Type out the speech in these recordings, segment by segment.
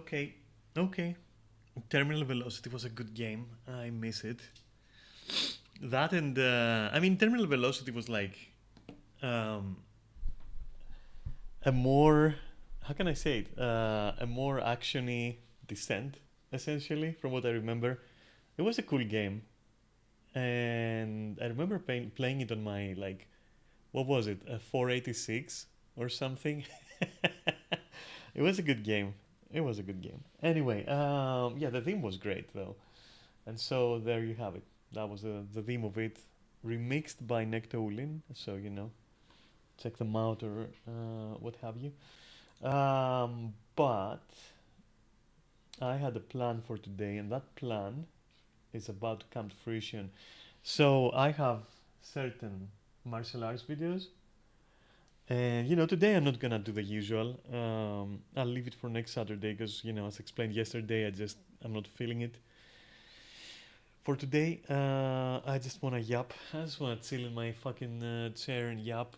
Okay. Okay. Terminal Velocity was a good game. I miss it. That and I mean, Terminal Velocity was like um, a more, how can I say it? A more actiony Descent, essentially, from what I remember. It was a cool game, and I remember playing it on my like, what was it? A 486 or something. It was a good game. It was a good game. Anyway, yeah, the theme was great though, and so there you have it. That was the theme of it, remixed by Nectoulin. So check them out or what have you. But I had a plan for today, and that plan is about to come to fruition. So I have certain martial arts videos, and today I'm not gonna do the usual. I'll leave it for next Saturday because as explained yesterday, I'm not feeling it. For today, I just wanna yap. I just wanna chill in my fucking chair and yap.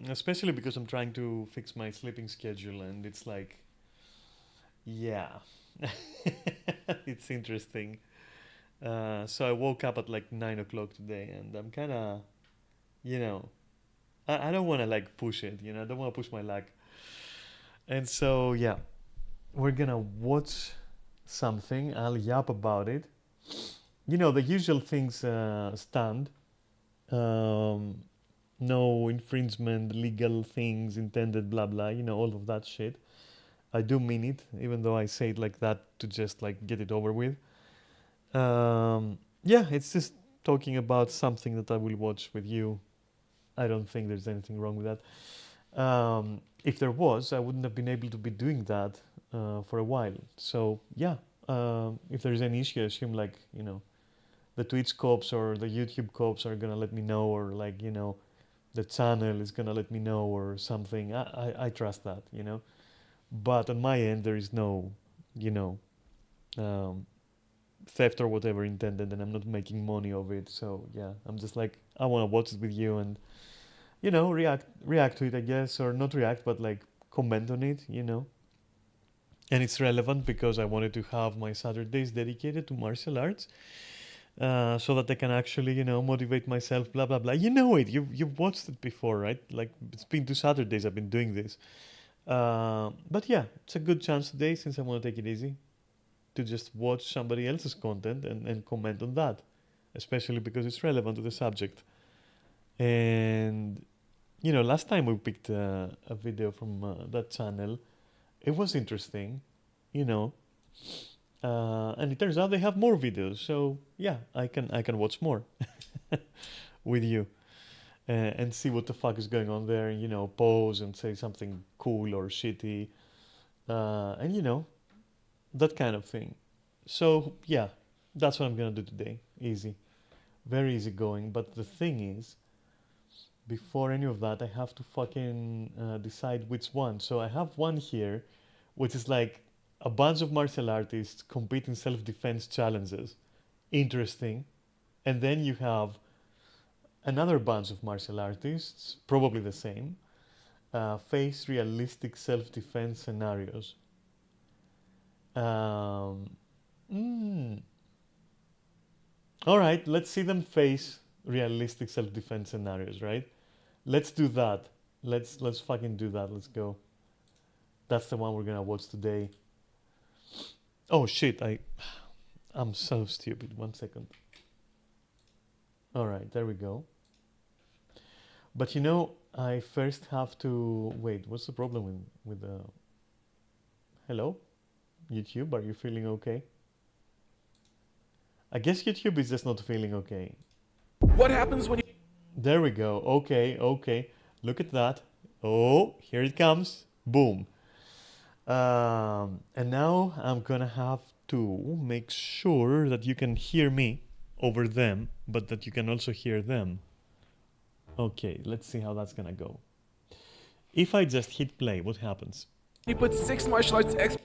Especially because I'm trying to fix my sleeping schedule, and it's like, yeah, it's interesting. So I woke up at like 9 o'clock today, and I'm kind of, you know, I don't want to like push it, I don't want to push my luck. And so, yeah, we're gonna watch something. I'll yap about it. The usual things stand. Um, no infringement, legal things intended, blah blah. All of that shit. I do mean it, even though I say it like that to just like get it over with. Yeah, it's just talking about something that I will watch with you. I don't think there's anything wrong with that. If there was, I wouldn't have been able to be doing that for a while. So yeah, if there's any issue, I assume like the Twitch cops or the YouTube cops are gonna let me know, or like the channel is gonna let me know or something. I trust that. But on my end, there is no, you know, um, theft or whatever intended, and I'm not making money of it. So yeah, I'm just like I want to watch it with you and react to it, I guess, or not react, but like comment on it. And it's relevant because I wanted to have my Saturdays dedicated to martial arts, so that I can actually motivate myself. Blah blah blah. You know it. You've watched it before, right? Like it's been 2 Saturdays I've been doing this. But yeah, it's a good chance today, since I want to take it easy, to just watch somebody else's content and comment on that, especially because it's relevant to the subject. And last time we picked a video from that channel, it was interesting, you know, and it turns out they have more videos. So yeah, I can watch more with you and see what the fuck is going on there, and pause and say something cool or shitty, and that kind of thing. So yeah, that's what I'm gonna do today. Easy, very easy going. But the thing is, before any of that, I have to fucking decide which one. So I have one here, which is like a bunch of martial artists compete in self-defense challenges. Interesting. And then you have another bunch of martial artists, probably the same, face realistic self-defense scenarios. Um, mm, all right, let's see them face realistic self-defense scenarios, right? Let's do that. Let's fucking do that. Let's go. That's the one we're gonna watch today. Oh shit, I'm so stupid. 1 second. All right, there we go. But I first have to wait. What's the problem with the hello? YouTube, are you feeling okay? I guess YouTube is just not feeling okay. What happens when you... There we go. Okay, okay. Look at that. Oh, here it comes. Boom. And now I'm gonna have to make sure that you can hear me over them, but that you can also hear them. Okay, let's see how that's gonna go. If I just hit play, what happens? You put 6 martial arts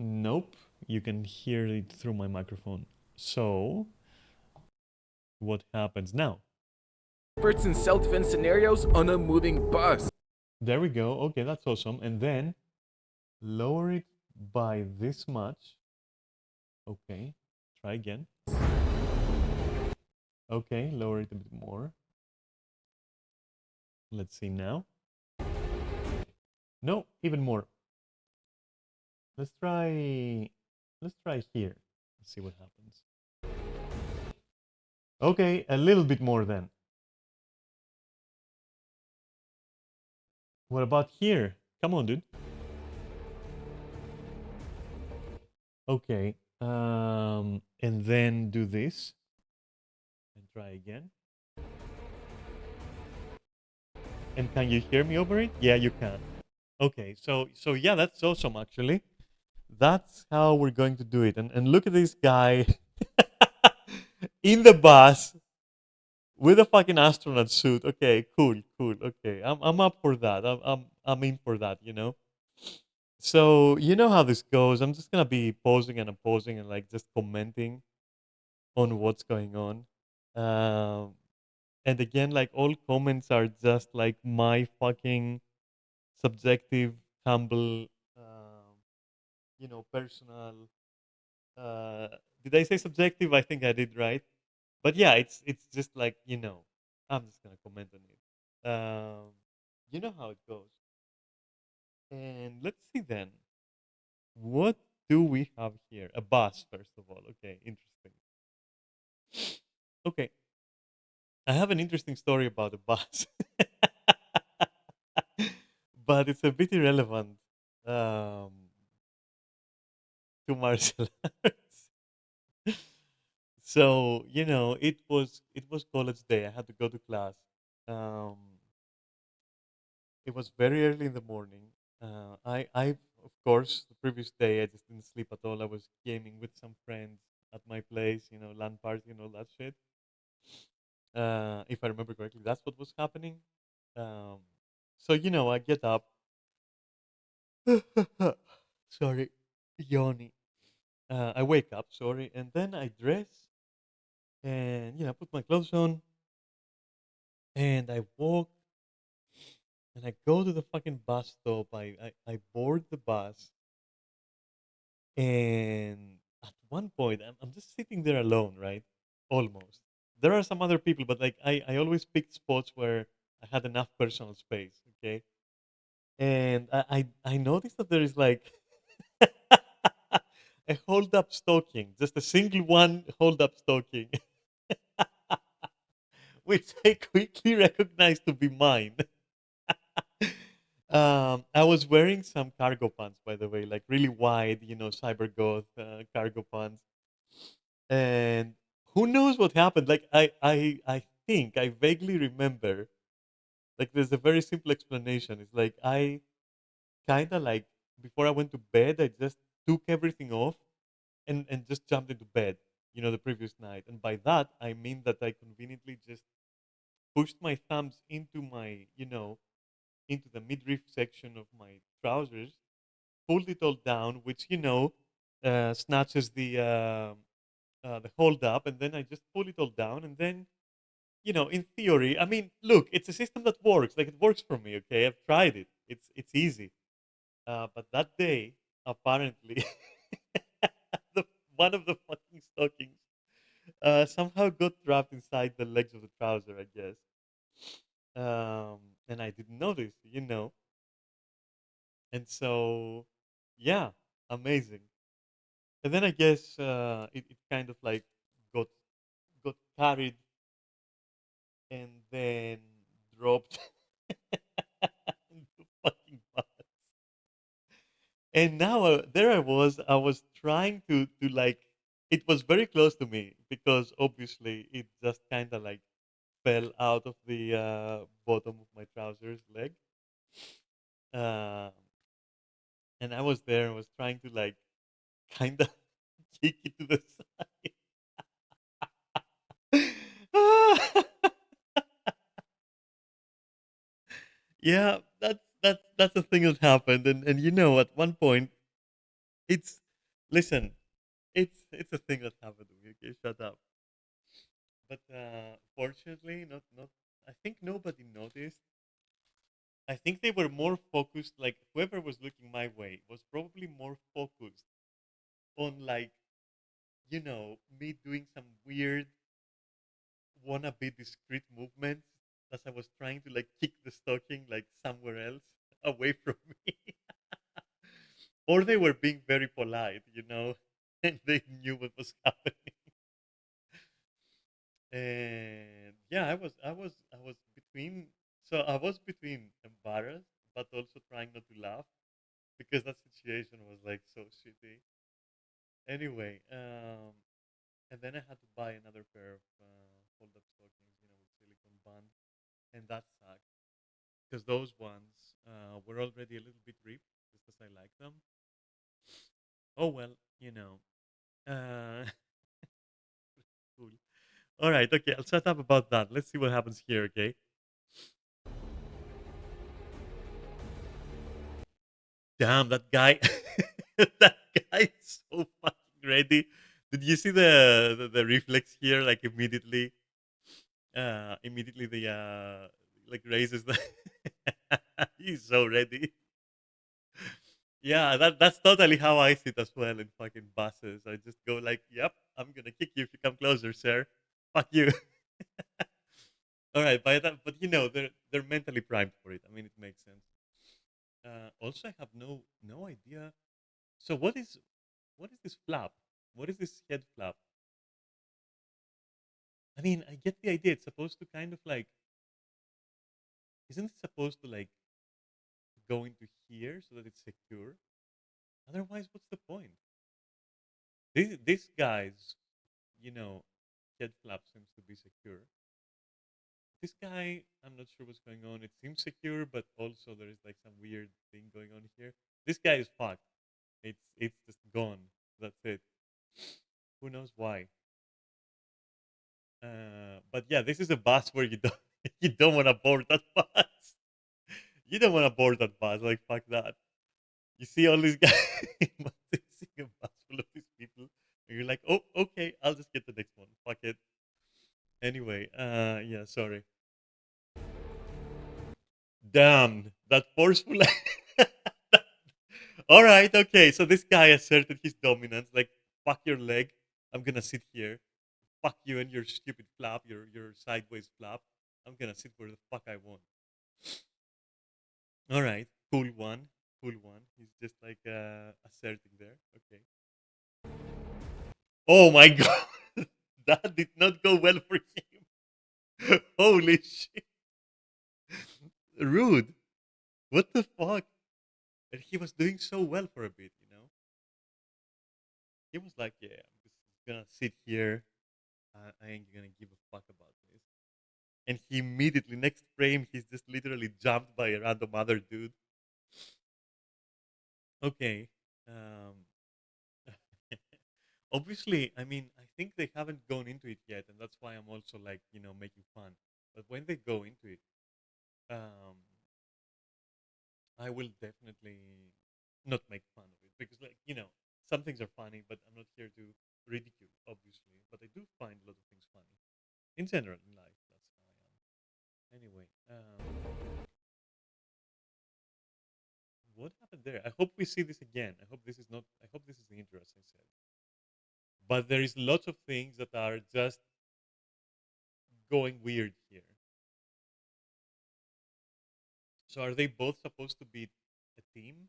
Nope, you can hear it through my microphone. So, what happens now? experts in self-defense scenarios on a moving bus. There we go. Okay, that's awesome. And then lower it by this much. Okay, try again. Okay, lower it a bit more. Let's see now. No, even more. Let's try. Let's try here. Let's see what happens. Okay, a little bit more then. What about here? Come on, dude. Okay. And then do this and try again. And can you hear me over it? Yeah, you can. Okay, so yeah, that's awesome actually. That's how we're going to do it. And look at this guy in the bus with a fucking astronaut suit. Okay, cool, cool. Okay, I'm up for that. I'm in for that. You know. So you know how this goes. I'm just gonna be posing and opposing and like just commenting on what's going on. Um, and again, like all comments are just like my fucking subjective, humble, personal. Uh, did I say subjective? I think I did right. But yeah, it's just like I'm just gonna comment on it. You know how it goes. And let's see then. What do we have here? A bus, first of all. Okay, interesting. Okay, I have an interesting story about a bus, but it's a bit irrelevant um, to martial arts. So it was college day. I had to go to class. Um, it was very early in the morning. I of course the previous day I just didn't sleep at all. I was gaming with some friends at my place. LAN party and all that shit. If I remember correctly, that's what was happening. Um, so I get up. Sorry, yawning. I wake up, sorry, and then I dress and put my clothes on and I walk and I go to the fucking bus stop. I board the bus, and at one point I'm just sitting there alone, right? Almost. There are some other people, but like I always picked spots where I had enough personal space. Okay, and I noticed that there is like a hold up stocking, just a single one hold up stocking, which I quickly recognized to be mine. I was wearing some cargo pants, by the way, like really wide, cyber goth cargo pants. And who knows what happened? Like I think I vaguely remember. Like there's a very simple explanation. It's like I kind of like before I went to bed, I just took everything off and just jumped into bed. The previous night, and by that I mean that I conveniently just pushed my thumbs into my, into the midriff section of my trousers, pulled it all down, which snatches the hold up, and then I just pull it all down, and then in theory, I mean, look, it's a system that works. Like it works for me. Okay, I've tried it. It's easy. But that day, apparently, the one of the fucking stockings somehow got trapped inside the legs of the trouser. I guess, and I didn't notice. And so yeah, amazing. And then I guess it kind of like got got carried and then dropped in the fucking bus. And now there I was trying to like it was very close to me because obviously it just kind of like fell out of the bottom of my trousers leg. Uh, and I was there and was trying to like kind of kick it to the side. Yeah, that's the thing that happened, and at one point, it's listen, it's a thing that happened to me. Okay, shut up. But fortunately, not. I think nobody noticed. I think they were more focused, like whoever was looking my way was probably more focused on like, me doing some weird wannabe discreet movements as I was trying to like kick the stocking like somewhere else away from me. Or they were being very polite, and they knew what was happening. And yeah, I was between. So I was between embarrassed, but also trying not to laugh because that situation was like so shitty. Anyway, and then I had to buy another pair of fold-up stockings, with silicone band, and that sucked because those ones were already a little bit ripped, just as I like them. Oh well, cool. All right, okay, I'll shut up about that. Let's see what happens here. Okay. Damn, that guy, that guy is so fucking ready. Did you see the reflex here? Like immediately the like raises the. He's so ready. Yeah, that's totally how I sit as well in fucking buses. I just go like, "Yep, I'm gonna kick you if you come closer, sir. Fuck you." All right, but they're mentally primed for it. I mean, it makes sense. Also, I have no idea. So what is this flap? What is this head flap? I mean, I get the idea. It's supposed to kind of like, isn't it supposed to like go into here so that it's secure? Otherwise, what's the point? This guy's, you know, head flap seems to be secure. This guy, I'm not sure what's going on. It seems secure, but also there is like some weird thing going on here. This guy is fucked. It's just gone. That's it. Who knows why? But yeah, this is a bus where you don't you don't want to board that bus. You don't want to board that bus. Like fuck that. You see all these guys seeing a bus full of these people, and you're like, oh, okay, I'll just get the next one. Fuck it. Anyway, yeah, sorry. Damn, that forceful. All right, okay. So this guy asserted his dominance. Like, fuck your leg. I'm gonna sit here. Fuck you and your stupid flap, your sideways flap. I'm gonna sit where the fuck I want. All right, cool one, cool one. He's just like asserting there. Okay. Oh my god, that did not go well for him. Holy shit, rude. What the fuck? And he was doing so well for a bit. He was like, "Yeah, I'm just gonna sit here. I ain't gonna give a fuck about this." And he immediately, next frame, he's just literally jumped by a random other dude. Okay. Um, Obviously, I mean, I think they haven't gone into it yet, and that's why I'm also like, making fun. But when they go into it, um, I will definitely not make fun of it because, like, some things are funny, but I'm not here to ridicule, obviously. But I do find a lot of things funny in general in life. That's how I am. Anyway, what happened there? I hope we see this again. I hope this is not. I hope this is the intro, as I said. But there is lots of things that are just going weird here. So are they both supposed to be a team?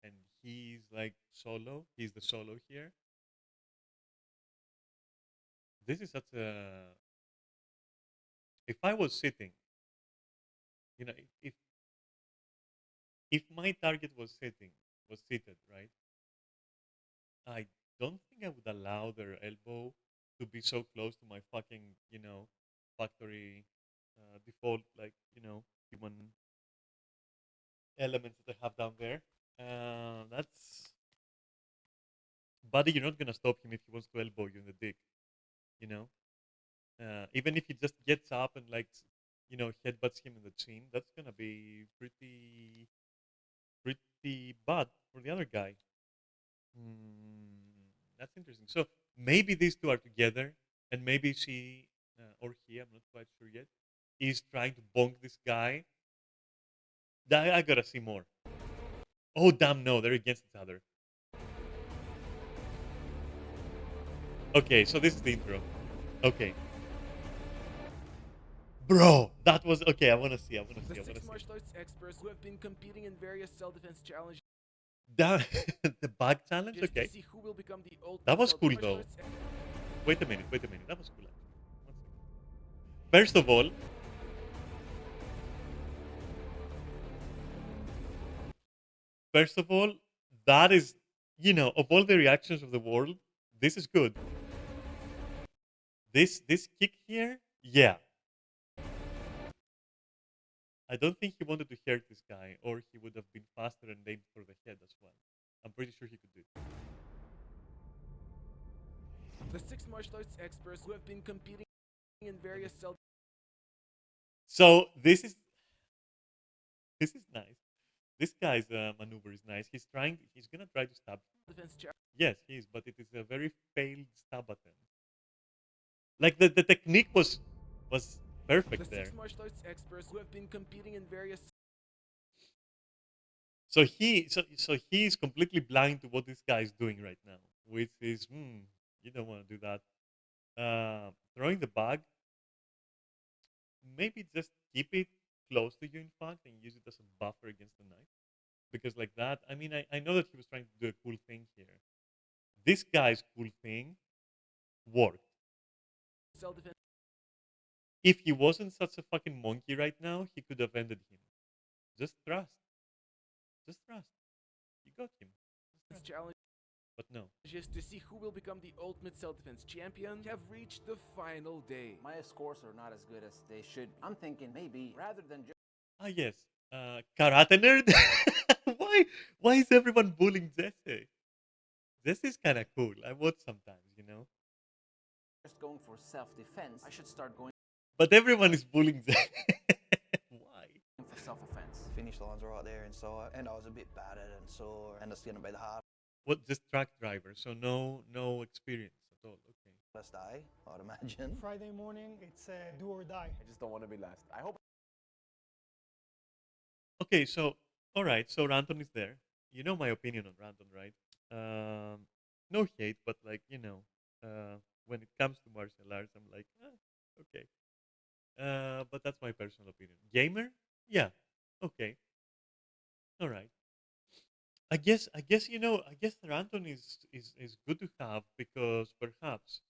And he's like solo. He's the solo here. This is such a. If I was sitting, if my target was seated, right? I don't think I would allow their elbow to be so close to my fucking, factory default, like, human elements that I have down there. That's buddy. You're not gonna stop him if he wants to elbow you in the dick. You know, even if he just gets up and like, headbutts him in the chin, that's gonna be pretty bad for the other guy. That's interesting. So maybe these two are together, and maybe she or he, I'm not quite sure yet, is trying to bonk this guy I gotta see more. Oh damn! No, they're against each other. Okay, so this is the intro. Okay, bro, that was okay. I wanna see. I wanna The see. I wanna six see. martial arts experts who have been competing in various self-defense challenges That the bug challenge. to Okay, see who will become the that ultimate was cool martial though. arts. Wait a minute. Wait a minute. That was cool. Actually. One second. First of all, that is, of all the reactions of the world, this is good. This kick here, yeah. I don't think he wanted to hurt this guy, or he would have been faster and aimed for the head as well. I'm pretty sure he could do it. The six martial arts experts who have been competing in various So this is nice. This guy's maneuver is nice. He's gonna try to stab. self-defense challenges. Yes, he is, but it is a very failed stab attempt. Like the technique was The perfect six there. martial arts experts who have been competing in various So he is completely blind to what this guy is doing right now, which is you don't want to do that. Throwing the bag, maybe just keep it close to you, in fact, and use it as a buffer against the knife. Because like that, I mean, I know that he was trying to do a cool thing here. This guy's cool thing worked. self-defense. If he wasn't such a fucking monkey right now, he could have ended him. Just trust. Just trust. You got him. Just trust. Challenges But no. to see who will become the ultimate self-defense champion have reached the final day. My scores are not as good as they should be. I'm thinking maybe rather than just Ah yes. Karate nerd. Why is everyone bullying Jesse? Jesse's kind of cool. I watch sometimes. going for self-defense, I should start going But everyone is bullying Jesse. Why? for self-offense. Finish lines right there inside, and I was a bit battered and sore, and it's going to be the What? Just track driver. So no experience at all. Okay. hardest day, I'd imagine. Friday morning, it's do or die. I just don't want to be last. I hope. Okay. So all right. So Ranton is there. You know my opinion on Ranton, right? No hate, but like when it comes to martial arts, I'm like, okay. But that's my personal opinion. Gamer, yeah, okay, all right. I guess Ranton is good to have because perhaps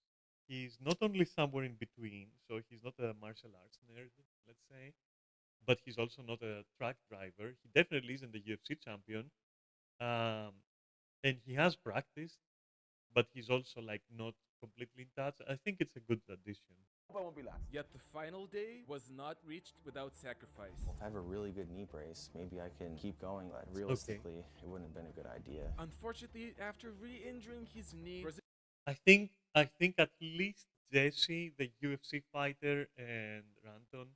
he's not only somewhere in between, so he's not a martial arts nerd, let's say, but he's also not a track driver. He definitely isn't the UFC champion, um, and he has practiced, but he's also like not completely in touch. I think it's a good addition. I won't be last. Yet the final day was not reached without sacrifice. If I have a really good knee brace, maybe I can keep going, but realistically, it wouldn't have been a good idea. Unfortunately, after re-injuring his knee, I think at least Jesse, the UFC fighter, and Ranton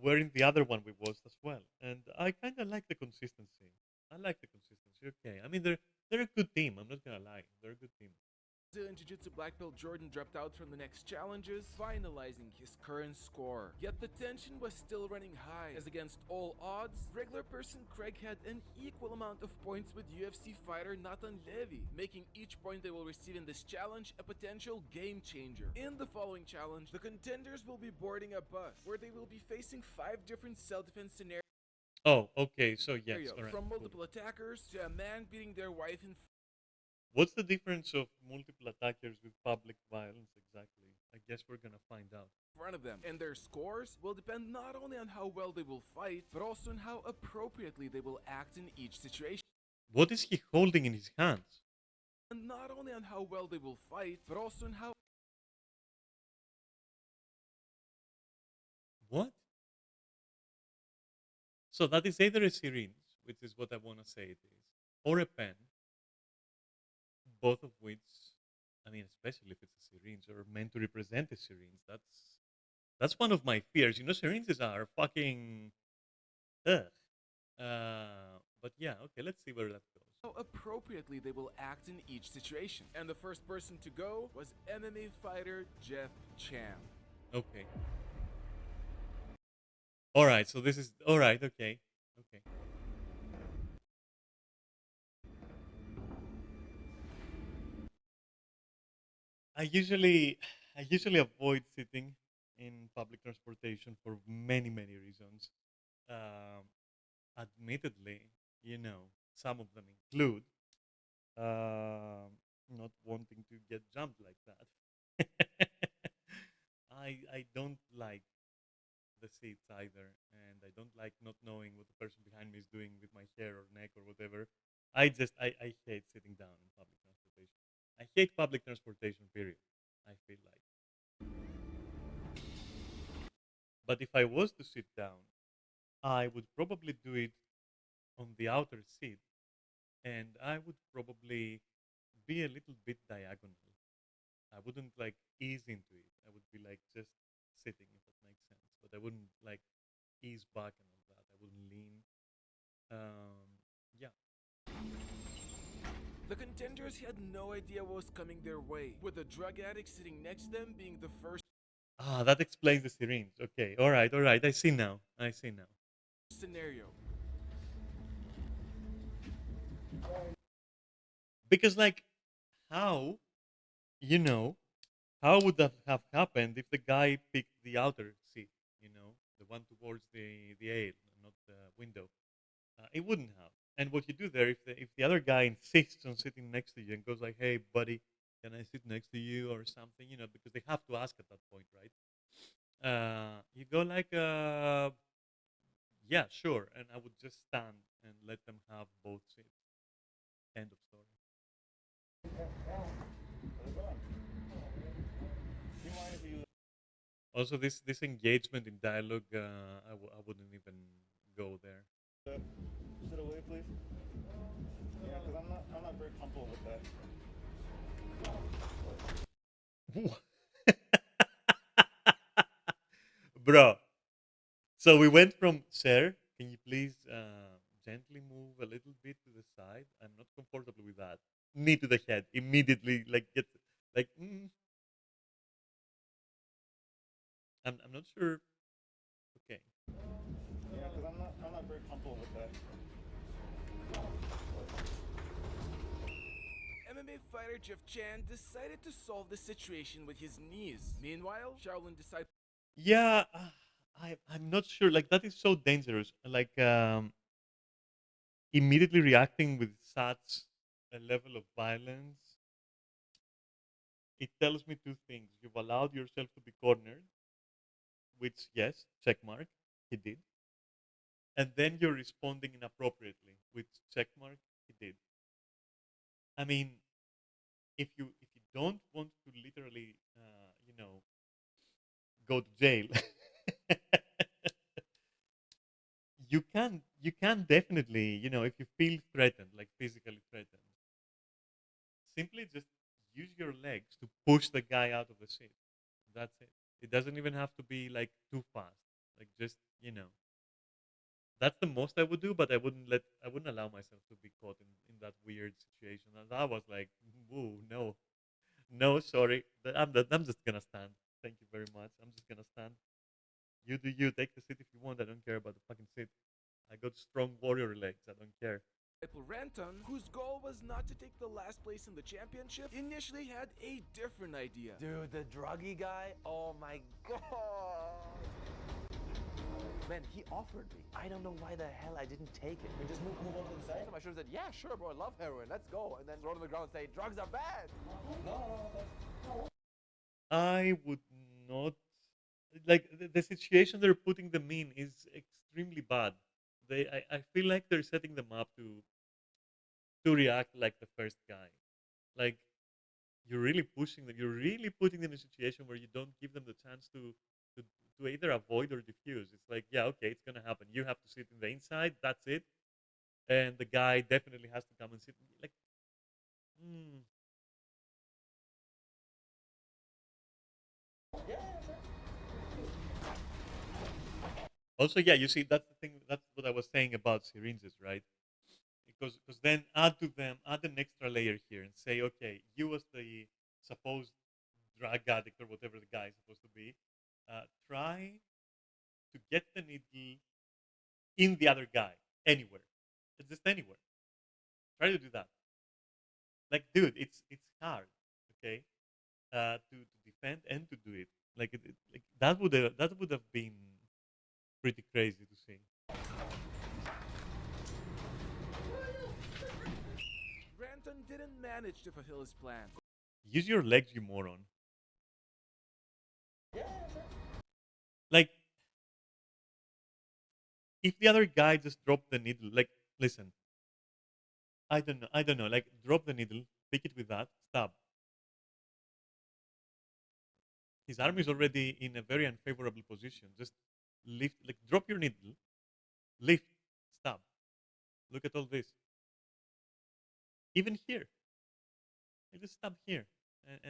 were in the other one we watched as well, and I kind of like the consistency. I like the consistency. Okay, I mean they're a good team. I'm not gonna lie, they're a good team. Brazilian Jiu-Jitsu black belt Jordan dropped out from the next challenges, finalizing his current score. Yet the tension was still running high, as against all odds, regular person Craig had an equal amount of points with UFC fighter Nathan Levy, making each point they will receive in this challenge a potential game changer. In the following challenge, the contenders will be boarding a bus, where they will be facing 5 different self-defense scenarios. Oh, okay. So yes, all right. From Cool. multiple attackers to a man beating their wife in What's the difference of multiple attackers with public violence exactly? I guess we're gonna find out. front of them, and their scores will depend not only on how well they will fight, but also on how appropriately they will act in each situation. What is he holding in his hands? And not only on how well they will fight, but also on how What? So that is either a syringe, which is what I want to say it is, or a pen. Both of which, I mean, especially if it's a syringe or meant to represent a syringe, that's one of my fears. Syringes are fucking ugh. But yeah, okay, let's see where that goes. how appropriately they will act in each situation. And the first person to go was MMA fighter Jeff Chan. Okay. All right, so this is all right. Okay, Okay. I usually I usually avoid sitting in public transportation for many reasons. Um, Admittedly, some of them include not wanting to get jumped like that. I don't like the seats either, and I don't like not knowing what the person behind me is doing with my hair or neck or whatever. I hate sitting down in public transportation. I hate public transportation. Period. I feel like, but if I was to sit down, I would probably do it on the outer seat, and I would probably be a little bit diagonal. I wouldn't like ease into it. I would be like just sitting, if that makes sense. But I wouldn't like ease back and all that. I wouldn't lean. Yeah. The contenders had no idea what was coming their way, with the drug addict sitting next to them being the first Ah, that explains the syringe. Okay. All right. All right. I see now. I see now. scenario. Because like, how you know how would that have happened if the guy picked the outer seat? The one towards the aisle, not the window. It wouldn't have. And what you do there, if the other guy insists on sitting next to you and goes like, "Hey, buddy, can I sit next to you?" or something, because they have to ask at that point, right? You go like, "Yeah, sure," and I would just stand and let them have both seats. End of story. Also, this engagement in dialogue, I wouldn't even go there. Sit away, please. Yeah, because I'm not very comfortable with that. Bro, so we went from, "Sir, can you please gently move a little bit to the side? I'm not comfortable with that." Knee to the head immediately, like get like. I'm not sure. Okay. Yeah, because I'm not very comfortable with that. MMA fighter Jeff Chan decided to solve the situation with his knees. Meanwhile, Shaolin decided Yeah, I'm not sure. Like that is so dangerous. Like immediately reacting with such a level of violence. It tells me two things. You've allowed yourself to be cornered, which yes, check mark, he did, and then you're responding inappropriately, which check mark, he did. I mean, if you don't want to literally, go to jail, you can definitely, if you feel threatened, like physically threatened, simply just use your legs to push the guy out of the seat. That's it. It doesn't even have to be like too fast. Like just, that's the most I would do, but I wouldn't allow myself to be caught in that weird situation. And I was like, whoa, no, no, sorry. I'm just gonna stand. Thank you very much. I'm just gonna stand. You do you. Take the seat if you want. I don't care about the fucking seat. I got strong warrior legs. I don't care. Ranton, whose goal was not to take the last place in the championship, initially had a different idea. Dude, the druggy guy? Oh my god. Man, he offered me. I don't know why the hell I didn't take it. Just move on to the side. I should have said, yeah, sure, bro, I love heroin. Let's go. And then throw it on the ground and say, drugs are bad. I would not like the situation they're putting them in is extremely bad. I feel like they're setting them up to react like the first guy. Like you're really pushing them. You're really putting them in a situation where you don't give them the chance to to either avoid or diffuse. It's like, yeah, okay, it's gonna happen. You have to sit in the inside. That's it. And the guy definitely has to come and sit. Like, hmm. Also, yeah, you see, that's the thing. That's what I was saying about syringes, right? Because then add an extra layer here and say, okay, you as the supposed drug addict or whatever the guy is supposed to be, try to get the needle in the other guy. anywhere. It's just anywhere. Try to do that. Like, dude, it's hard, okay, to defend and to do it. Like, like that would have been pretty crazy to see. Ranton didn't manage to fulfill his plan. Use your legs, you moron. Like, if the other guy just dropped the needle, like, listen, I don't know, like, drop the needle, pick it with that, stab. His arm is already in a very unfavorable position. Just lift, like, drop your needle, lift, stab. Look at all this. Even here, I just stab here,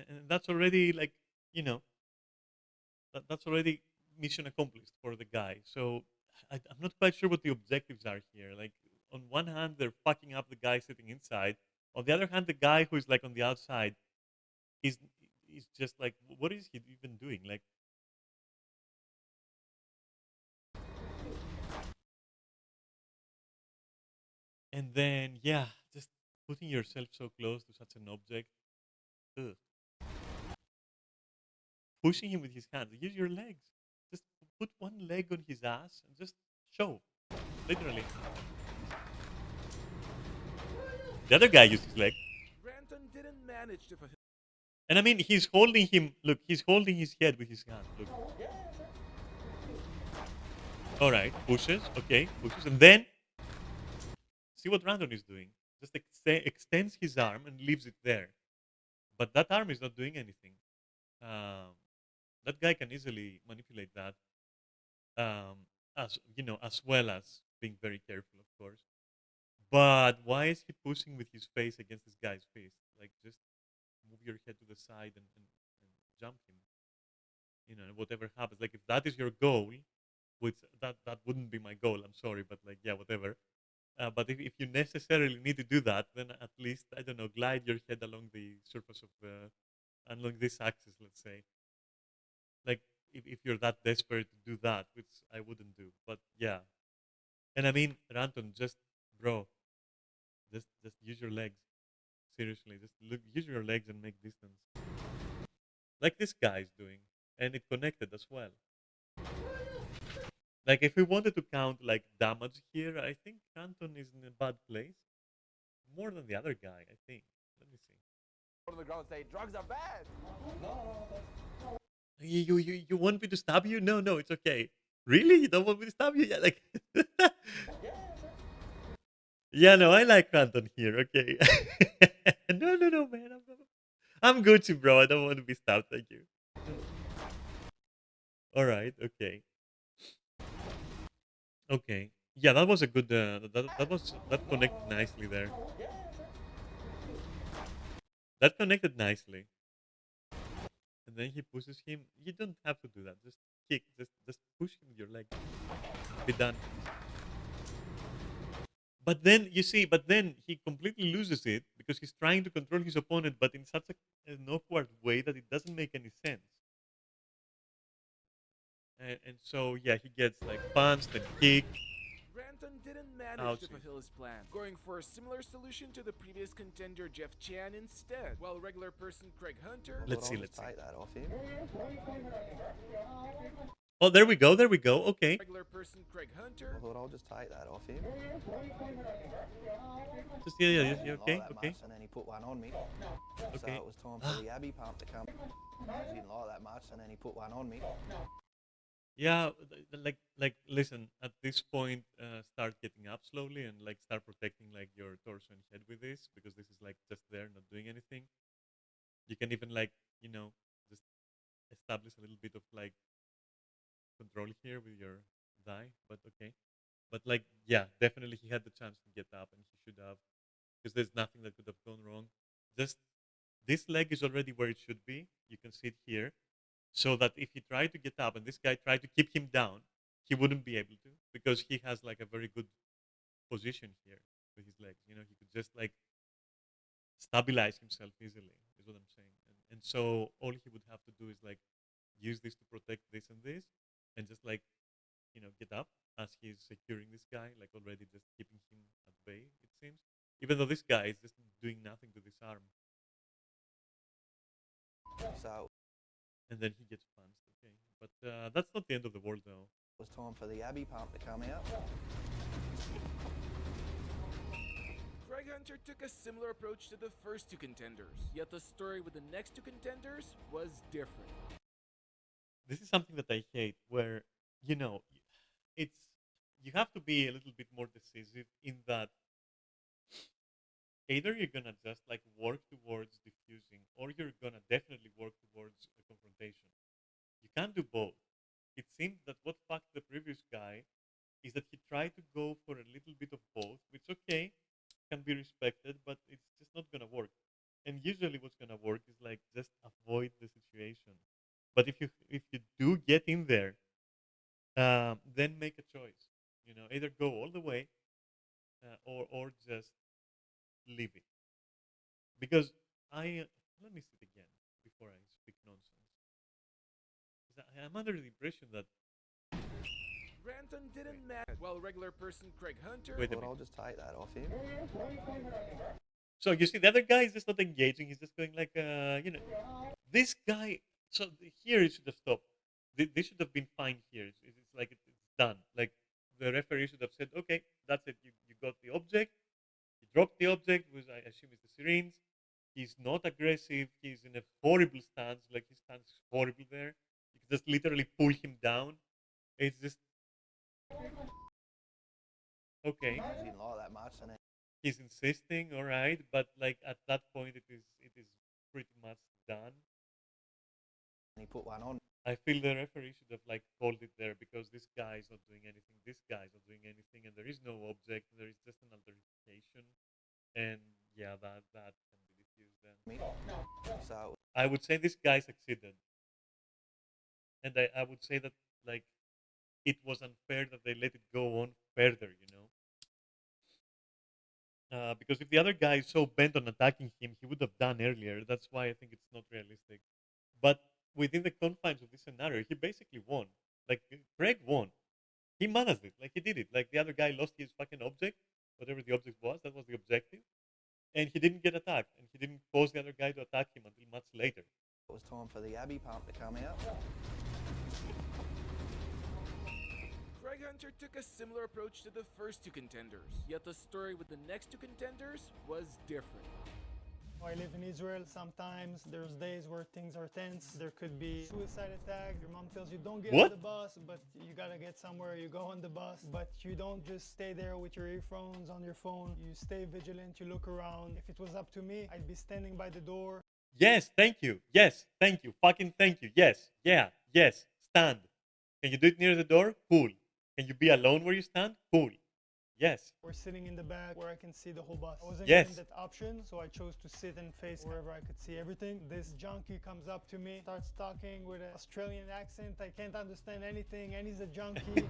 and that's already like, you know, that's already mission accomplished for the guy. So I'm not quite sure what the objectives are here. Like, on one hand, they're fucking up the guy sitting inside. On the other hand, the guy who's like on the outside is just like, what is he even doing? Like, and then yeah, just putting yourself so close to such an object. Ugh. Pushing him with his hands. Use your legs. Just put one leg on his ass and just show. Literally. The other guy used his leg. Ranton didn't manage to fulfill. And I mean, he's holding him. Look, he's holding his head with his hand. Look. All right, pushes. Okay, pushes. And then, see what Randon is doing. Just extends his arm and leaves it there. But that arm is not doing anything. Um, that guy can easily manipulate that. As you know, as well as being very careful, of course. But why is he pushing with his face against this guy's fist? Like, just move your head to the side and jump him. You know, whatever happens. Like, if that is your goal, which that wouldn't be my goal. I'm sorry, but like, yeah, whatever. But if you necessarily need to do that, then at least, I don't know, glide your head along the surface of the along this axis, let's say. Like, if you're that desperate to do that, which I wouldn't do. But yeah, and I mean, Ranton, just bro, just use your legs. Seriously, just look, use your legs and make distance, like this guy is doing, and it connected as well. Like, if we wanted to count like damage here, I think Ranton is in a bad place, more than the other guy. I think. Let me see. On the ground and say, drugs are bad. You want me to stab you? No, no, it's okay. Really? You don't want me to stab you? Yeah, like. Yeah, no, I like Ranton here. Okay. No, no, no, man. I'm Gucci, bro. I don't want to be stabbed. Thank you. All right. Okay. Okay. Yeah, that was a good. That connected nicely there. That connected nicely. And then he pushes him. You don't have to do that. Just kick. Just push him with your leg. Be done. But then you see, but then he completely loses it because he's trying to control his opponent, but in such an awkward way that it doesn't make any sense. And so yeah, he gets like punched and kicked. Ranton didn't manage to Ouchie. fulfill his plan, going for a similar solution to the previous contender Jeff Chan instead, while regular person Craig Hunter. Let's But see. I'll Let's just see. take that off him. Oh, there we go. There we go. Okay. Regular person Craig I Hunter. thought I'll just take that off him. Just yeah, yeah, yeah. Didn't Okay, like that okay, much, and then he put one on me. So okay. it was time for the Abbey pump to come. He didn't like that much, and then he put one on me. Yeah, like listen. At this point, start getting up slowly and like start protecting like your torso and head with this, because this is like just there, not doing anything. You can even like, you know, just establish a little bit of like control here with your thigh. But okay, but like, yeah, definitely he had the chance to get up and he should have, because there's nothing that could have gone wrong. Just this leg is already where it should be. You can see it here, so that if he tried to get up and this guy tried to keep him down, he wouldn't be able to, because he has like a very good position here with his legs. You know, he could just like stabilize himself easily, is what I'm saying. And so all he would have to do is like use this to protect this and this, and just like get up as he's securing this guy, like already just keeping him at bay, it seems. Even though this guy is just doing nothing to disarm. So And then he gets punched, okay. But that's not the end of the world, though. it was time for the Abbey pump to come out. Greg Hunter took a similar approach to the first two contenders, yet the story with the next two contenders was different. This is something that I hate, where, it's you have to be a little bit more decisive in that either you're gonna just like work towards diffusing, or you're gonna definitely work towards a confrontation. You can't do both. It seems that what fucked the previous guy is that he tried to go for a little bit of both, which okay, can be respected, but it's just not gonna work. And usually what's gonna work is like just avoid the situation. But if you do get in there, then make a choice. Either go all the way, or just leave it. Because let me see it again before I speak nonsense. 'Cause I'm under the impression that Ranton didn't matter, while regular person Craig Hunter wait a But I'll minute. just take that off him. So you see, the other guy is just not engaging. He's just going like, this guy. So here it should have stopped. This should have been fine here. It's like it's done. Like the referee should have said, okay, that's it. You got the object. He dropped the object, which I assume is the syringe. He's not aggressive. He's in a horrible stance. Like his stance is horrible there. You can just literally pull him down. It's just okay. He didn't like that much, and then He's insisting, all right, but like at that point, it is pretty much done. he put one on. I feel the referee should have like called it there because this guy is not doing anything. This guy is not doing anything, and there is no object. There is just an altercation, and yeah, that can be diffused. Then Me. So I would say this guy succeeded, and I would say that like it was unfair that they let it go on further. Because if the other guy is so bent on attacking him, he would have done earlier. That's why I think it's not realistic. But within the confines of this scenario, he basically won. Like Craig won. He managed it. Like he did it. Like the other guy lost his fucking object, whatever the object was. That was the objective, and he didn't get attacked, and he didn't force the other guy to attack him until much later. it was time for the Abbey pump to come out. Greg Hunter took a similar approach to the first two contenders, yet the story with the next two contenders was different. I live in Israel. Sometimes there's days where things are tense. There could be suicide attacks. Your mom tells you don't get on What? the bus, but you gotta get somewhere. You go on the bus, but you don't just stay there with your earphones on your phone. You stay vigilant. You look around. If it was up to me, I'd be standing by the door. Yes, thank you. Yes, thank you. Fucking thank you. Yes, yeah, yes. Stand. Can you do it near the door? Cool. Can you be alone where you stand? Cool. Yes. Or sitting in the back where I can see the whole bus. I wasn't Yes. given that option, so I chose to sit and face wherever I could see everything. This junkie comes up to me, starts talking with an Australian accent. I can't understand anything, and he's a junkie.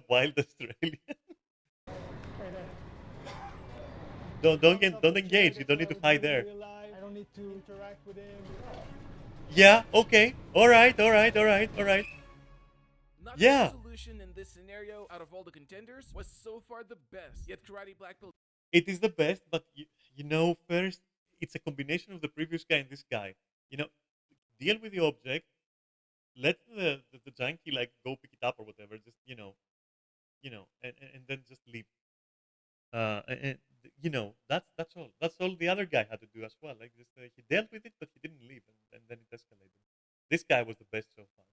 Wild Australian. And, Don't comes up don't with engage. Jared, You don't need to would hide be there. real life. I don't need to interact with him. Yeah. Okay. All right. All right. All right. All right. Not Yeah. the solution in this scenario out of all the contenders was so far the best, yet Karate Black Belt It is the best, but first it's a combination of the previous guy and this guy. Deal with the object. Let the junkie like go pick it up or whatever. Just and then just leave. That's all. That's all the other guy had to do as well. Like just he dealt with it, but he didn't leave, and then it escalated. This guy was the best so far.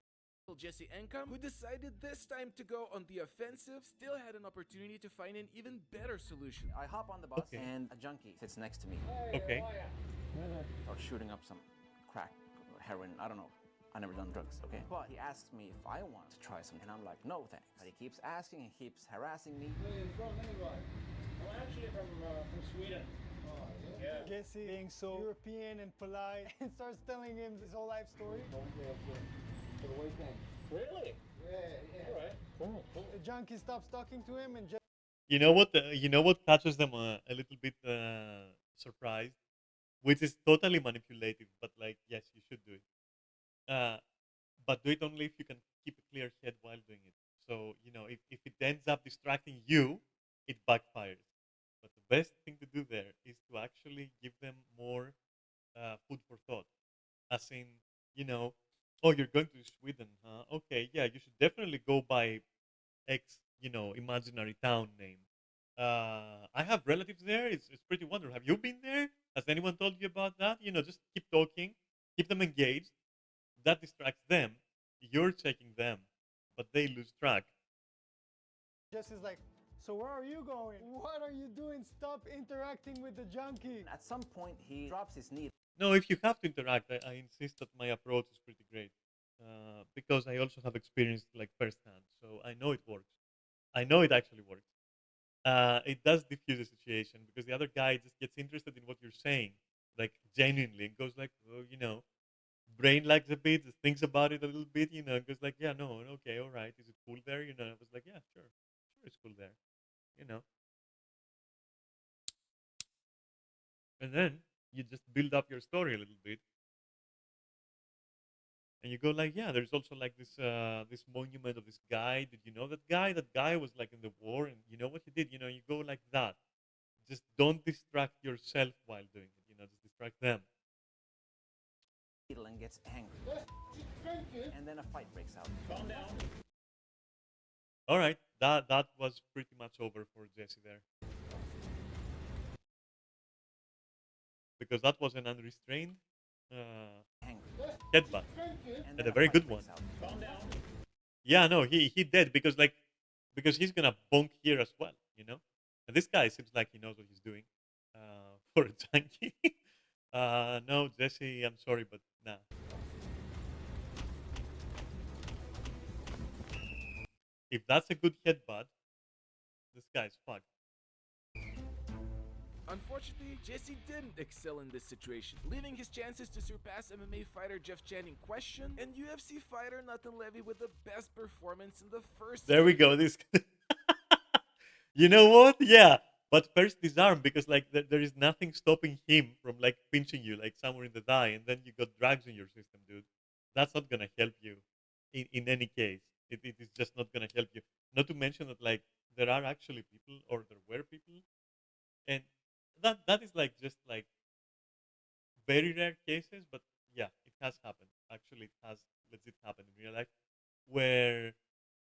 Jesse Encom, who decided this time to go on the offensive, still had an opportunity to find an even better solution. I hop on the bus Okay. and a junkie sits next to me. Okay. Or shooting up some crack, heroin, I don't know. I never done drugs, okay? But he asks me if I want to try some, and I'm like, no thanks. But he keeps asking and keeps harassing me. I'm actually from Sweden. Yeah. Jesse, being so European and polite, and starts telling him his whole life story. For the weekend. Really? Yeah. All right. Cool. The junkie stops talking to him and just You know what catches them a little bit surprised, which is totally manipulative. But like, yes, you should do it. But do it only if you can keep a clear head while doing it. So, you know, if it ends up distracting you, it backfires. But the best thing to do there is to actually give them more food for thought. As in, you know, oh, you're going to Sweden, huh? Okay, yeah, you should definitely go by X, you know, imaginary town name. I have relatives there. It's pretty wonderful. Have you been there? Has anyone told you about that? You know, just keep talking, keep them engaged. That distracts them. You're checking them, but they lose track. Jesse's like, so where are you going? What are you doing? Stop interacting with the junkie. At some point, he drops his knee. No, if you have to interact, I insist that my approach is pretty great because I also have experience like firsthand, so I know it works. I know it actually works. It does diffuse the situation because the other guy just gets interested in what you're saying, like genuinely, and goes like, oh, you know, brain lags a bit, just thinks about it a little bit, you know, and goes like, yeah, no, okay, all right, is it cool there? You know, I was like, yeah, sure, sure, it's cool there, you know, and then you just build up your story a little bit, and you go like, yeah, there's also like this monument of this guy. Did you know that guy? That guy was like in the war, and you know what he did? You know, you go like that. Just don't distract yourself while doing it. You know, just distract them. And gets angry. And then a fight breaks out. Calm down. All right, that was pretty much over for Jesse there, because that was an unrestrained Angry. headbutt, And and then a very fight good one. breaks out. Calm down. Yeah, no, he did because like because he's gonna bonk here as well, you know. And this guy seems like he knows what he's doing for a junkie. No, Jesse, I'm sorry, but nah. If that's a good headbutt, this guy's fucked. Unfortunately, Jesse didn't excel in this situation, leaving his chances to surpass MMA fighter Jeff Chan in question and UFC fighter Nathan Levy with the best performance in the first. There we go. This, you know what? Yeah, but first disarm because like there is nothing stopping him from like pinching you like somewhere in the thigh, and then you got drugs in your system, dude. That's not gonna help you. In any case, it is just not gonna help you. Not to mention that like there are actually people, or there were people, and that is like just like very rare cases, but yeah, it has happened. Actually, it has legit happened in real life, where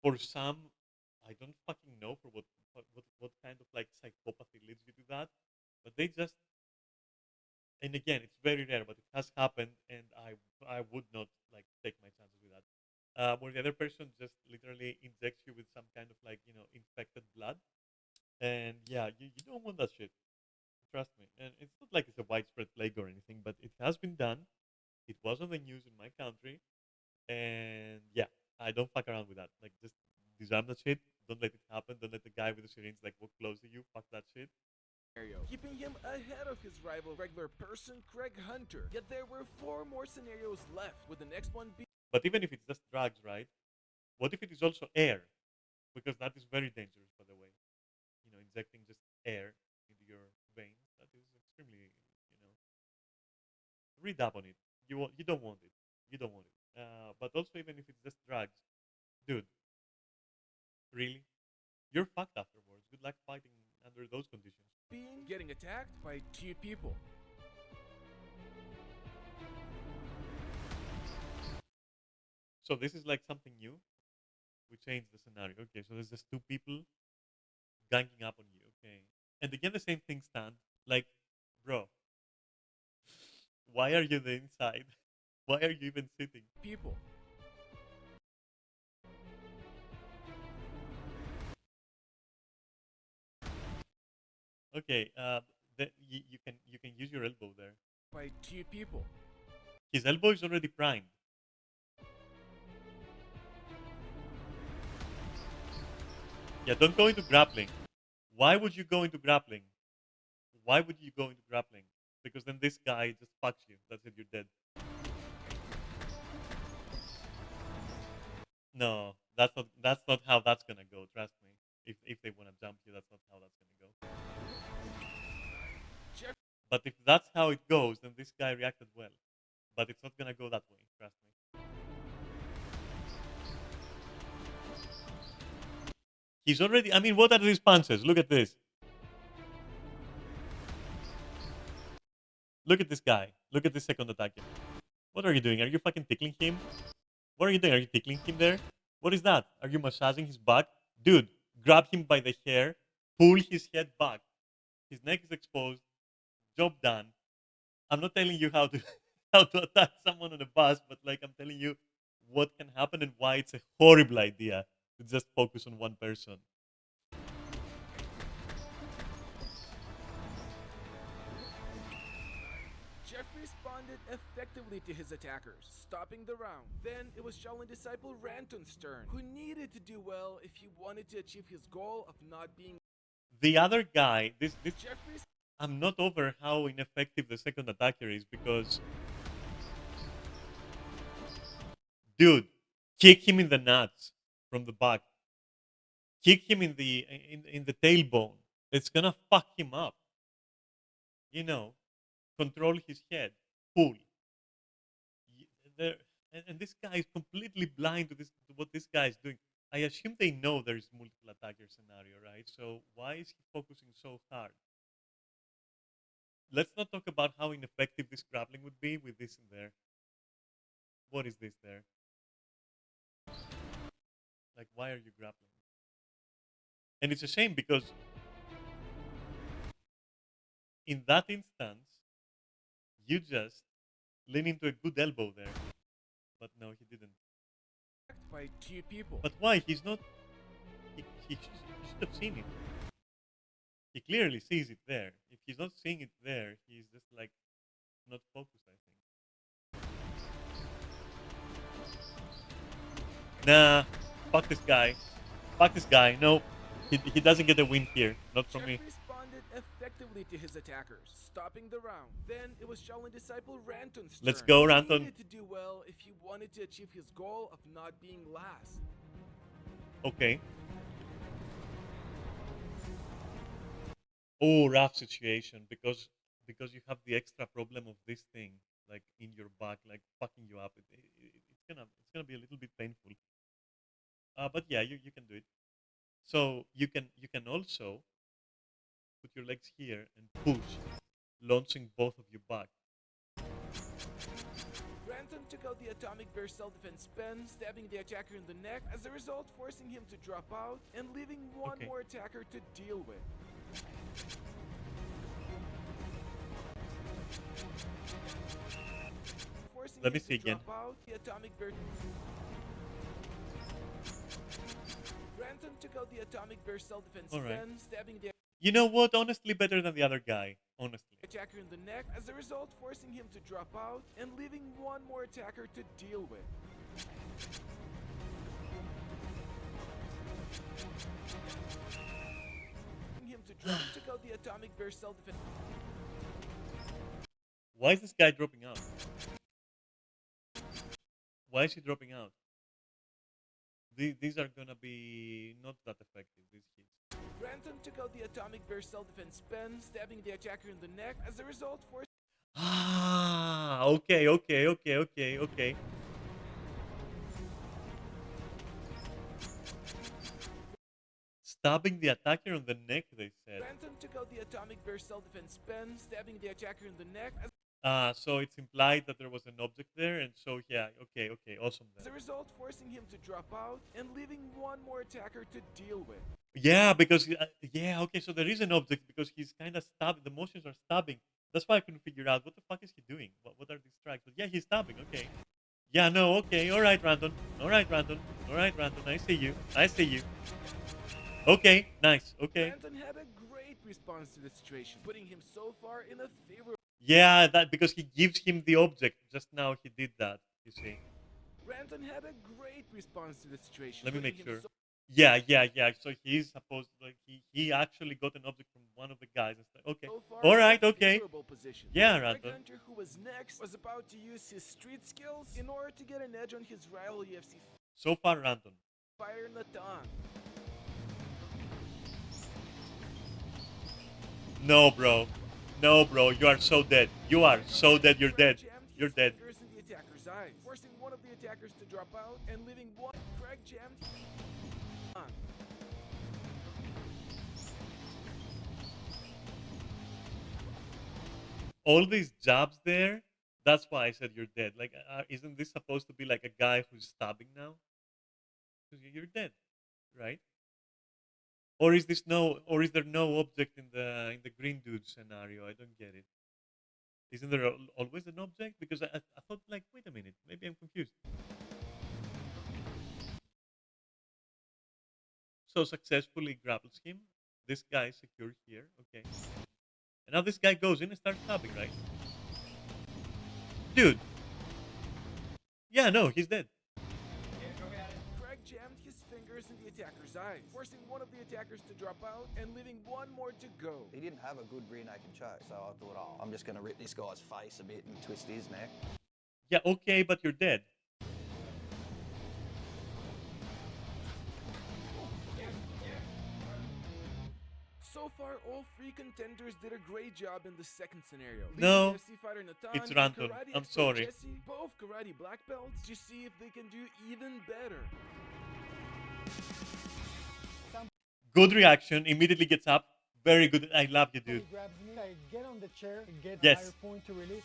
for some, I don't fucking know for what kind of like psychopathy leads you to that, but they just, and again, it's very rare, but it has happened, and I would not like take my chances with that. Where the other person just literally injects you with some kind of like infected blood, and yeah, you don't want that shit. Trust me. And it's not like it's a widespread plague or anything, but it has been done. It was on the news in my country, and yeah, I don't fuck around with that. Like, just disarm that shit. Don't let it happen. Don't let the guy with the syringe like walk close to you. Fuck that shit. Keeping him ahead of his rival regular person Craig Hunter. Yet there were 4 more scenarios left, with the next one being But even if it's just drugs, right? What if it is also air? Because that is very dangerous, by the way. You know, injecting just air into your veins. That is extremely, you know. Read up on it. You don't want it. You don't want it. But also, even if it's just drugs, dude, really, you're fucked afterwards. Good luck fighting under those conditions. getting attacked by 2 people. So this is like something new. We changed the scenario. Okay, so there's just 2 people ganging up on you. Okay, and again the same thing stands. Like, bro, why are you the inside? Why are you even sitting? People. Okay, you can use your elbow there. By 2 people. His elbow is already primed. Yeah, don't go into grappling. Why would you go into grappling? Why would you go into grappling? Because then this guy just fucks you. That's it, you're dead. No, that's not how that's gonna go. Trust me. If they wanna jump you, that's not how that's gonna go. But if that's how it goes, then this guy reacted well. But it's not gonna go that way. Trust me. He's already. I mean, what are these punches? Look at this. Look at this guy. Look at this second attacker. What are you doing? Are you fucking tickling him? What are you doing? Are you tickling him there? What is that? Are you massaging his back? Dude, grab him by the hair, pull his head back. His neck is exposed. Job done. I'm not telling you how to how to attack someone on a bus, but like I'm telling you what can happen and why it's a horrible idea to just focus on one person. Jeff responded effectively to his attackers, stopping the round. Then it was Shaolin disciple Ranton's turn, who needed to do well if he wanted to achieve his goal of not being. The other guy, this Jeffrey's I'm not over how ineffective the second attacker is because, dude, kick him in the nuts from the back. Kick him in the tailbone. It's gonna fuck him up. You know, control his head. Pull. There, and this guy is completely blind to what this guy is doing. I assume they know there is multiple attacker scenario, right? So why is he focusing so hard? Let's not talk about how ineffective this grappling would be with this in there. What is this there? Like, why are you grappling? And it's a shame because in that instance, you just lean into a good elbow there. But no, he didn't. by two people. But why? He's not. He should have seen it. He clearly sees it there. If he's not seeing it there, he's just like not focused, I think. Nah, fuck this guy. Fuck this guy. No, he doesn't get a win here. Not from Jeff me. responded effectively to his attackers, stopping the round. Then it was Shaolin disciple Ranton's Let's turn. go, He Ranton. needed to do well if he wanted to achieve his goal of not being last. Okay. Oh, rough situation because you have the extra problem of this thing like in your back, like fucking you up. It's gonna be a little bit painful. But yeah, you can do it. So you can also put your legs here and push, launching both of you back. Ranton took out the atomic bear self-defense spin, stabbing the attacker in the neck, as a result forcing him to drop out and leaving one Okay. more attacker to deal with. Forcing Let me him see to again. drop out, the atomic bear. Ranton took out the atomic bear self-defense All right. spin, stabbing the You know what? Honestly, better than the other guy. Honestly. attacker in the neck, as a result forcing him to drop out and leaving one more attacker to deal with. Him to drop took out the atomic bear self-defense. Why is this guy dropping out? Why is he dropping out? These are gonna be not that effective, these hits. Ranton took out the atomic bear self-defense spin, stabbing the attacker in the neck, as a result forcing Ah, okay. Stabbing the attacker on the neck, they said. Ranton took out the atomic bear self-defense spin, stabbing the attacker in the neck, as So it's implied that there was an object there, and so yeah, okay, awesome a then. result forcing him to drop out and leaving one more attacker to deal with. Yeah, because yeah, okay, so there is an object because he's kind of stabbing. The motions are stabbing. That's why I couldn't figure out what the fuck is he doing. What are these strikes? But yeah, he's stabbing. Okay. Yeah, no, okay, all right, Randon. All right, Randon. I see you. Okay, nice. Okay. Ranton had a great response to the situation, putting him so far in a favorable. Yeah, that because he gives him the object. Just now he did that. You see. Ranton had a great response to the situation. Let me putting make him sure. so- Yeah. So he's supposed like he actually got an object from one of the guys. And stuff. Okay. so far All in right. a Okay. favorable position. Yeah, Greg Ranton. Hunter, who was next, was about to use his street skills in order to get an edge on his rival UFC So far, Ranton. fighter Natan. No, bro. You are so dead. You are so dead. You're dead. Jammed You're his dead. fingers in the attacker's eyes, forcing one of the attackers to drop out and leaving one. Craig jammed. all these jabs there. That's why I said you're dead. Like, isn't this supposed to be like a guy who's stabbing now? Because you're dead, right? Or is this no? Or is there no object in the green dude scenario? I don't get it. Isn't there always an object? Because I thought like, wait a minute, maybe I'm confused. So successfully grapples him. This guy is secured here. Okay. And now this guy goes in and starts stabbing, right? Dude. Yeah, no, he's dead. Craig jammed his fingers in the attacker's eyes, forcing one of the attackers to drop out and leaving one more to go. He didn't have a good rear naked choke, so I thought, oh, I'm just going to rip this guy's face a bit and twist his neck. Yeah, okay, but you're dead. So far, all three contenders did a great job in the second scenario. No, Leading FC fighter Natan it's and Ranton. karate I'm expert sorry. Jesse, both karate black belts, to see if they can do even better. Good reaction. Immediately gets up. Very good. I love you, He dude. grabs me, I get on the chair, get Yes. higher point to release.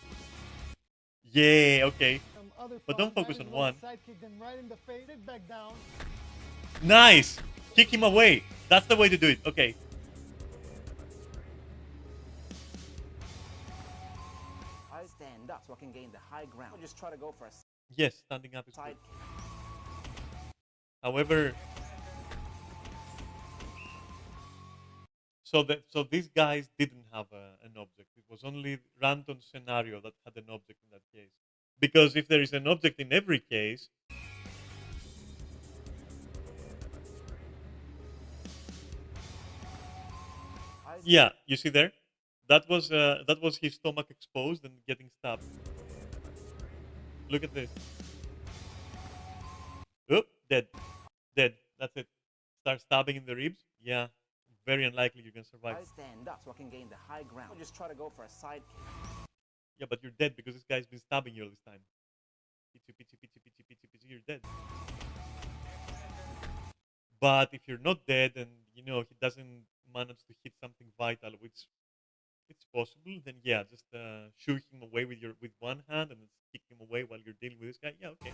Yeah, okay. Some other But don't fun focus that on is when one. I Sidekick them right in the face, sit back down. Nice. Kick him away. That's the way to do it. Okay. I stand up so I can gain the high ground. Or just try to go for a Yes, standing up is side good. kick. However, so these guys didn't have an object. It was only random scenario that had an object in that case. Because if there is an object in every case, yeah, you see there, that was his stomach exposed and getting stabbed. Look at this. Oh, dead, dead. That's it. Start stabbing in the ribs. Yeah, very unlikely you can survive. I stand up so I can gain the high ground. Or just try to go for a side kick. Yeah, but you're dead because this guy's been stabbing you all this time. Pizzy, pizzy, pizzy, pizzy, pizzy, pizzy, you're dead. But if you're not dead and you know he doesn't manage to hit something vital, which it's possible, then yeah, just shoo him away with one hand and then kick him away while you're dealing with this guy. Yeah, okay.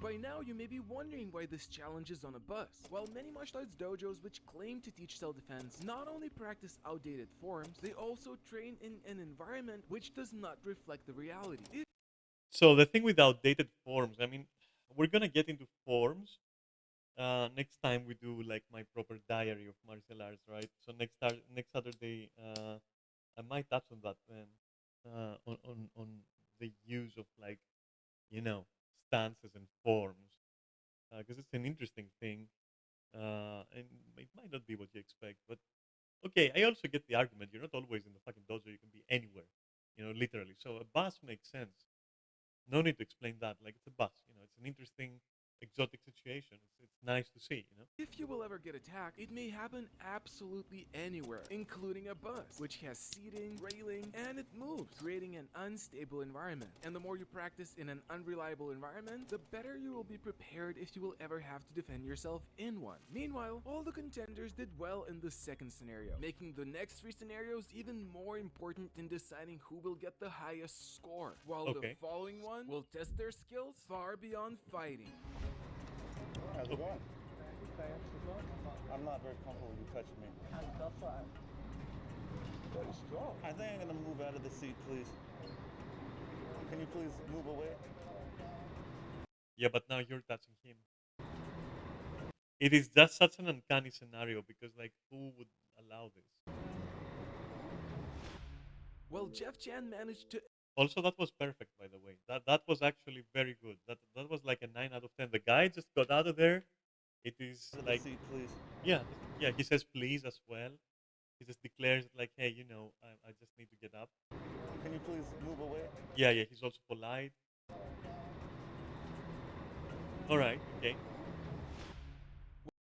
By now, you may be wondering why this challenge is on a bus. While many martial arts dojos which claim to teach self-defense not only practice outdated forms, they also train in an environment which does not reflect the reality. So the thing with outdated forms, I mean, we're gonna get into forms next time we do like my proper diary of martial arts, right? So next Saturday, I might touch on that then, on the use of like, you know, stances and forms, because it's an interesting thing, and it might not be what you expect, but okay. I also get the argument. You're not always in the fucking dojo. You can be anywhere, you know, literally. So a bus makes sense. No need to explain that. Like it's a bus, you know. It's an interesting, exotic situation. It's nice to see, you know. If you will ever get attacked, it may happen absolutely anywhere, including a bus, which has seating, railing, and it moves, creating an unstable environment. And the more you practice in an unreliable environment, the better you will be prepared if you will ever have to defend yourself in one. Meanwhile, all the contenders did well in the second scenario, making the next three scenarios even more important in deciding who will get the highest score, while Okay. the following one will test their skills far beyond fighting. How's it going? I'm not very comfortable with you touching me. Very strong. I think I'm gonna move out of the seat, please. Can you please move away? Yeah, but now you're touching him. It is just such an uncanny scenario because, like, who would allow this? Well, Jeff Chan managed to Also, that was perfect, by the way. That was actually very good. That was like a 9 out of 10. The guy just got out of there. It is Out of like, the seat, please. yeah, yeah. He says please as well. He just declares like, hey, you know, I just need to get up. Can you please move away? Yeah, yeah. He's also polite. All right, okay.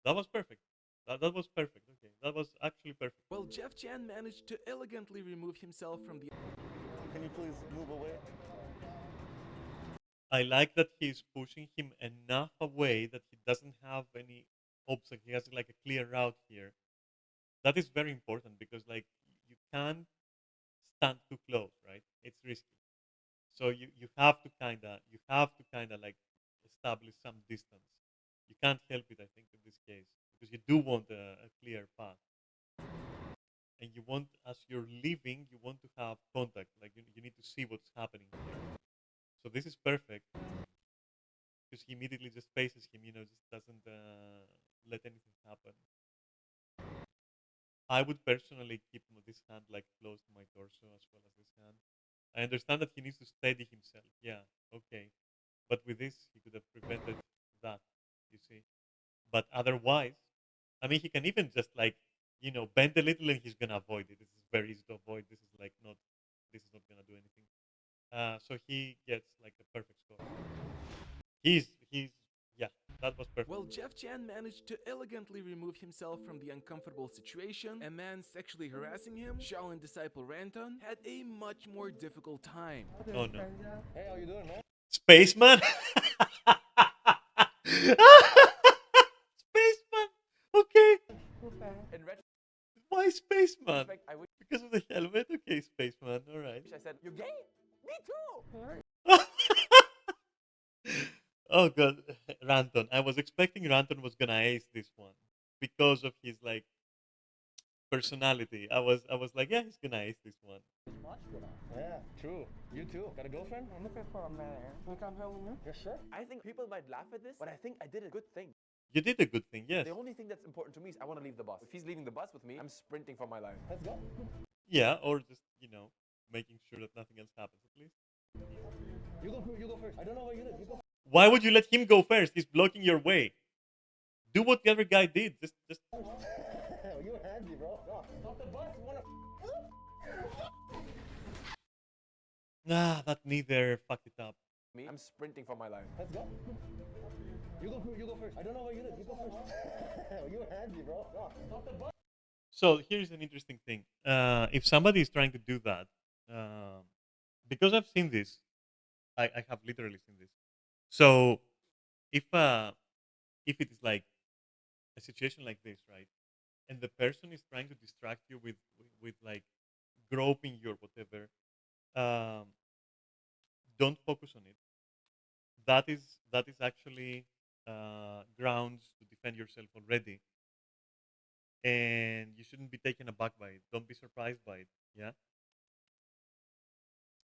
That was perfect. That was perfect. Okay, that was actually perfect. Well, Jeff Chan managed to elegantly remove himself from the Can you please move away? I like that he's pushing him enough away that he doesn't have any obstacle. He has like a clear route here. That is very important because like you can't stand too close, right? It's risky. So you have to like establish some distance. You can't help it, I think, in this case, because you do want a clear path, and you want, as you're leaving, you want to have contact. Like you need to see what's happening here. So this is perfect because he immediately just faces him. Just doesn't let anything happen. I would personally keep this hand like close to my torso as well as this hand. I understand that he needs to steady himself. Yeah, okay. But with this, he could have prevented that, you see. But otherwise, I mean, he can even just like, bend a little and he's gonna avoid it. This is very easy to avoid. This is not gonna do anything. So he gets like a perfect score. He's, yeah, that was perfect. While Jeff Chan managed to elegantly remove himself from the uncomfortable situation, a man sexually harassing him, Shaolin disciple Ranton had a much more difficult time. Oh no. Hey, how you doing, man? Spaceman? Spaceman! Okay. In Why Spaceman? retrospect, I wish Because of the helmet? Okay, Spaceman, alright. I said, you're gay? Me too! Oh god, Ranton. I was expecting Ranton was gonna ace this one because of his like personality. I was like, yeah, he's gonna ace this one. Yeah, true. You too. Got a girlfriend? I'm looking for a man. You come here with me? Yeah, sure. I think people might laugh at this, but I think I did a good thing. You did a good thing, yes. The only thing that's important to me is I want to leave the bus. If he's leaving the bus with me, I'm sprinting for my life. Let's go. Yeah, or just making sure that nothing else happens at least. You go first. I don't know where you live. You go. Why would you let him go first? He's blocking your way. Do what the other guy did. Just You're handy, bro. Stop the bus. You wanna... nah, that neither fucked it up. Me, I'm sprinting for my life. Let's go. You go first. I don't know where you live. You go first. You're handy, bro. Stop the bus. So here's an interesting thing. If somebody is trying to do that, because I've seen this, I have literally seen this. So if it is like a situation like this, right, and the person is trying to distract you with like groping you or whatever, um, don't focus on it. That is actually grounds to defend yourself already, and you shouldn't be taken aback by it. Don't be surprised by it. Yeah,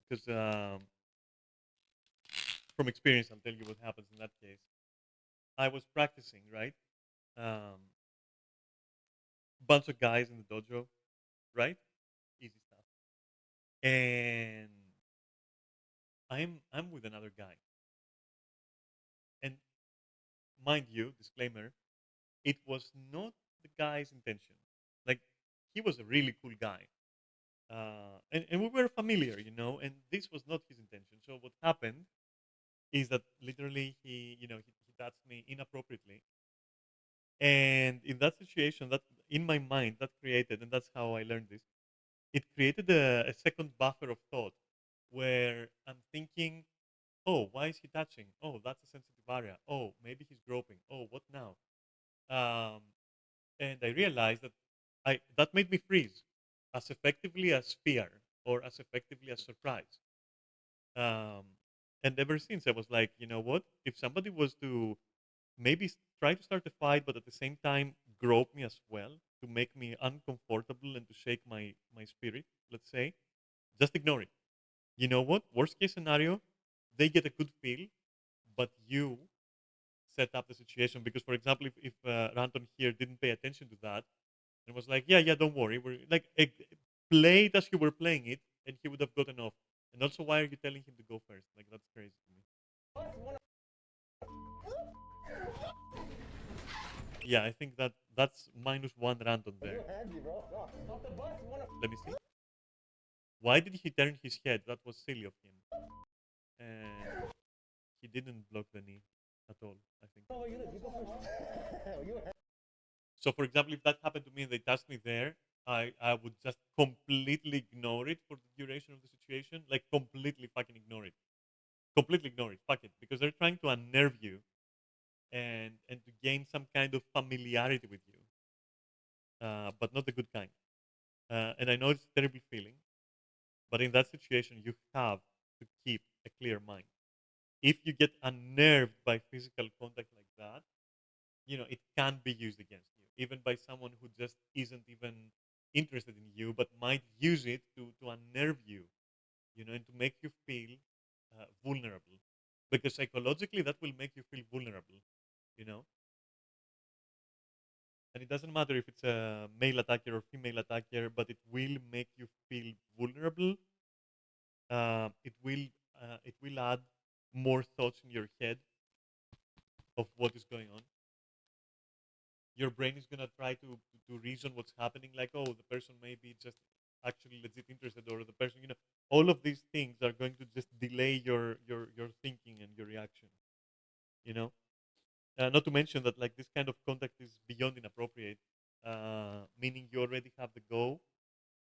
because from experience, I'll tell you what happens in that case. I was practicing, right? Bunch of guys in the dojo, right? Easy stuff. And I'm with another guy. And mind you, disclaimer, it was not the guy's intention. Like he was a really cool guy. And we were familiar, and this was not his intention. So what happened is that literally he touched me inappropriately. And in that situation, that in my mind, that created, and that's how I learned this, it created a second buffer of thought where I'm thinking, oh, why is he touching? Oh, that's a sensitive area. Oh, maybe he's groping. Oh, what now? Um, and I realized that that made me freeze as effectively as fear or as effectively as surprise. Um, and ever since, I was like, you know what? If somebody was to maybe try to start a fight, but at the same time grope me as well to make me uncomfortable and to shake my spirit, let's say, just ignore it. You know what? Worst case scenario, they get a good feel, but you set up the situation because, for example, if Ranton here didn't pay attention to that and was like, yeah, don't worry, we're like play it as you were playing it, and he would have gotten off. And also, why are you telling him to go first? Like that's crazy to me. Yeah, I think that's -1 Ranton there. Let me see. Why did he turn his head? That was silly of him. And he didn't block the knee at all, I think. So, for example, if that happened to me and they touched me there, I would just completely ignore it for the duration of the situation. Like, completely fucking ignore it. Completely ignore it. Fuck it. Because they're trying to unnerve you and to gain some kind of familiarity with you, but not the good kind. And I know it's a terrible feeling, But in that situation, you have to keep a clear mind. If you get unnerved by physical contact like that, it can be used against you, even by someone who just isn't even interested in you, but might use it to unnerve you, and to make you feel vulnerable. Because psychologically, that will make you feel vulnerable, you know. And it doesn't matter if it's a male attacker or female attacker, but it will make you feel vulnerable. It will add more thoughts in your head of what is going on. Your brain is gonna try to reason what's happening, like, oh, the person may be just actually legit interested, or the person, all of these things are going to just delay your thinking and your reaction. You know, not to mention that like this kind of contact is beyond inappropriate, meaning you already have the go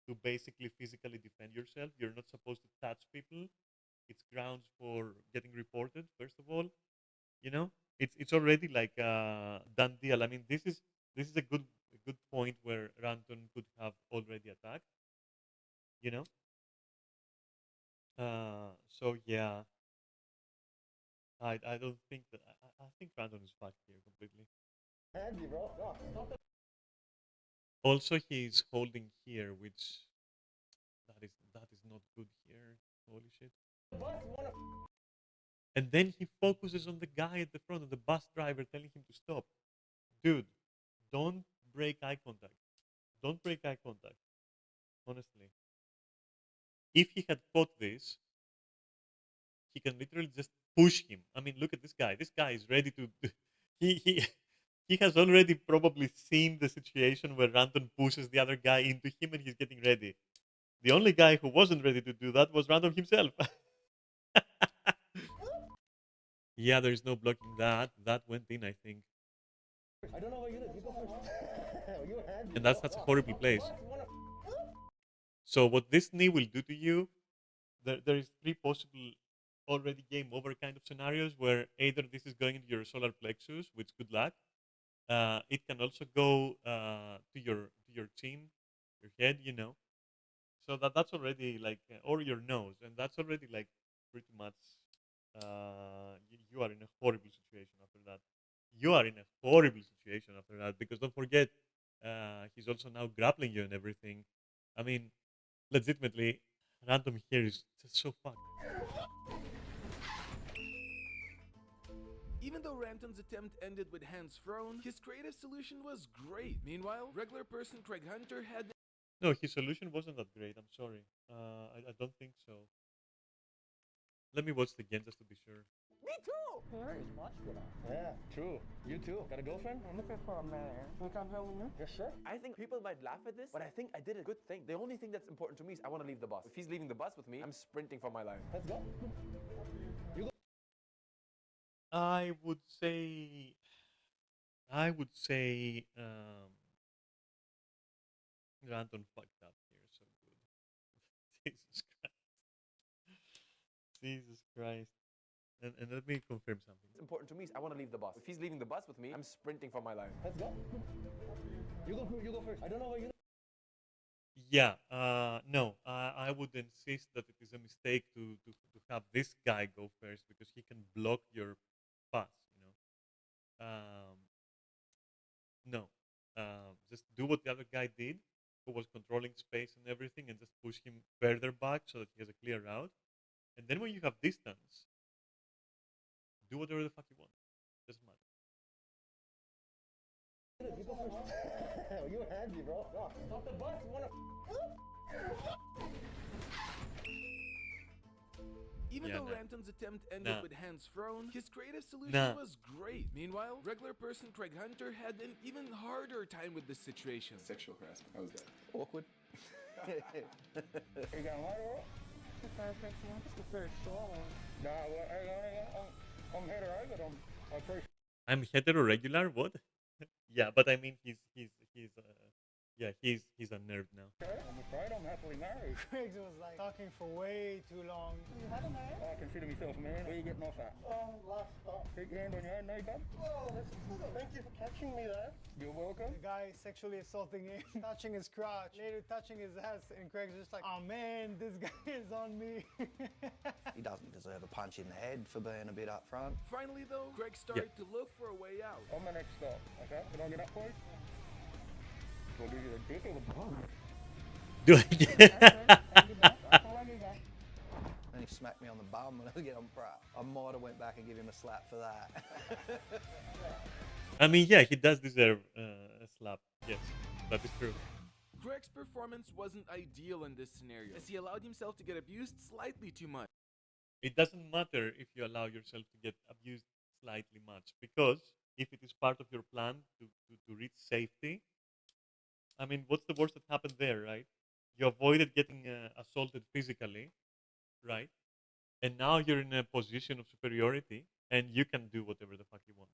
to basically physically defend yourself. You're not supposed to touch people. It's grounds for getting reported. First of all, it's already like a done deal. I mean, this is a good point where Ranton could have already attacked. You know, so yeah, I don't think that I think Ranton is fucked here completely. Handy, bro. No, stop it. Also, he's holding here, which that is not good here. Holy shit! Bus wanna And then he focuses on the guy at the front, of the bus driver, telling him to stop. Dude, don't break eye contact. Don't break eye contact. Honestly, if he had caught this, he can literally just push him. I mean, look at this guy. This guy is ready to. He he has already probably seen the situation where Randon pushes the other guy into him, and he's getting ready. The only guy who wasn't ready to do that was Random himself. Yeah, there is no blocking that. That went in, I think. I don't know what you did. You go first. You're handy, And bro. that's such a No, horrible stop the place. bus wanna So what this knee will do to you, there is three possible already game over kind of scenarios where either this is going into your solar plexus, which good luck. It can also go to your chin, your head, So that's already like, or your nose, and that's already like pretty much. You are in a horrible situation after that. You are in a horrible situation after that because don't forget, he's also now grappling you and everything. I mean, legitimately, random here is just so fucked. Even though Ranton's attempt ended with hands thrown, his creative solution was great. Meanwhile, regular person Craig Hunter had No, his solution wasn't that great. I'm sorry. I don't think so. Let me watch it again just to be sure. Me too. Very muscular. Yeah, true. You too. Got a girlfriend? I'm looking for a man. Can you come here with me? Yes, sir. I think people might laugh at this, but I think I did a good thing. The only thing that's important to me is I want to leave the bus. If he's leaving the bus with me, I'm sprinting for my life. Let's go. You go. I would say, I would say, Ranton fucked up here so good. Jesus Christ. Jesus Christ. And let me confirm something. What's important to me is I want to leave the bus. If he's leaving the bus with me, I'm sprinting for my life. Let's go. You go first. I don't know what you did. Yeah, no, I would insist that it is a mistake to have this guy go first because he can block your path. No, just do what the other guy did, who was controlling space and everything, and just push him further back so that he has a clear route. And then when you have distance, do whatever the fuck you want. Doesn't matter. You go first. You're handy, bro. No, stop the bus wanna Even Yeah, though nah. Ranton's attempt ended Nah. with hands thrown, his creative solution Nah. was great. Meanwhile, regular person Craig Hunter had an even harder time with this situation. Sexual harassment. That was good. Awkward. You got a lighter, bro? Nah, well, I'm hetero, I'm pretty I'm hetero regular. What? Yeah, but I mean, he's Yeah, he's unnerved now. I'm afraid I'm happily married. Craig was like talking for way too long. I consider myself a man. Where are you getting off at? Last stop. Keep your hand on your own knee, bud. Oh, thank you for catching me there. You're welcome. The guy sexually assaulting him, touching his crotch, later touching his ass, and Craig's just like, oh man, this guy is on me. He doesn't deserve a punch in the head for being a bit upfront. Finally, though, Greg started to look for a way out. On the next stop, okay? Can I get up, please? Do I give you the dick or the bum? Do I And he smacked me on the bum when I get on prep. I might have went back and give him a slap for that. I mean, yeah, he does deserve a slap. Yes, that is true. Greg's performance wasn't ideal in this scenario, as he allowed himself to get abused slightly too much. It doesn't matter if you allow yourself to get abused slightly much, because if it is part of your plan to reach safety, I mean, what's the worst that happened there, right? You avoided getting assaulted physically, right? And now you're in a position of superiority, and you can do whatever the fuck you want.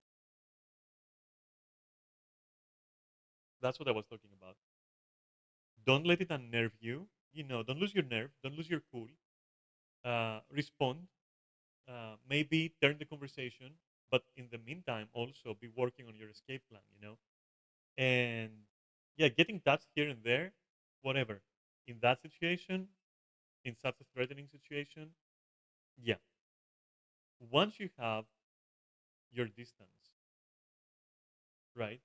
That's what I was talking about. Don't let it unnerve you. You know, don't lose your nerve. Don't lose your cool. Respond. Maybe turn the conversation, but in the meantime, also be working on your escape plan. You know, and yeah, getting touched here and there, whatever. In that situation, in such a threatening situation, yeah. Once you have your distance, right,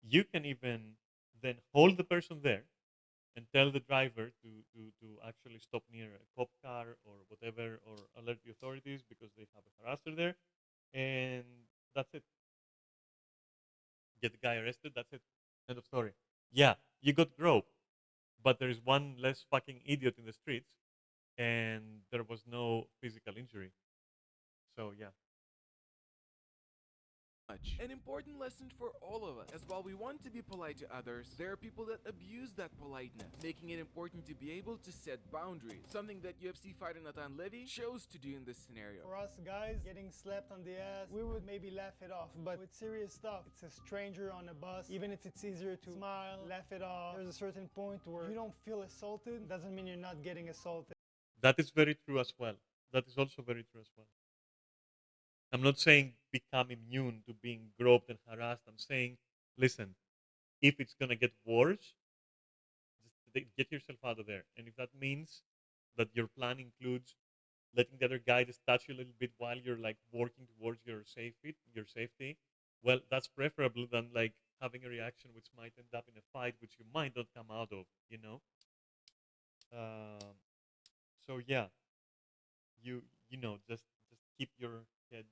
you can even then hold the person there and tell the driver to actually stop near a cop car or whatever, or alert the authorities because they have a harasser there, and that's it. Get the guy arrested, that's it. End of story. Yeah, you got groped, but there is one less fucking idiot in the streets, and there was no physical injury. So yeah. An important lesson for all of us, as while we want to be polite to others, there are people that abuse that politeness, making it important to be able to set boundaries, something that UFC fighter Nathan Levy chose to do in this scenario. For us guys, getting slapped on the ass, we would maybe laugh it off, but with serious stuff, it's a stranger on a bus, even if it's easier to smile, laugh it off, there's a certain point where you don't feel assaulted, doesn't mean you're not getting assaulted. That is very true as well. That is also very true as well. I'm not saying become immune to being groped and harassed. I'm saying, listen, if it's gonna get worse, just get yourself out of there. And if that means that your plan includes letting the other guy just touch you a little bit while you're like working towards your safety, well, that's preferable than like having a reaction which might end up in a fight which you might not come out of. You know. Um, so yeah, you know, just keep your head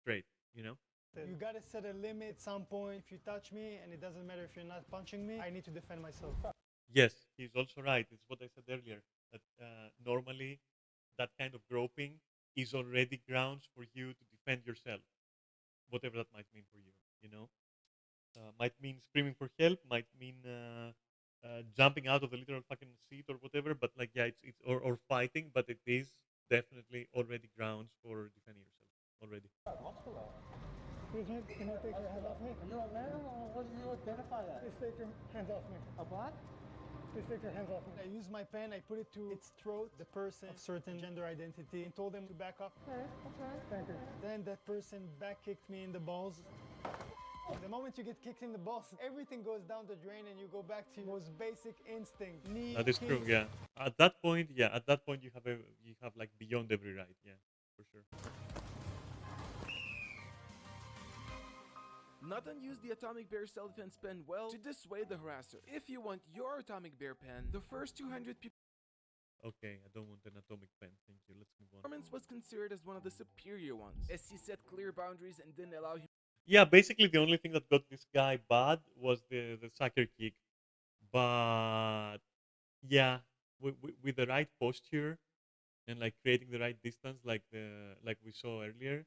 straight, you know? You gotta set a limit at some point. If you touch me, and it doesn't matter if you're not punching me, I need to defend myself. Yes, he's also right. It's what I said earlier, that normally that kind of groping is already grounds for you to defend yourself, whatever that might mean for you, you know? Might mean screaming for help, might mean jumping out of the literal fucking seat or whatever, but like, yeah, it's or fighting, but it is definitely already grounds for defending yourself already. Excuse me, can you take your hands off me? Are you a man or what do you identify as? Please take your hands off me. A what? Please take your hands off me. I used my pen, I put it to its throat, the person of certain gender identity, and told them to back up. Okay. Thank you. Then that person back kicked me in the balls. The moment you get kicked in the balls, everything goes down the drain and you go back to your most basic instinct. Knee, That is true, kicks. yeah. At that point, you have like beyond every right, yeah, for sure. Nathan used the Atomic Bear self-defense pen well to dissuade the harasser. If you want your Atomic Bear pen, the first 200 people Okay, I don't want an atomic pen. Thank you. Let's move on. performance was considered as one of the superior ones, as he set clear boundaries and didn't allow him. Yeah, basically the only thing that got this guy bad was the sucker kick. But yeah, with the right posture and like creating the right distance, like we saw earlier,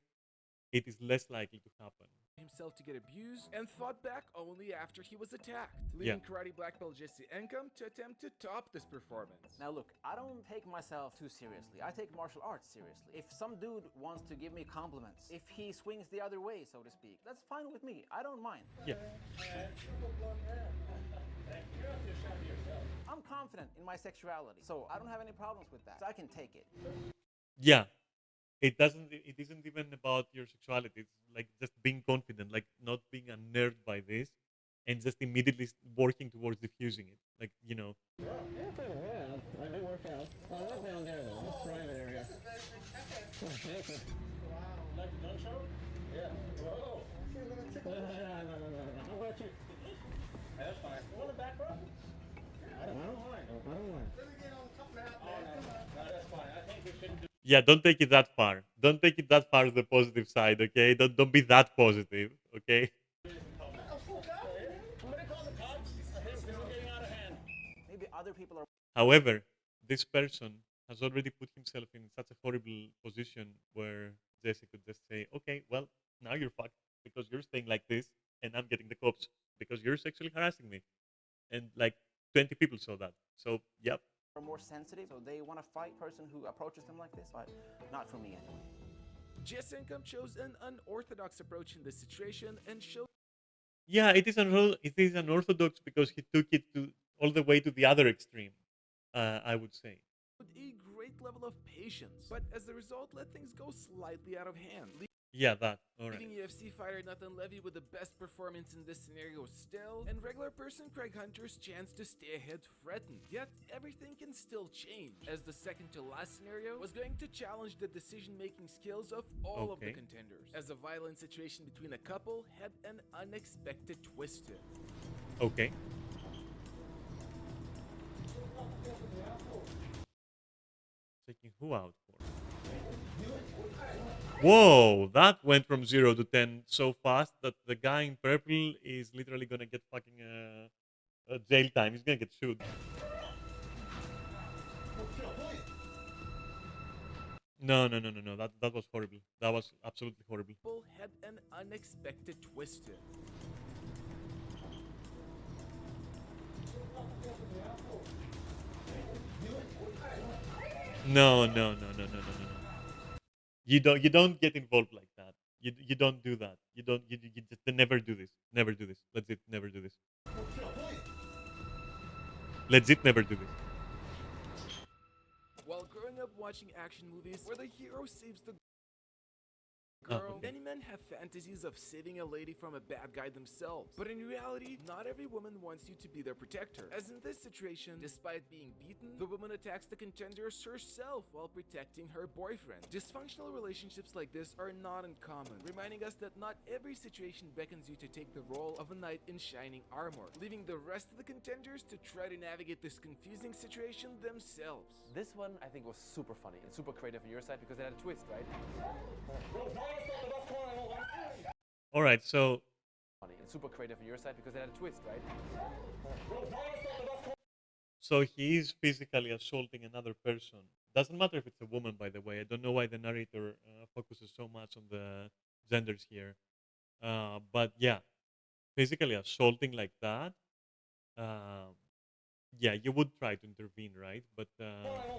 it is less likely to happen. Himself to get abused and fought back only after he was attacked, leaving karate black belt Jesse Encom to attempt to top this performance. Now look, I don't take myself too seriously. I take martial arts seriously. If some dude wants to give me compliments, if he swings the other way, so to speak, that's fine with me. I don't mind. Yeah. confident in my sexuality. So I don't have any problems with that. So I can take it. Yeah, it doesn't. It isn't even about your sexuality. It's like just being confident, like not being unnerved by this, and just immediately working towards diffusing it. Like Yeah, I do work out. I work down there though. That's private area. Like the gun show? Yeah. Whoa. No. How about you? That's fine. You want it back, bro? I don't mind. Let me get on top of that. No, that's fine. I think we shouldn't do. Yeah, don't take it that far. Don't take it that far to the positive side, okay? Don't be that positive, okay? I'm gonna call the cops. This is getting out of hand. Maybe other people are However, this person has already put himself in such a horrible position where Jesse could just say, okay, well, now you're fucked because you're staying like this and I'm getting the cops because you're sexually harassing me. And like 20 people saw that. So, yep. more sensitive, so they want to fight person who approaches them like this, but not for me anyway. Jesenkamp chose an unorthodox approach in this situation and showed Yeah, it is unorthodox because he took it to all the way to the other extreme, I would say. a great level of patience, but as a result let things go slightly out of hand. Yeah, that. All right. Leaving UFC fighter Nathan Levy with the best performance in this scenario still, and regular person Craig Hunter's chance to stay ahead threatened. Yet, everything can still change, as the second to last scenario was going to challenge the decision-making skills of all of the Okay. contenders, as a violent situation between a couple had an unexpected twist to it. Okay. Taking who out for? Whoa, that went from 0 to 10 so fast that the guy in purple is literally gonna get fucking jail time. He's gonna get sued. No. That was horrible. That was absolutely horrible. People had an unexpected twist to it. No. You don't get involved like that. You don't do that. You just never do this. Never do this. Legit never do this. Legit never do this. While growing up watching action movies where the hero saves the Oh, girl, okay. many men have fantasies of saving a lady from a bad guy themselves. But in reality, not every woman wants you to be their protector. As in this situation, despite being beaten, the woman attacks the contenders herself while protecting her boyfriend. Dysfunctional relationships like this are not uncommon, reminding us that not every situation beckons you to take the role of a knight in shining armor, leaving the rest of the contenders to try to navigate this confusing situation themselves. This one I think was super funny and super creative on your side because it had a twist, right? All right. So Funny and super creative on your side because it had a twist, right? he is physically assaulting another person. Doesn't matter if it's a woman, by the way. I don't know why the narrator focuses so much on the genders here. But yeah, physically assaulting like that. Yeah, you would try to intervene, right? But Whoa.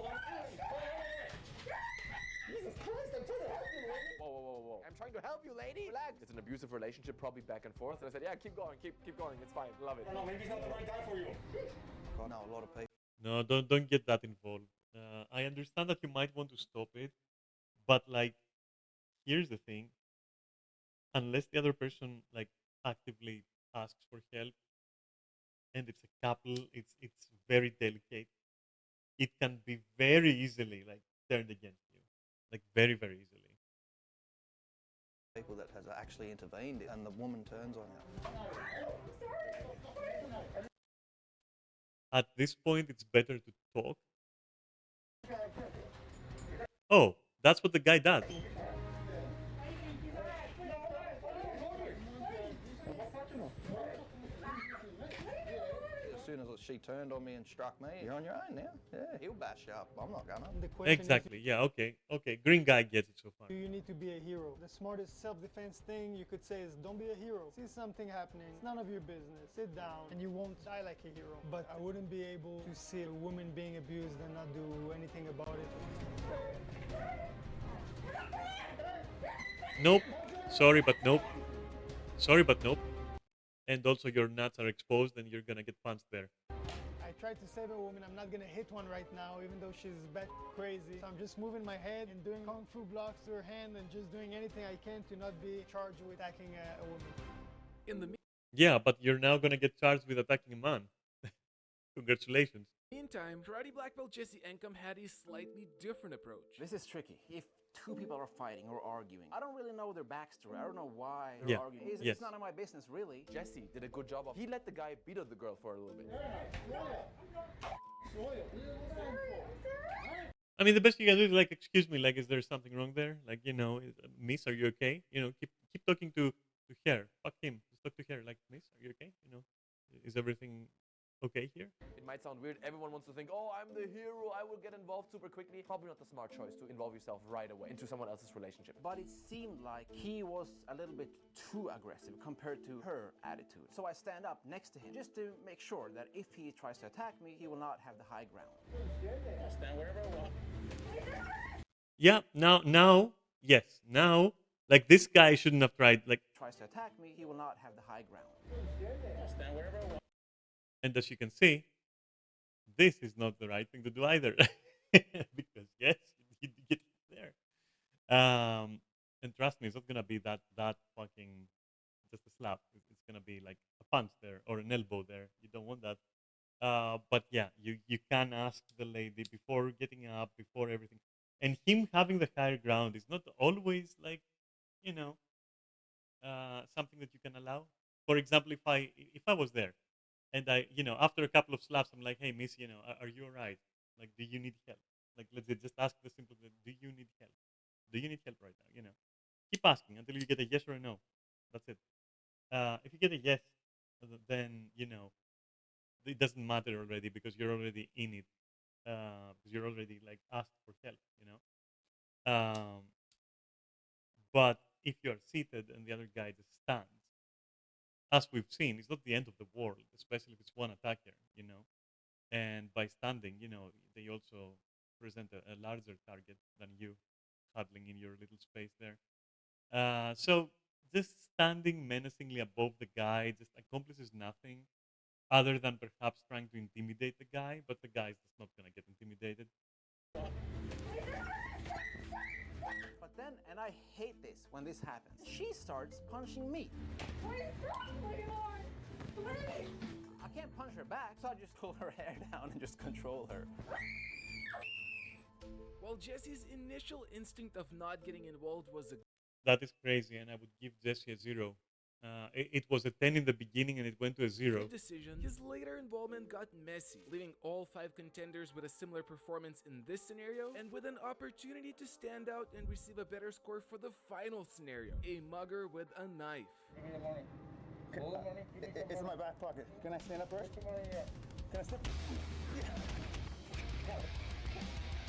I'm trying to help you, lady. Relax. It's an abusive relationship, probably back and forth. And I said, yeah, keep going, keep going. It's fine. Love it. No, maybe he's not the right guy for you. God, now a lot of people. no, don't get that involved. I understand that you might want to stop it, but like, here's the thing: unless the other person like actively asks for help, and it's a couple, it's very delicate. It can be very easily like turned against you, like very easily. People that has actually intervened and the woman turns on you. At this point, it's better to talk. Oh, that's what the guy does. As soon as she turned on me and struck me, you're on your own now. Yeah, he'll bash you up. I'm not gonna. The question Exactly. Yeah. Okay. Green guy gets it so far. is, do you need to be a hero? The smartest self-defense thing you could say is don't be a hero. See something happening, it's none of your business. Sit down and you won't die like a hero. But I wouldn't be able to see a woman being abused and not do anything about it. Nope. Sorry, but nope. Sorry, but nope. And also your nuts are exposed and you're gonna get punched there. I tried to save a woman. I'm not gonna hit one right now, even though she's bat crazy. So I'm just moving my head and doing kung fu blocks to her hand and just doing anything I can to not be charged with attacking a woman. In the Yeah, but you're now gonna get charged with attacking a man. Congratulations. meantime, Karate Black Belt Jesse Encom had a slightly different approach. This is tricky. If two people are fighting or arguing, I don't really know their backstory. I don't know why they're Yeah. arguing. Yes. It's none of my business, really. Jesse did a good job of. He let the guy beat up the girl for a little bit. I mean, the best you can do is like, excuse me, like, is there something wrong there? Like, you know, miss, are you okay? You know, keep talking to her. Fuck him. Just talk to her. Like, miss, are you okay? You know, is everything okay here? It might sound weird. Everyone wants to think, oh, I'm the hero. I will get involved super quickly. Probably not the smart choice to involve yourself right away into someone else's relationship. But it seemed like he was a little bit too aggressive compared to her attitude. So I stand up next to him just to make sure that if he tries to attack me, he will not have the high ground. I'll stand wherever I want. Yeah. Now, yes. Now, like this guy shouldn't have tried. Like, Tries to attack me, he will not have the high ground. I'll stand wherever I want. and as you can see, this is not the right thing to do either, because yes, you get there. And trust me, it's not gonna be that fucking just a slap. It's gonna be like a punch there or an elbow there. You don't want that. But yeah, you can ask the lady before getting up, before everything, and him having the higher ground is not always like, you know, something that you can allow. For example, if I was there, and I, you know, after a couple of slaps, I'm like, hey, miss, you know, are you alright? Like, do you need help? Like, let's just ask the simple thing, do you need help? Do you need help right now? You know, keep asking until you get a yes or a no. That's it. If you get a yes, then, you know, it doesn't matter already because you're already in it. Because you're already like asked for help, you know. But if you're seated and the other guy just stands, as we've seen, it's not the end of the world, especially if it's one attacker, you know. And by standing, you know, they also present a larger target than you, huddling in your little space there. So just standing menacingly above the guy just accomplishes nothing other than perhaps trying to intimidate the guy, but the guy is just not going to get intimidated. But then, and I hate this when this happens, she starts punching me. What is wrong with you? What is it? I can't punch her back, so I just pull her hair down and just control her. While Jesse's initial instinct of not getting involved was a That is crazy, and I would give Jesse a 0. It was a 10 in the beginning, and it went to a 0. good decision, his later involvement got messy, leaving all 5 contenders with a similar performance in this scenario and with an opportunity to stand out and receive a better score for the final scenario, a mugger with a knife. Give me the money. Hold the money. Give me some It's in money. my back pocket. Can I stand up first? Put the money here. Can I stand?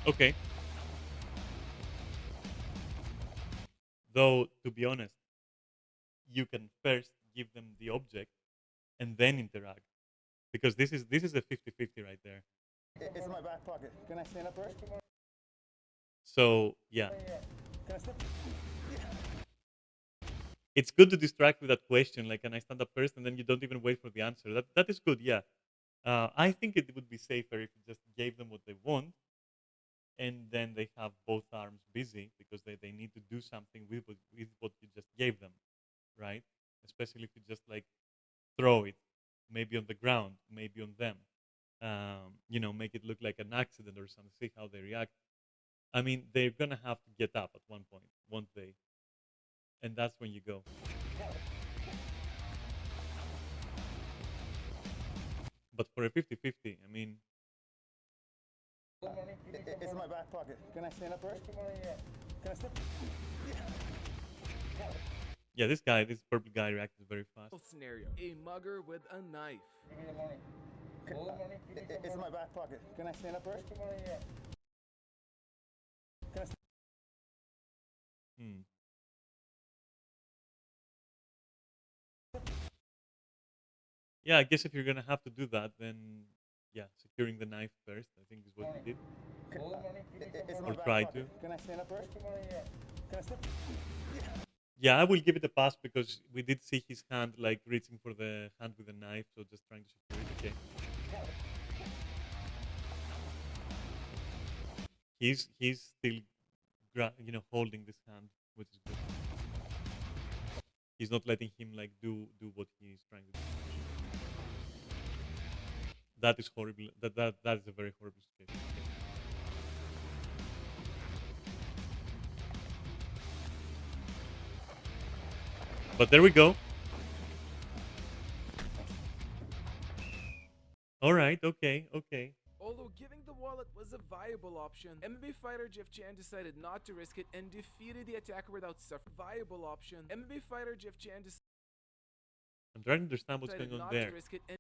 Okay. Though, to be honest, you can first give them the object and then interact, because this is a 50-50 right there. It's in my back pocket. Can I stand up first? So yeah, Can I stand? it's good to distract with that question, like, can I stand up first, and then you don't even wait for the answer. That is good. Yeah, I think it would be safer if you just gave them what they want, and then they have both arms busy because they need to do something with what you just gave them, right? Especially if you just like throw it, maybe on the ground, maybe on them, you know, make it look like an accident or something, see how they react. I mean, they're gonna have to get up at one point, won't they? And that's when you go. But for a 50-50, I mean, Hold the money. Give me some It's in money. my back pocket. Can I stand up first? Put the money here. Can I stand? yeah, this purple guy reacted very fast. Scenario, a mugger with a knife. Give me the money. Hold the money. Give me some It's in money. my back pocket. Can I stand up first? Put the money here. Can I stand? Hmm. Yeah, I guess if you're gonna have to do that, then yeah, securing the knife first, I think is what you did. Hold the money. Give me some It's in money. my Or back try pocket. to. Can I stand up first? Put the money here. Can I stand? Yeah, I will give it a pass because we did see his hand like reaching for the hand with the knife, so just trying to secure it. Okay. He's still, holding this hand, which is good. He's not letting him like do what he's trying to do. That is horrible. That is a very horrible situation. But there we go. All right. Okay. Okay. Although giving the wallet was a viable option, MMA fighter Jeff Chan decided not to risk it and defeated the attacker without suffering. Viable option. MMA fighter Jeff Chan I'm trying to understand what's decided going on not there. to risk it and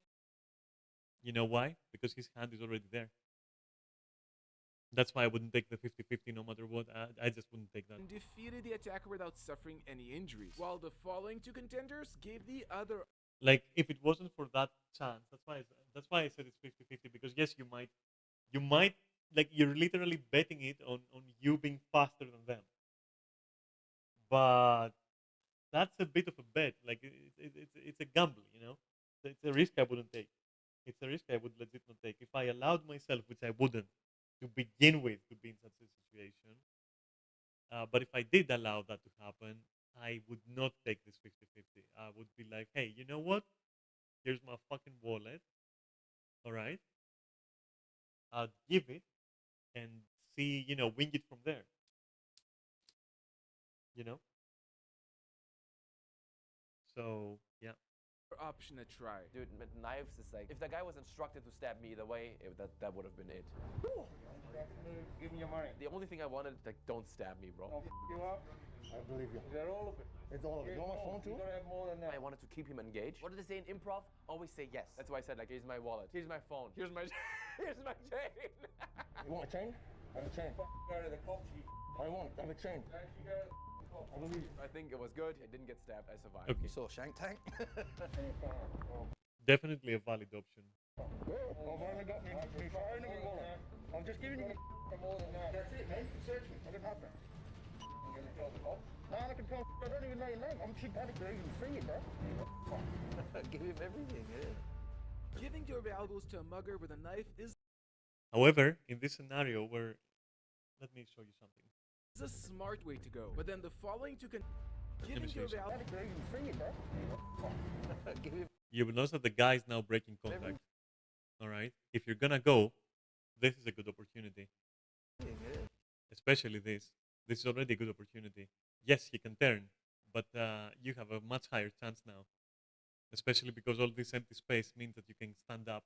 You know why? Because his hand is already there. That's why I wouldn't take the 50-50 no matter what. I just wouldn't take that. defeated the attacker without suffering any injuries. While the following two contenders gave the other Like if it wasn't for that chance, that's why I said it's 50-50, because yes, you might like you're literally betting it on you being faster than them. But that's a bit of a bet. Like it's a gamble, you know. It's a risk I wouldn't take. It's a risk I would legit not take. If I allowed myself, which I wouldn't, to begin with, to be in such a situation. But if I did allow that to happen, I would not take this 50-50. I would be like, hey, you know what? Here's my fucking wallet. All right. I'll give it and see, wing it from there. You know? So, yeah. option a try. Dude, with knives, it's like, if the guy was instructed to stab me either way, that would have been it. Give me your money. The only thing I wanted, like, don't stab me, bro. I'll f you up. I believe you. Is that all of it? It's all of it. You want my phone too? You gotta have more than that. I wanted to keep him engaged. What do they say in improv? Always say yes. That's why I said, like, here's my wallet, here's my phone, here's my here's my chain. You want a chain? I have a chain. Out of the cop chief. I want. I have a chain. I believe you. I think it was good. I didn't get stabbed. I survived. Okay. So Shank Tank. Definitely a valid option. I've only got me phone and my wallet. I'm just giving you More than that. That's it, mate. Search me. I didn't have that. You're gonna tell the cops? Man, I can tell. I don't even know your name. I'm too panicked to even see it, bro. Give him everything. Yeah. Giving your valuables to a mugger with a knife is However, in this scenario where, let me show you something. a smart way to go. But then the following two giving show your you valuables Panicked to even see it, bro. Give him You will notice that the guy is now breaking contact. All right. If you're gonna go, this is a good opportunity. everything. Yeah. Especially this. This is already a good opportunity. Yes, he can turn, but you have a much higher chance now. Especially because all this empty space means that you can stand up.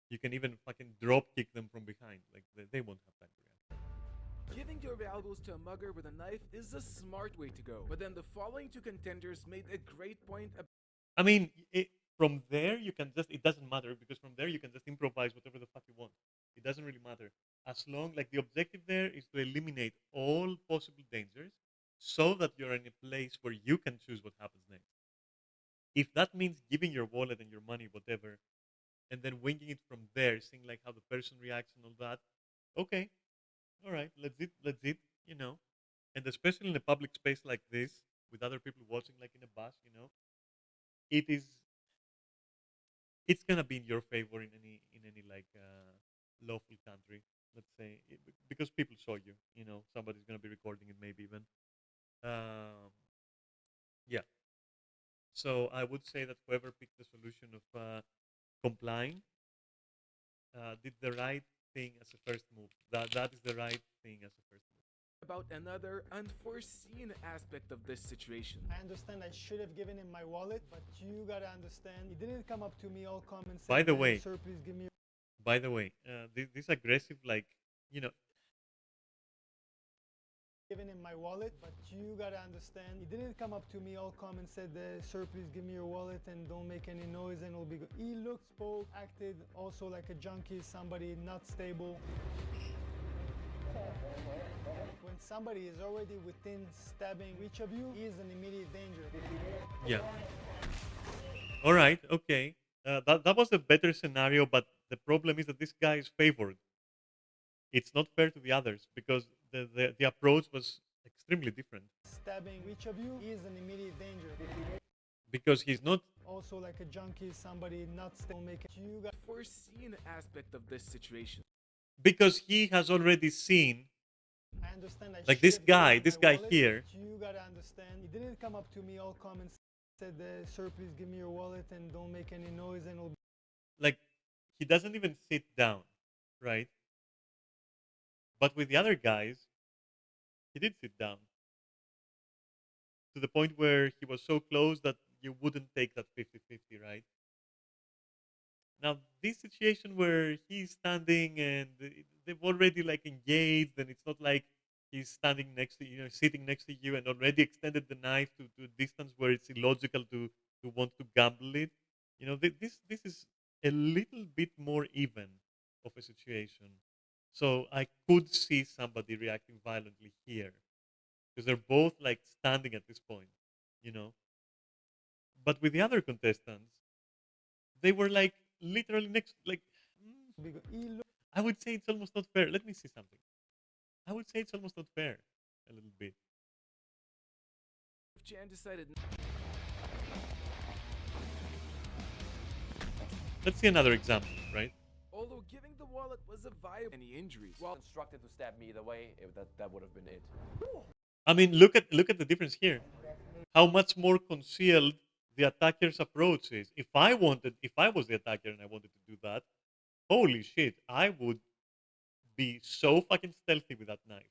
You can even fucking drop kick them from behind. Like they won't have time to react. Giving your valuables to a mugger with a knife is a smart way to go. But then the following two contenders made a great point I mean, from there you can just, it doesn't matter, because from there you can just improvise whatever the fuck you want. It doesn't really matter. As long, like the objective there is to eliminate all possible dangers so that you're in a place where you can choose what happens next. If that means giving your wallet and your money, whatever, and then winging it from there, seeing like how the person reacts and all that, okay, all right, let's it, you know. And especially in a public space like this, with other people watching, like in a bus, it is, it's gonna be in your favor in any like lawful country, let's say, because people saw you, somebody's gonna be recording it, maybe even. Yeah. So I would say that whoever picked the solution of complying did the right thing as a first move. That is the right thing as a first move. about another unforeseen aspect of this situation. I understand I should have given him my wallet, but you gotta understand, he didn't come up to me all calm and say, By the way, sir, please give me By the way, this aggressive, like, giving him my wallet, but you gotta understand, he didn't come up to me all calm and said, sir, please give me your wallet and don't make any noise and it'll be good. He looked, spoke, acted also like a junkie, somebody not stable. When somebody is already within stabbing reach of you, he is an immediate danger. yeah. All right, okay. That was a better scenario, but the problem is that this guy is favored. It's not fair to the others because the approach was extremely different. Stabbing reach of you, he is an immediate danger. Because he's not. Also like a junkie, somebody not stable, make it. You got Foreseen aspect of this situation. Because he has already seen I understand. I Like this shipped it guy, with this my guy wallet, here. but you gotta understand. He didn't come up to me all calm and said, "Sir, please give me your wallet and don't make any noise, and it'll." Like he doesn't even sit down, right? But with the other guys, he did sit down to the point where he was so close that you wouldn't take that 50-50, right? Now, this situation where he's standing and they've already like engaged, and it's not like he's standing next to you, sitting next to you, and already extended the knife to a distance where it's illogical to want to gamble it. This is a little bit more even of a situation. So I could see somebody reacting violently here because they're both like standing at this point, you know. But with the other contestants, they were like literally next, like. Be good. He looked I would say it's almost not fair. Let me see something. I would say it's almost not fair, a little bit. If Chan decided Let's see another example, right? although giving the wallet was a viable any injuries. While Instructed to stab me either way, that would have been it. I mean, look at the difference here. How much more concealed the attacker's approach is. If I was the attacker and I wanted to do that, holy shit, I would be so fucking stealthy with that knife.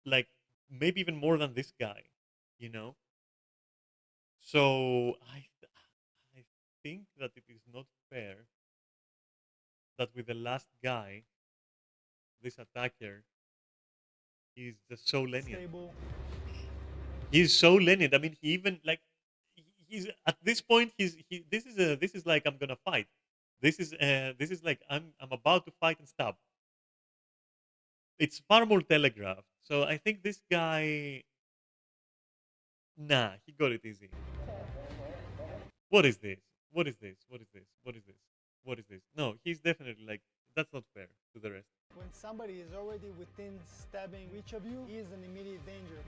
Like maybe even more than this guy, you know. So I think that it is not fair that with the last guy, this attacker is just so lenient. stable. He's so lenient. I mean, he even like he's at this point. This is like I'm gonna fight. This is like I'm about to fight and stab. It's far more telegraphed. So I think this guy, nah, he got it easy. What is this? What is this? What is this? What is this? What is this? No, he's definitely like that's not fair to the rest. When somebody is already within stabbing reach of you, he is an immediate danger.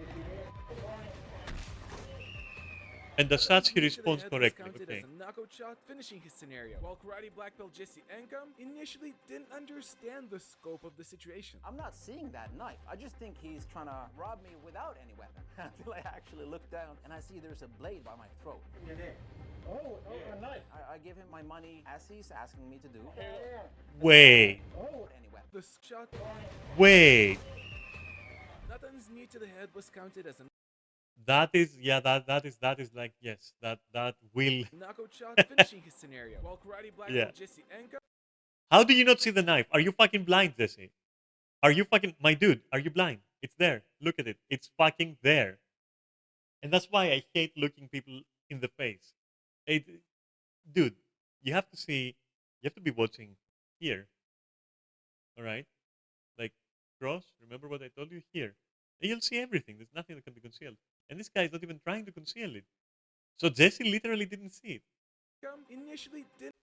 And as such, he knee to the responds head was correctly. counted Okay. as a knockout shot, finishing his scenario. While Karate Black Belt Jesse Enkam initially didn't understand the scope of the situation. I'm not seeing that knife. I just think he's trying to rob me without any weapon. Until I actually look down and I see there's a blade by my throat. Oh, a knife. I give him my money as he's asking me to do. Wait. Any weapon. The shot, Wait. Nathan's knee to the head was counted as a That is that is like yes, that will. knockout shot, finishing his scenario. While Karate Black Yeah. Belt Jesse Enkam How do you not see the knife? Are you fucking blind, Jesse? Are you fucking my dude? Are you blind? It's there. Look at it. It's fucking there. And that's why I hate looking people in the face. It, dude, you have to see. You have to be watching here. All right, like cross. Remember what I told you here. And you'll see everything. There's nothing that can be concealed. And this guy is not even trying to conceal it. So Jesse literally didn't see it. initially didn't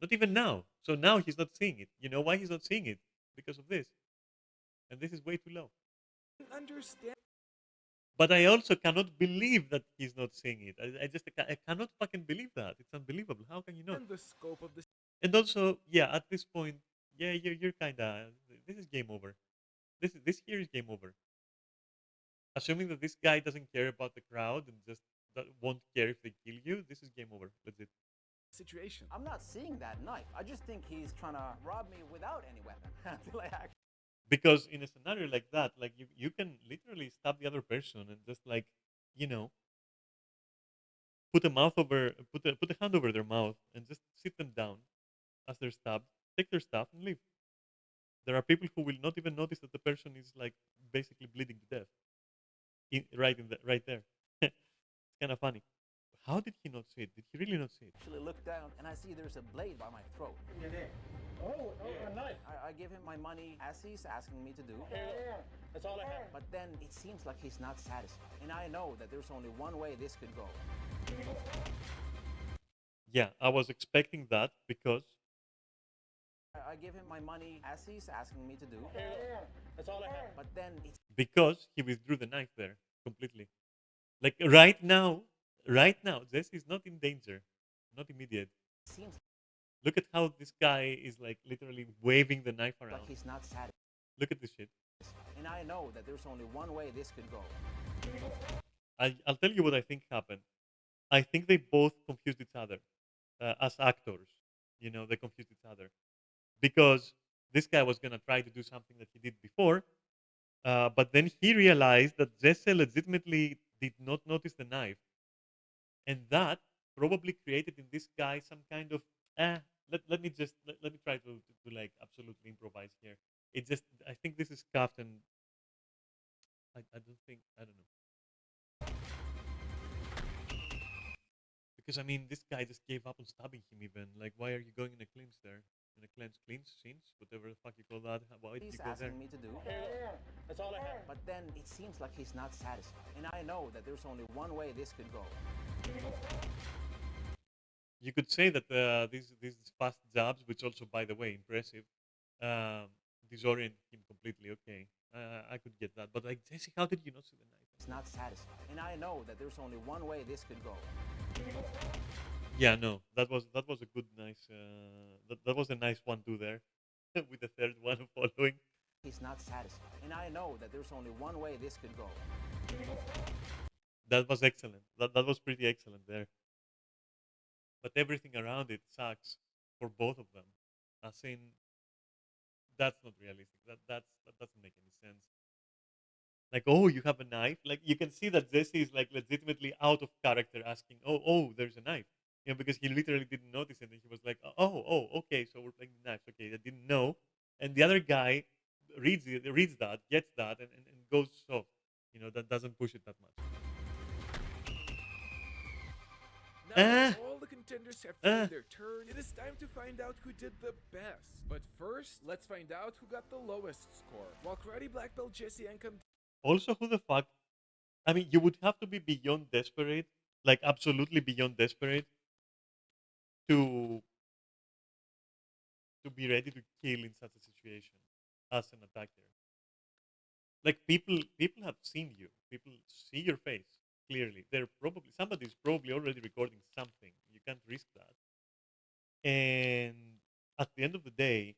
Not even now. So now he's not seeing it. You know why he's not seeing it? Because of this. And this is way too low. understand But I also cannot believe that he's not seeing it. I cannot fucking believe that. It's unbelievable. How can you not? the scope of the And also, yeah, at this point, yeah, you're kind of. This is game over. This here is game over. Assuming that this guy doesn't care about the crowd and just won't care if they kill you, this is game over. That's it. situation. I'm not seeing that knife. I just think he's trying to rob me without any weapon. Until I actually. Because in a scenario like that, like you can literally stab the other person and just like, you know, put a hand over their mouth and just sit them down as they're stabbed, take their stuff and leave. There are people who will not even notice that the person is like basically bleeding to death. Right there. It's kind of funny. How did he not see it? Did he really not see it? Look down and I see there's a blade by my throat. Oh, a knife. I give him my money as he's asking me to do. That's all I have. But then it seems like he's not satisfied. And I know that there's only one way this could go. Yeah, I was expecting that because I give him my money as he's asking me to do. That's all I have. But then it he withdrew the knife there completely. Like right now, Jesse is not in danger, not immediate. seems Look at how this guy is like literally waving the knife like around. he's not satisfied. Look at this shit. And I know that there's only one way this could go. I'll tell you what I think happened. I think they both confused each other as actors. You know, they confused each other because this guy was gonna try to do something that he did before, but then he realized that Jesse legitimately did not notice the knife, and that probably created in this guy some kind of eh. Let me try to like absolutely improvise here. It just I think this is scuffed, and I don't think I don't know. Because I mean, this guy just gave up on stabbing him. Even like, why are you going in a clinch there? In a clinch scenes, whatever the fuck you call that. Why did He's you go there? asking me to do. That's all I have. But then it seems like he's not satisfied. And I know that there's only one way this could go. You could say that these fast jabs, which also, by the way, impressive, um, disorient him completely. Okay, I could get that. But like, Jesse, how did you not see the knife? He's not satisfied. And I know that there's only one way this could go. Yeah, no, that was a good, nice. That was a nice one too there, with the third one following. He's not satisfied. And I know that there's only one way this could go. That was excellent. That was pretty excellent there. But everything around it sucks for both of them. As in, that's not realistic. That doesn't make any sense. Like, oh, you have a knife. Like, you can see that Jesse is like legitimately out of character, asking, oh, there's a knife. You know, because he literally didn't notice it, and he was like, okay, so we're playing the knives. Okay, I didn't know. And the other guy reads that, gets that, and goes soft. You know, that doesn't push it that much. Now Ah, that all the contenders have ah. taken their turn, it is time to find out who did the best. But first, let's find out who got the lowest score. While Karate Black Belt Jesse Encom Also, who the fuck? I mean, you would have to be beyond desperate, like absolutely beyond desperate, to be ready to kill in such a situation as an attacker. Like people have seen you. People see your face clearly. They're probably somebody's probably already recording something. You can't risk that. And at the end of the day,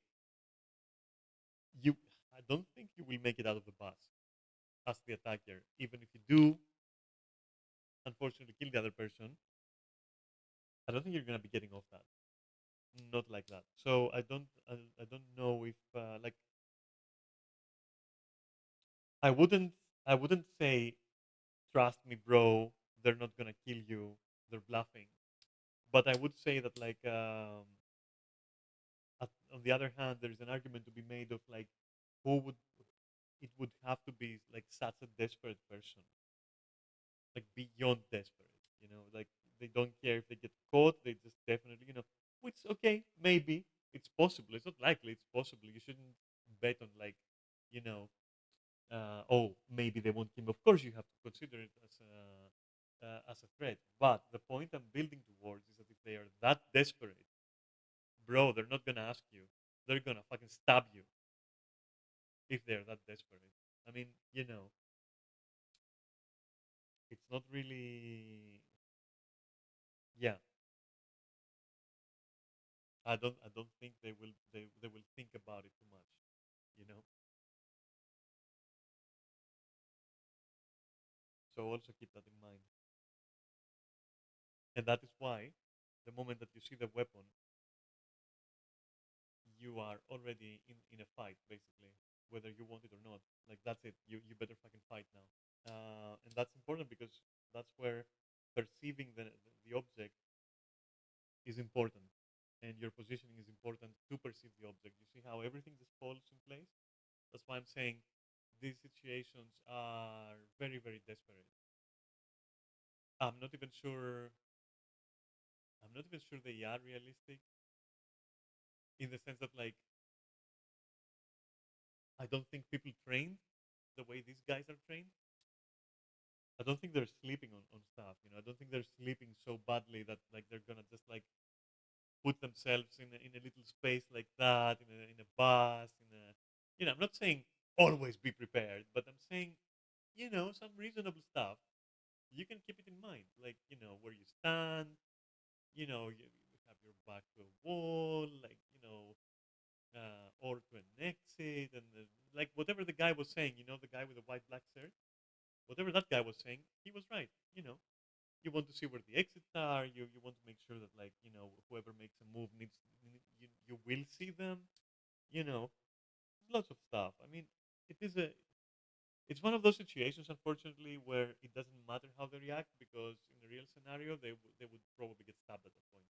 you I don't think you will make it out of the bus as the attacker. Even if you do, unfortunately, kill the other person, I don't think you're gonna be getting off that. Not like that. So I don't know if like I wouldn't I wouldn't say trust me, bro. They're not gonna kill you. They're bluffing. But I would say that like on the other hand, there's an argument to be made of like who would it would have to be like such a desperate person, like beyond desperate. You know, like they don't care if they get caught. They just definitely, you know, which okay, maybe it's possible. It's not likely. It's possible. You shouldn't bet on like, you know, oh, maybe they won't kill me. Of course, you have to consider it as a threat. But the point I'm building towards is that if they are that desperate, bro, they're not gonna ask you. They're gonna fucking stab you if they're that desperate. I mean, you know, it's not really. Yeah, I don't think they will think about it too much. You know. So also keep that in mind. And that is why, the moment that you see the weapon, you are already in a fight, basically, whether you want it or not. Like that's it. You better fucking fight now. And that's important because that's where perceiving the object is important, and your positioning is important to perceive the object. You see how everything just falls in place. That's why I'm saying these situations are very very desperate. I'm not even sure. I'm not even sure they are realistic in the sense that like I don't think people trained the way these guys are trained. I don't think they're sleeping on stuff. You know, I don't think they're sleeping so badly that like they're gonna just like put themselves in a little space like that in a bus in a you know. I'm not saying always be prepared, but I'm saying you know some reasonable stuff. You can keep it in mind, like you know where you stand. You know you have your back to a wall, like you know, or to an exit. exit, and like whatever the guy was saying, the guy with the white black shirt, whatever that guy was saying, he was right. You want to see where the exits are. You want to make sure that like whoever makes a move you will see them. You know, lots of stuff. I mean, it is a it's one of those situations, unfortunately, where it doesn't matter how they react because in a real scenario, they would probably get stabbed at that point.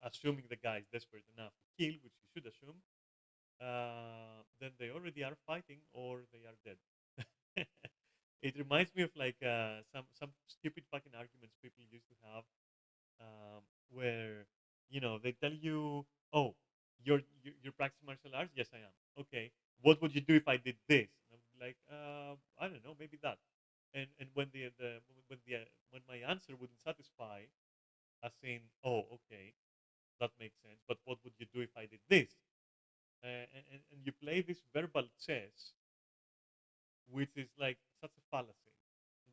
Assuming the guy is desperate enough to kill, which you should assume, then they already are fighting or they are dead. It reminds me of like some stupid fucking arguments people used to have, where they tell you, "Oh, you're practicing martial arts? Yes, I am. Okay, what would you do if I did this?" And I would be like, "I don't know, maybe that." And when my answer wouldn't satisfy, as in, "Oh, okay, that makes sense," but what would you do if I did this? And you play this verbal chess, which is like such a fallacy.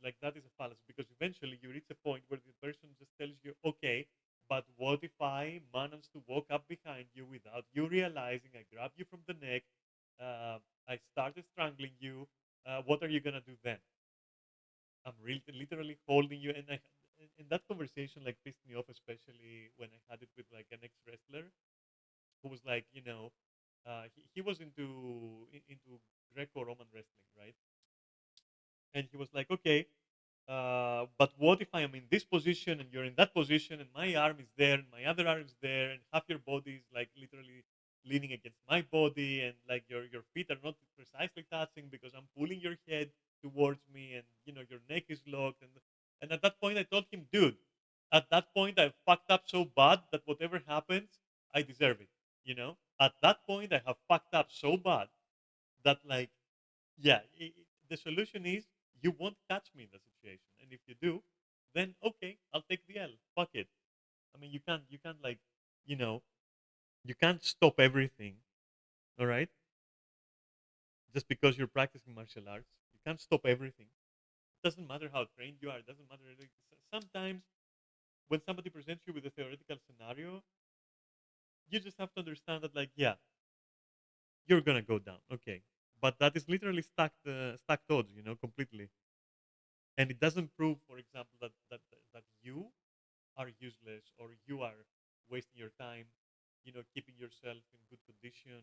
Like that is a fallacy because eventually you reach a point where the person just tells you, okay, but what if I manage to walk up behind you without you realizing? I grab you from the neck, I started strangling you. What are you gonna do then? I'm really literally holding you, and that conversation like pissed me off, especially when I had it with like an ex wrestler who was like, he was into Greco-Roman wrestling, right? And he was like, okay, but what if I am in this position and you're in that position and my arm is there and my other arm is there and half your body is like literally leaning against my body and like your feet are not precisely touching because I'm pulling your head towards me and your neck is locked and at that point I told him, dude, at that point I fucked up so bad that whatever happens, I deserve it. At that point I have fucked up so bad that like yeah, the solution is you won't catch me in the situation, and if you do, then okay, I'll take the L. Fuck it. I mean, you can't like, you know, you can't stop everything. All right, just because you're practicing martial arts, you can't stop everything. It doesn't matter how trained you are. It doesn't matter. Sometimes when somebody presents you with a theoretical scenario, you just have to understand that, like, yeah, you're gonna go down. Okay, but that is literally stacked odds. Completely. And it doesn't prove, for example, that you are useless or you are wasting your time, keeping yourself in good condition,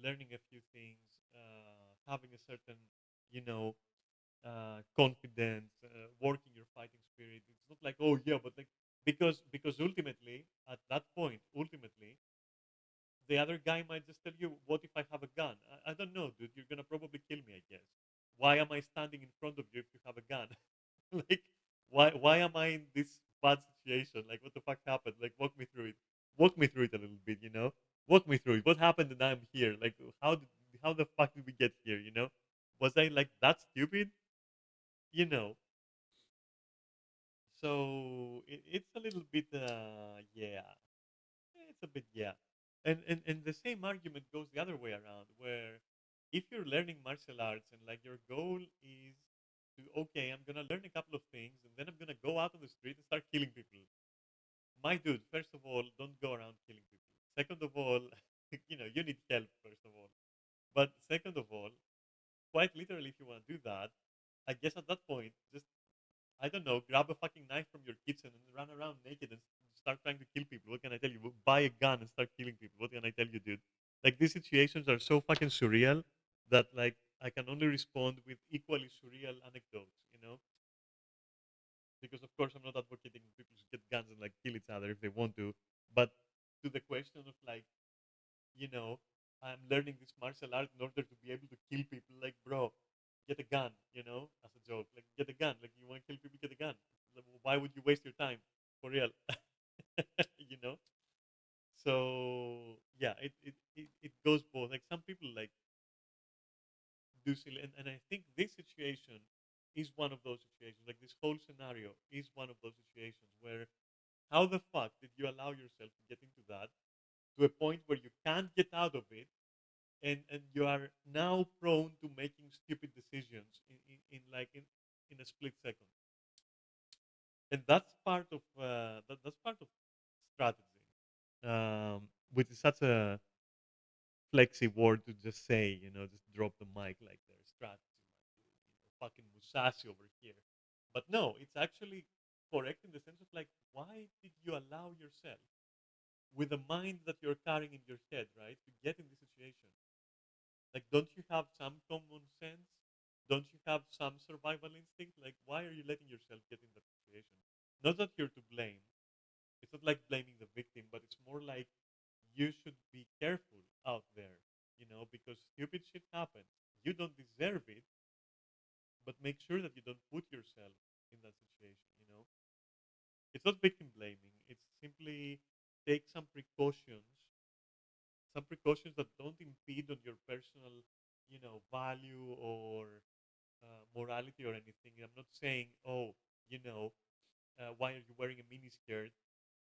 learning a few things, having a certain, you know, confidence, working your fighting spirit. It's not like, oh yeah, but like because ultimately at that point, ultimately the other guy might just tell you, what if I have a gun? I don't know, dude. You're gonna probably kill me, I guess. Why am I standing in front of you if you have a gun? Like, why am I in this bad situation? Like, what the fuck happened? Like, walk me through it. Walk me through it a little bit. Walk me through it. What happened and I'm here? Like, how the fuck did we get here? Was I like that stupid? You know. So it's a little bit, yeah. It's a bit, yeah. And the same argument goes the other way around, where if you're learning martial arts and like your goal is to, okay, I'm gonna learn a couple of things and then I'm gonna go out on the street and start killing people. My dude, first of all, don't go around killing people. Second of all, you need help, first of all. But second of all, quite literally, if you want to do that, I guess at that point, just I don't know, grab a fucking knife from your kitchen and run around naked and start trying to kill people. What can I tell you? Buy a gun and start killing people. What can I tell you, dude? Like these situations are so fucking surreal that like I can only respond with equally surreal anecdotes, because of course I'm not advocating people should get guns and like kill each other if they want to. But to the question of like, you know, I'm learning this martial art in order to be able to kill people, like bro, get a gun, as a joke. Like get a gun. Like you want to kill people, get a gun. Like, why would you waste your time? For real. you know? So yeah, it goes both. Like some people like do silly and I think this situation is one of those situations. Like this whole scenario is one of those situations where how the fuck did you allow yourself to get into that to a point where you can't get out of it and you are now prone to making stupid decisions in a split second, and that's part of that's part of strategy, which is such a flexy word to just say, just drop the mic like there's strategy, fucking Musashi over here. But no, it's actually correct in the sense of like, why did you allow yourself, with the mind that you're carrying in your head, right, to get in this situation? Like, don't you have some common sense? Don't you have some survival instinct? Like, why are you letting yourself get in that situation? Not that you're to blame. It's not like blaming the victim, but it's more like you should be careful out there, because stupid shit happens. You don't deserve it, but make sure that you don't put yourself in that situation. It's not victim blaming. It's simply take some precautions that don't impede on your personal, value or morality or anything. I'm not saying, oh, you know, why are you wearing a mini skirt?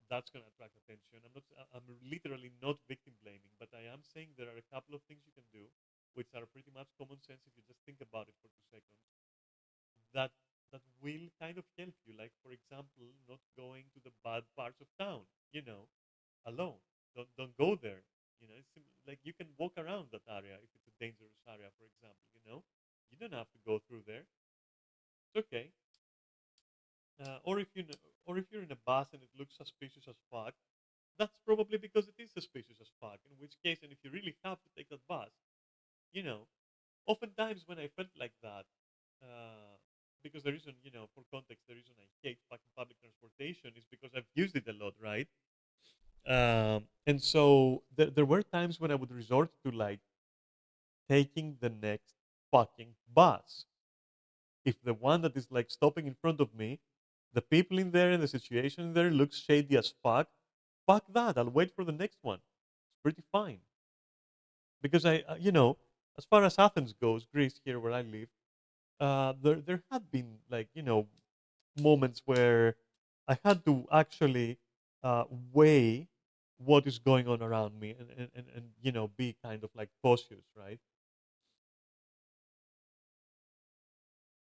That's going to attract attention. I'm literally not victim blaming, but I am saying there are a couple of things you can do, which are pretty much common sense if you just think about it for 2 seconds. That that will kind of help you. Like, for example, not going to the bad parts of town. Alone. Don't go there. It's like you can walk around that area if it's a dangerous area, for example. You don't have to go through there. It's okay. Or if you're in a bus and it looks suspicious as fuck, that's probably because it is suspicious as fuck. In which case, and if you really have to take that bus, you know, oftentimes when I felt like that, because the reason, for context, the reason I hate fucking public transportation is because I've used it a lot, right? And so there were times when I would resort to like taking the next fucking bus. If the one that is like stopping in front of me, the people in there and the situation in there looks shady as fuck that. I'll wait for the next one. It's pretty fine. Because as far as Athens goes, Greece, here where I live, there had been like, moments where I had to actually weigh what is going on around me and be kind of like cautious, right?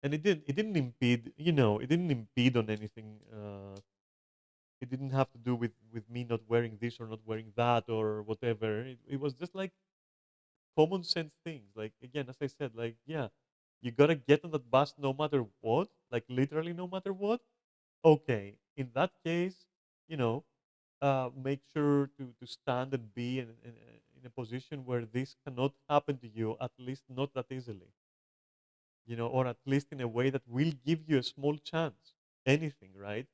And it didn't impede on anything. It didn't have to do with me not wearing this or not wearing that or whatever. It was just like common sense things. Like, again, as I said, like, yeah, you gotta get on that bus no matter what, like literally no matter what. Okay, in that case, you know, make sure to stand and be in a position where this cannot happen to you, at least not that easily, or at least in a way that will give you a small chance. Anything, right?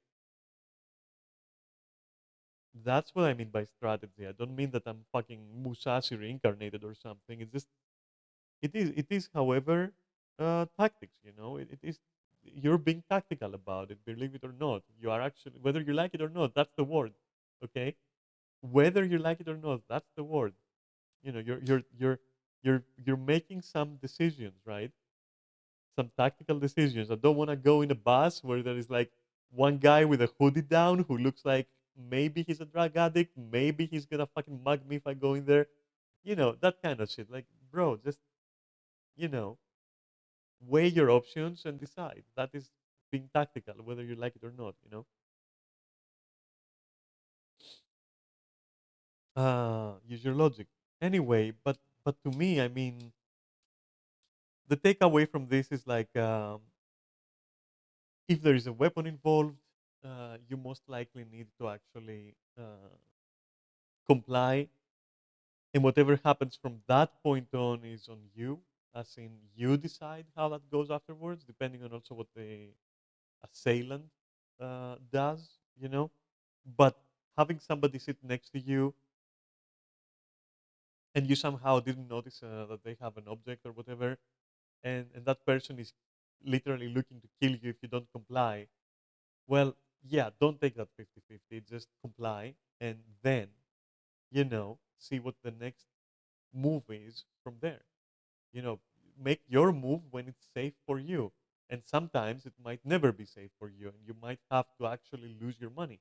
That's what I mean by strategy. I don't mean that I'm fucking Musashi reincarnated or something. It is, however, tactics. It is, you're being tactical about it. Believe it or not, you are actually, whether you like it or not. That's the word. Okay, whether you like it or not, that's the word. You're making some decisions, right? Some tactical decisions. I don't want to go in a bus where there is like one guy with a hoodie down who looks like maybe he's a drug addict, maybe he's gonna fucking mug me if I go in there. That kind of shit. Like, bro, just you know, weigh your options and decide. That is being tactical, whether you like it or not. Use your logic. Anyway, but to me, I mean, the takeaway from this is like, if there is a weapon involved, you most likely need to actually comply, and whatever happens from that point on is on you. As in, you decide how that goes afterwards, depending on also what the assailant does. But having somebody sit next to you and you somehow didn't notice that they have an object or whatever, and that person is literally looking to kill you if you don't comply, well, yeah, don't take that 50-50. Just comply, and then, see what the next move is from there. You know, make your move when it's safe for you. And sometimes it might never be safe for you, and you might have to actually lose your money.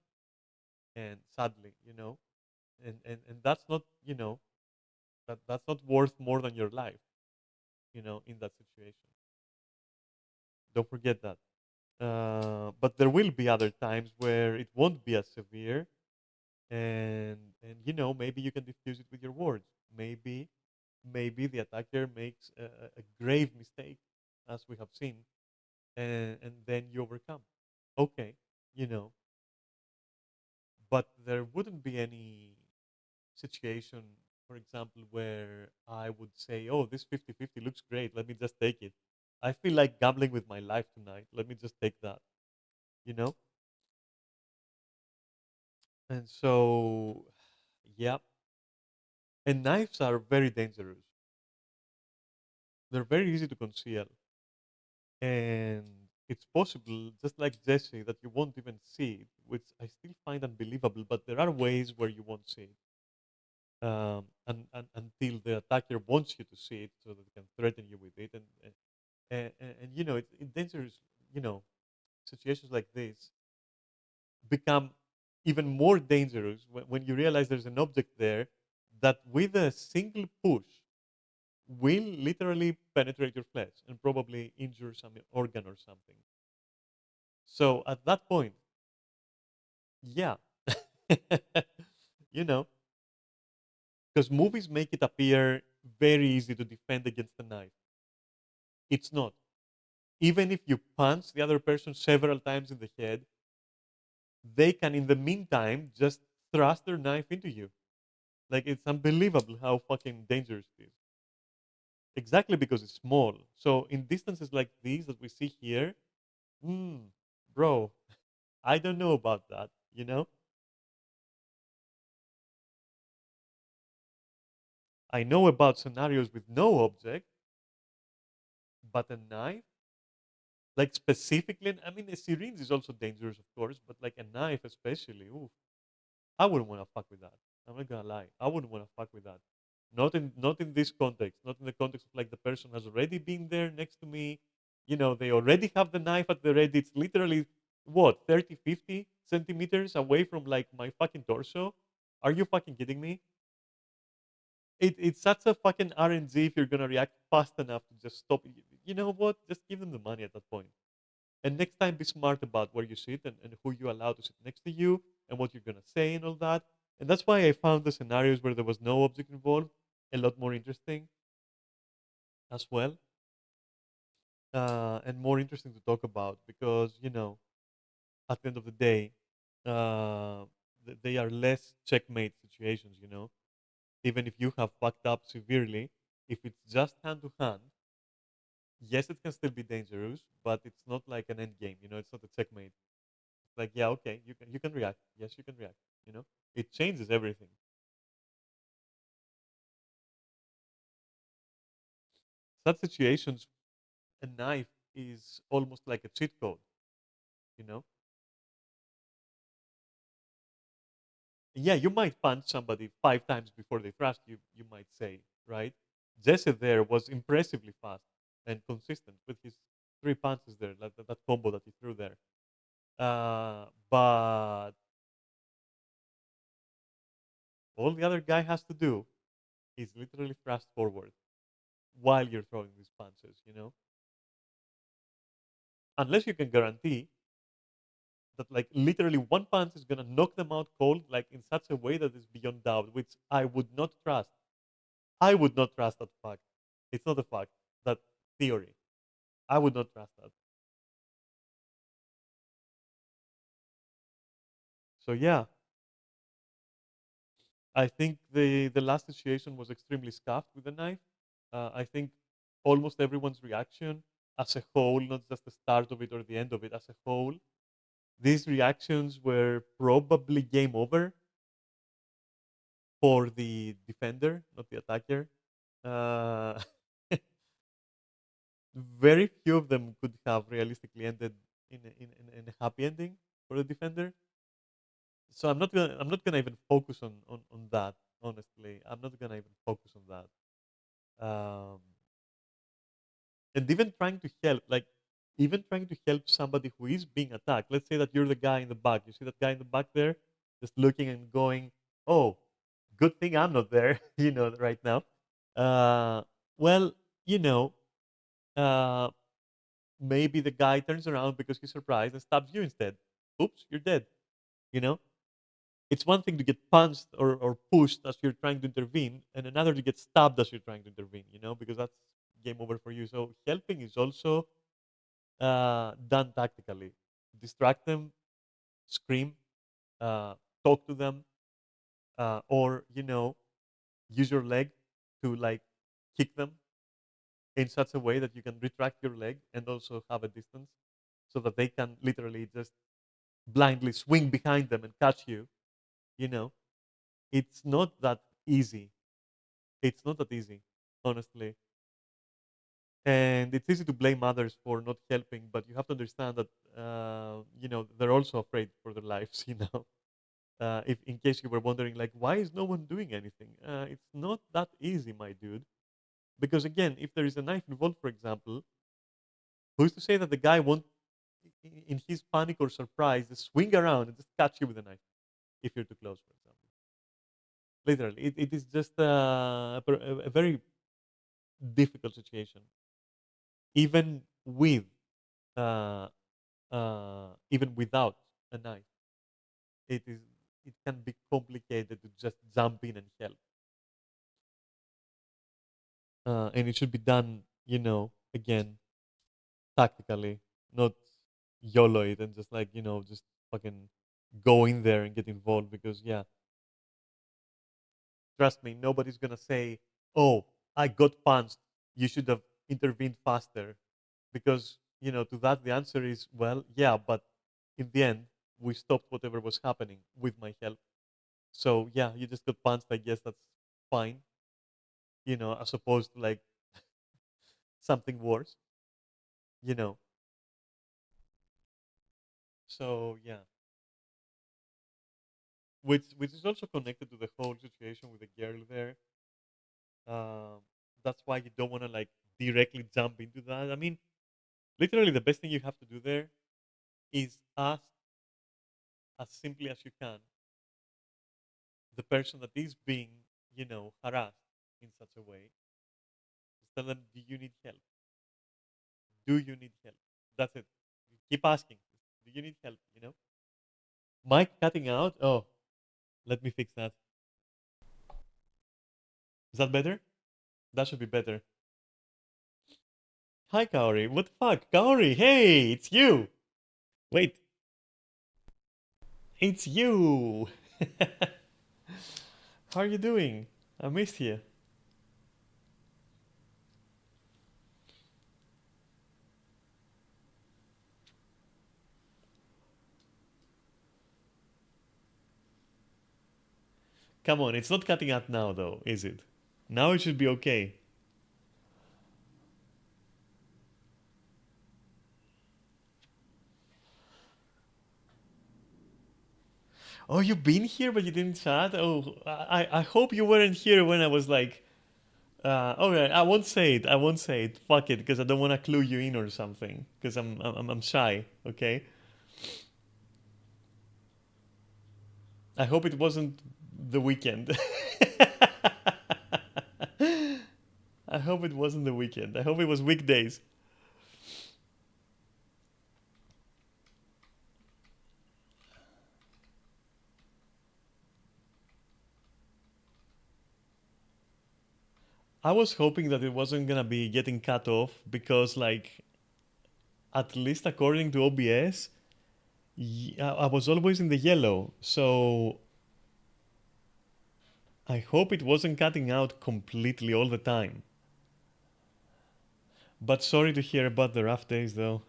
And sadly, and that's not, that's not worth more than your life, in that situation. Don't forget that. But there will be other times where it won't be as severe, and And maybe you can diffuse it with your words. Maybe the attacker makes a grave mistake, as we have seen, and then you overcome. Okay, you know, but there wouldn't be any situation, for example, where I would say, oh, this 50-50 looks great. Let me just take it. I feel like gambling with my life tonight. Let me just take that, you know? And so, yeah. And knives are very dangerous. They're very easy to conceal. And it's possible, just like Jesse, that you won't even see it, which I still find unbelievable, but there are ways where you won't see it. And until the attacker wants you to see it so that they can threaten you with it. And it's in dangerous, you know, situations like this become even more dangerous when you realize there's an object there that with a single push will literally penetrate your flesh and probably injure some organ or something. So at that point, yeah, you know, because movies make it appear very easy to defend against a knife. It's not. Even if you punch the other person several times in the head, they can, in the meantime, just thrust their knife into you. Like, it's unbelievable how fucking dangerous it is. Exactly because it's small. So, in distances like these that we see here, mm, bro, I don't know about that, you know? I know about scenarios with no object, but a knife, like specifically, I mean, a syringe is also dangerous, of course, but like a knife, especially, oof, I wouldn't want to fuck with that. I'm not gonna lie. I wouldn't want to fuck with that. Not in this context. Not in the context of like the person has already been there next to me. They already have the knife at the ready. It's literally what 30, 50 centimeters away from like my fucking torso. Are you fucking kidding me? It's such a fucking RNG if you're gonna react fast enough to just stop. You know what? Just give them the money at that point. And next time, be smart about where you sit and who you allow to sit next to you and what you're going to say and all that. And that's why I found the scenarios where there was no object involved a lot more interesting as well, and more interesting to talk about because, at the end of the day, they are less checkmate situations. Even if you have fucked up severely, if it's just hand to hand, yes, it can still be dangerous, but it's not like an end game. It's not a checkmate. Like, yeah, okay, you can react. Yes, you can react. It changes everything. Such situations, a knife is almost like a cheat code. You know, yeah, you might punch somebody 5 times before they thrust you. You might say, right? Jesse there was impressively fast and consistent with his 3 punches there, like that combo that he threw there. But all the other guy has to do is literally thrust forward while you're throwing these punches. Unless you can guarantee that like literally one punch is gonna knock them out cold, like in such a way that is beyond doubt, which I would not trust. I would not trust that fact. It's not a fact. That theory. I would not trust that. So yeah, I think the last situation was extremely scuffed with the knife. I think almost everyone's reaction as a whole, not just the start of it or the end of it, as a whole, these reactions were probably game over for the defender, not the attacker. Uh, very few of them could have realistically ended in a happy ending for the defender. So I'm not gonna even focus on that. Honestly, I'm not gonna even focus on that. And even trying to help, like even trying to help somebody who is being attacked. Let's say that you're the guy in the back. You see that guy in the back there, just looking and going, "Oh, good thing I'm not there." Right now. Uh, well, you know, uh, maybe the guy turns around because he's surprised and stabs you instead. Oops, you're dead. You know. It's one thing to get punched or pushed as you're trying to intervene, and another to get stabbed as you're trying to intervene, because that's game over for you. So helping is also done tactically. Distract them, scream, uh, talk to them, or use your leg to like kick them in such a way that you can retract your leg and also have a distance so that they can literally just blindly swing behind them and catch you. You know, it's not that easy. It's not that easy, honestly. And it's easy to blame others for not helping, but you have to understand that they're also afraid for their lives. If in case you were wondering, like, why is no one doing anything? It's not that easy, my dude. Because again, if there is a knife involved, for example, who's to say that the guy won't, in his panic or surprise, just swing around and just catch you with a knife if you're too close, for example? Literally, it is just a very difficult situation, even with even without a knife. It is it can be complicated to just jump in and help, and it should be done, again tactically, not YOLO it and just like just fucking go in there and get involved because yeah, trust me, nobody's gonna say, "Oh, I got punched. You should have intervened faster," because to that the answer is, well, yeah, but in the end, we stopped whatever was happening with my help. So yeah, you just got punched. I guess that's fine. As opposed to like something worse. You know. So yeah, which is also connected to the whole situation with the girl there. Um, that's why you don't want to like directly jump into that. I mean, literally, the best thing you have to do there is ask as simply as you can the person that is being, harassed in such a way. Just tell them, do you need help? Do you need help? That's it. You keep asking. Do you need help? Mic cutting out. Oh, let me fix that. Is that better? That should be better. Hi, Kaori. What the fuck? Kaori, hey, it's you. Wait, it's you. How are you doing? I missed you. Come on, it's not cutting out now, though, is it? Now it should be okay. Oh, you've been here, but you didn't chat. Oh, I hope you weren't here when I was like, okay, I won't say it. I won't say it. Fuck it, because I don't want to clue you in or something. Because I'm shy. Okay. I hope it wasn't the weekend. I hope it wasn't the weekend. I hope it was weekdays. I was hoping that it wasn't gonna be getting cut off because, like, at least according to OBS, I was always in the yellow. So I hope it wasn't cutting out completely all the time. But sorry to hear about the rough days, though.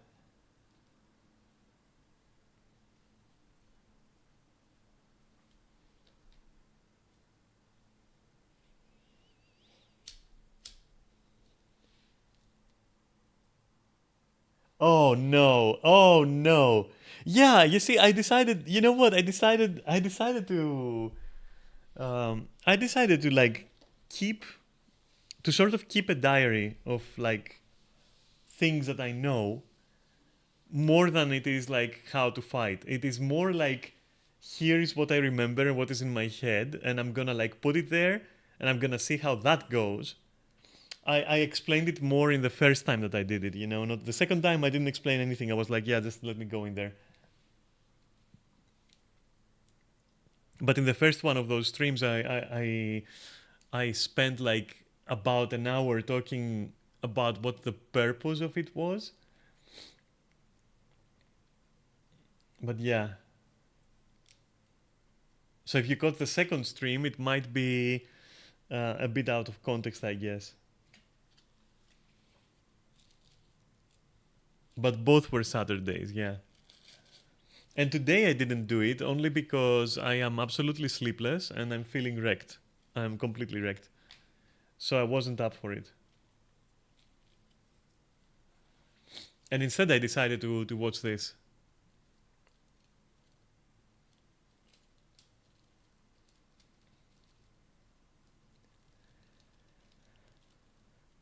Oh no! Oh no! Yeah, you see, I decided. You know what? I decided to. I decided to like keep to sort of keep a diary of like things that I know more than it is like how to fight. It is more like here is what I remember and what is in my head, and I'm gonna like put it there, and I'm gonna see how that goes. I explained it more in the first time that I did it, Not the second time I didn't explain anything. I was like, yeah, just let me go in there. But in the first one of those streams, I spent like about an hour talking about what the purpose of it was. But yeah. So if you got the second stream, it might be a bit out of context, I guess. But both were Saturdays, yeah. And today I didn't do it only because I am absolutely sleepless and I'm feeling wrecked. I'm completely wrecked. So I wasn't up for it. And instead I decided to watch this.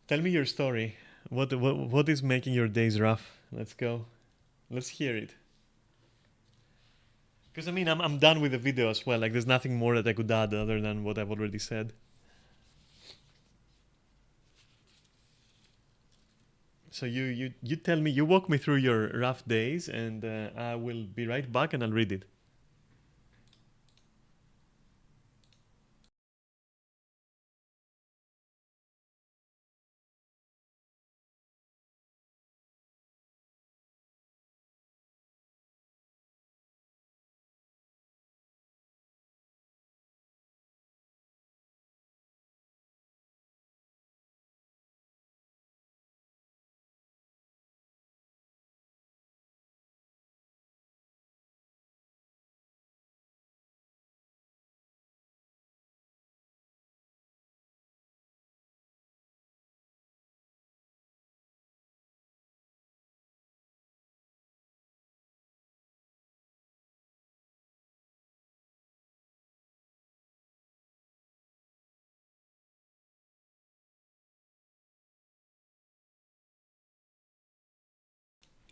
Tell me your story. What is making your days rough? Let's go. Let's hear it. Because I mean, I'm done with the video as well. Like, there's nothing more that I could add other than what I've already said. So you tell me, you walk me through your rough days, and I will be right back and I'll read it.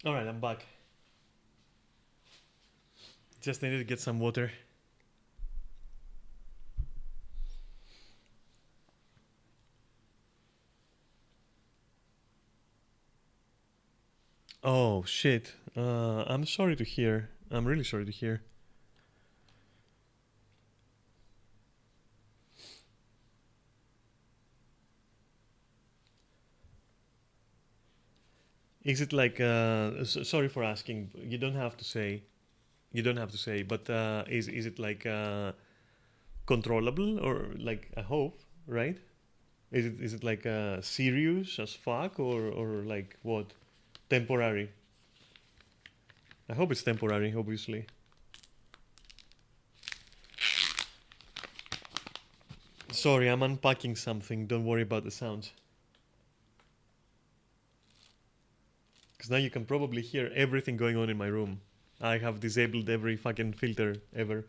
All right, I'm back. Just needed to get some water. Oh shit. I'm sorry to hear. I'm really sorry to hear. Is it like sorry for asking. You don't have to say. You don't have to say. But is it like controllable, or like, I hope, right? Is it like serious as fuck, or like what? Temporary. I hope it's temporary, obviously. Sorry, I'm unpacking something. Don't worry about the sounds. Because now you can probably hear everything going on in my room. I have disabled every fucking filter ever.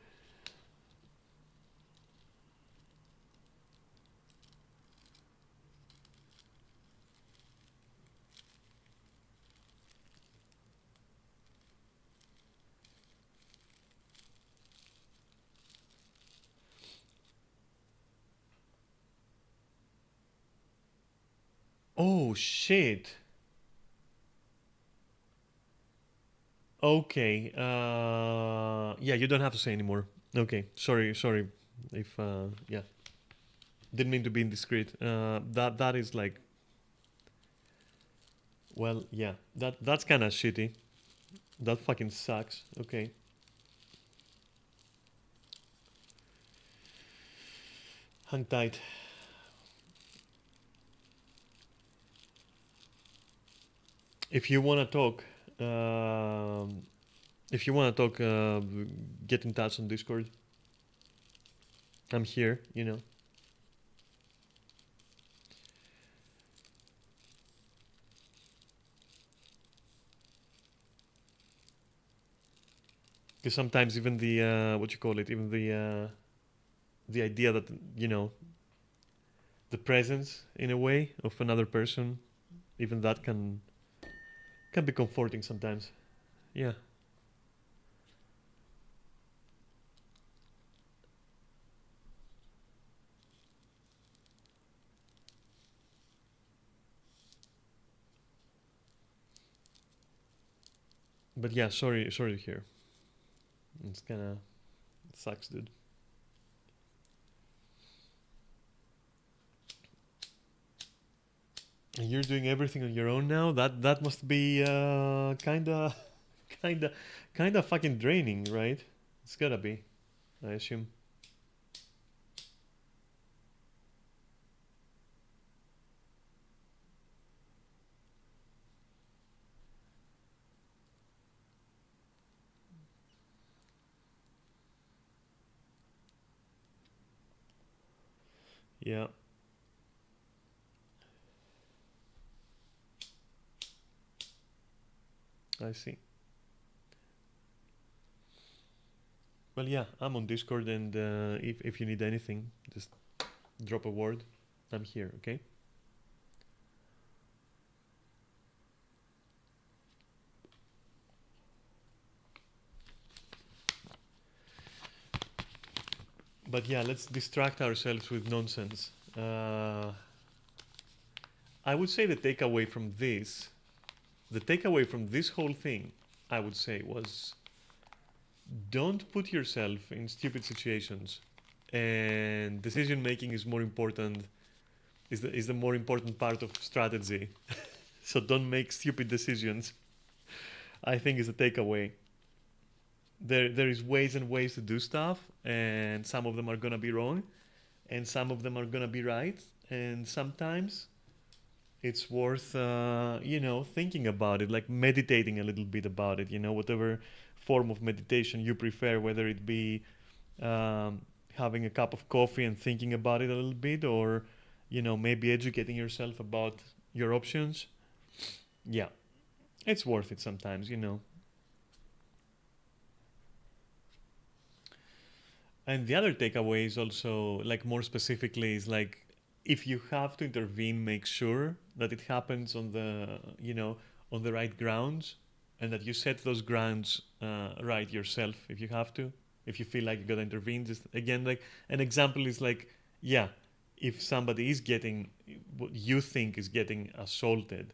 Oh shit. Okay. Yeah, you don't have to say anymore. Okay. Sorry. If yeah, didn't mean to be indiscreet. That is like, well, yeah. That's kind of shitty. That fucking sucks. Okay. Hang tight. If you wanna talk, if you wanna talk, get in touch on Discord. I'm here. You know. Because sometimes even the what you call it, even the idea that, you know, the presence in a way of another person, even that can be comforting sometimes. Yeah. But yeah, sorry to hear. It's kind of sucks, dude. And you're doing everything on your own now. That must be kinda, kinda, kinda fucking draining, right? It's gotta be, I assume. Yeah. I see. Well, yeah, I'm on Discord, and if you need anything, just drop a word. I'm here, okay? But yeah, let's distract ourselves with nonsense. I would say the takeaway from this whole thing, I would say, was don't put yourself in stupid situations, and decision making is more important. Is the more important part of strategy. So don't make stupid decisions. I think is a takeaway. There is ways and ways to do stuff, and some of them are gonna be wrong, and some of them are gonna be right, and sometimes it's worth thinking about it, like meditating a little bit about it. Whatever form of meditation you prefer, whether it be um, having a cup of coffee and thinking about it a little bit, or maybe educating yourself about your options. Yeah, it's worth it sometimes. And the other takeaway is also, like, more specifically, is like, if you have to intervene, make sure that it happens on the right grounds, and that you set those grounds right yourself if you have to. If you feel like you gotta intervene, just again, like, an example is like, yeah, if somebody is getting what you think is getting assaulted,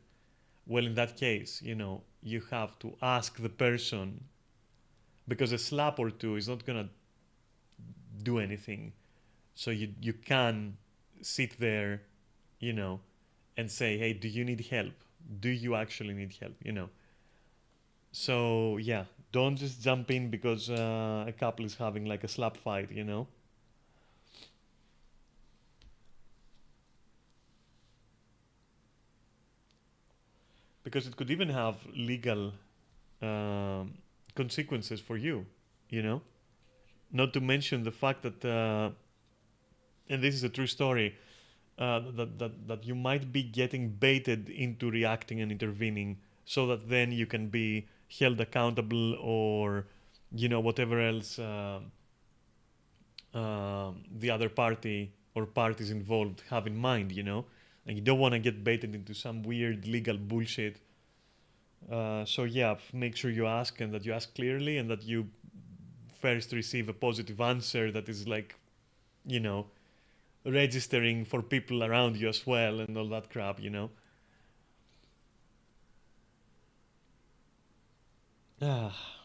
well, in that case, you have to ask the person, because a slap or two is not gonna do anything. So you can sit there, you know, and say, hey, do you need help? Do you actually need help? So yeah, don't just jump in because a couple is having like a slap fight. Because it could even have legal um, consequences for you. Not to mention the fact that, and this is a true story, that you might be getting baited into reacting and intervening, so that then you can be held accountable, or whatever else the other party or parties involved have in mind. And you don't want to get baited into some weird legal bullshit. So yeah, make sure you ask, and that you ask clearly, and that you first receive a positive answer that is like, you know registering for people around you as well, and all that crap. Ah.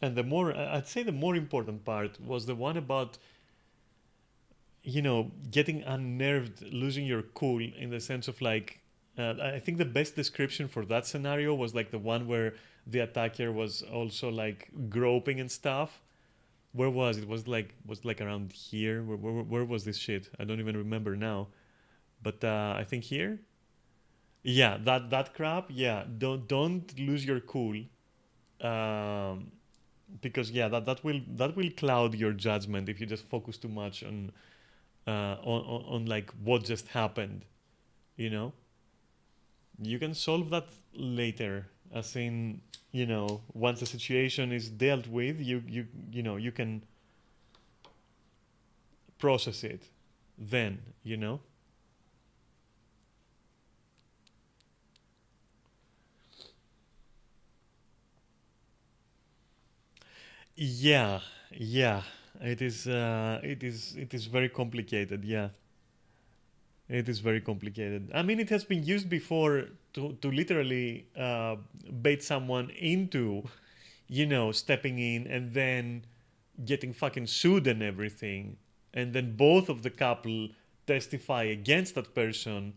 And I'd say the more important part was the one about, getting unnerved, losing your cool, in the sense of like, I think the best description for that scenario was like the one where the attacker was also like groping and stuff. Where was it? Was like around here? Where was this shit? I don't even remember now. But I think here. Yeah, that crap. Yeah, don't lose your cool, um, because yeah, that will cloud your judgment if you just focus too much on like what just happened. You know, you can solve that later, as in, once the situation is dealt with, you can process it. Then. Yeah, yeah. It is very complicated. Yeah, it is very complicated. I mean, it has been used before to literally bait someone into, stepping in and then getting fucking sued and everything, and then both of the couple testify against that person,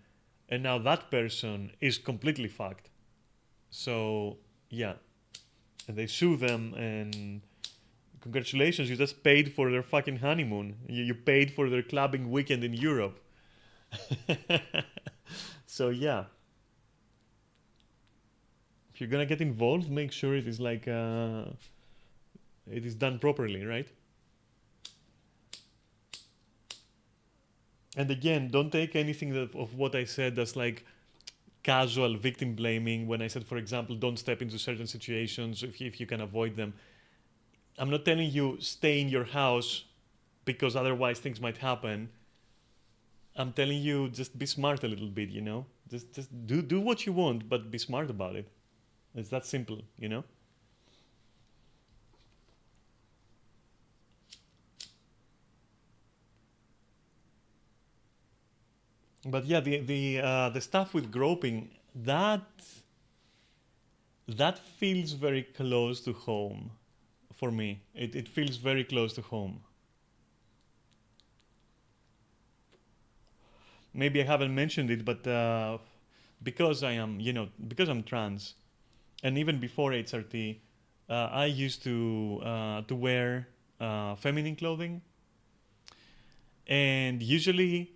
and now that person is completely fucked. So yeah, and they sue them, and congratulations, you just paid for their fucking honeymoon. You paid for their clubbing weekend in Europe. So yeah, if you're gonna get involved, make sure it is like it is done properly, right? And again, don't take anything of what I said as like casual victim blaming. When I said, for example, don't step into certain situations if you can avoid them. I'm not telling you stay in your house because otherwise things might happen. I'm telling you just be smart a little bit, you know? Just do what you want, but be smart about it. It's that simple, you know? But yeah, the stuff with groping, that feels very close to home for me. It feels very close to home. Maybe I haven't mentioned it, but because I am, you know, because I'm trans, and even before HRT, I used to wear feminine clothing, and usually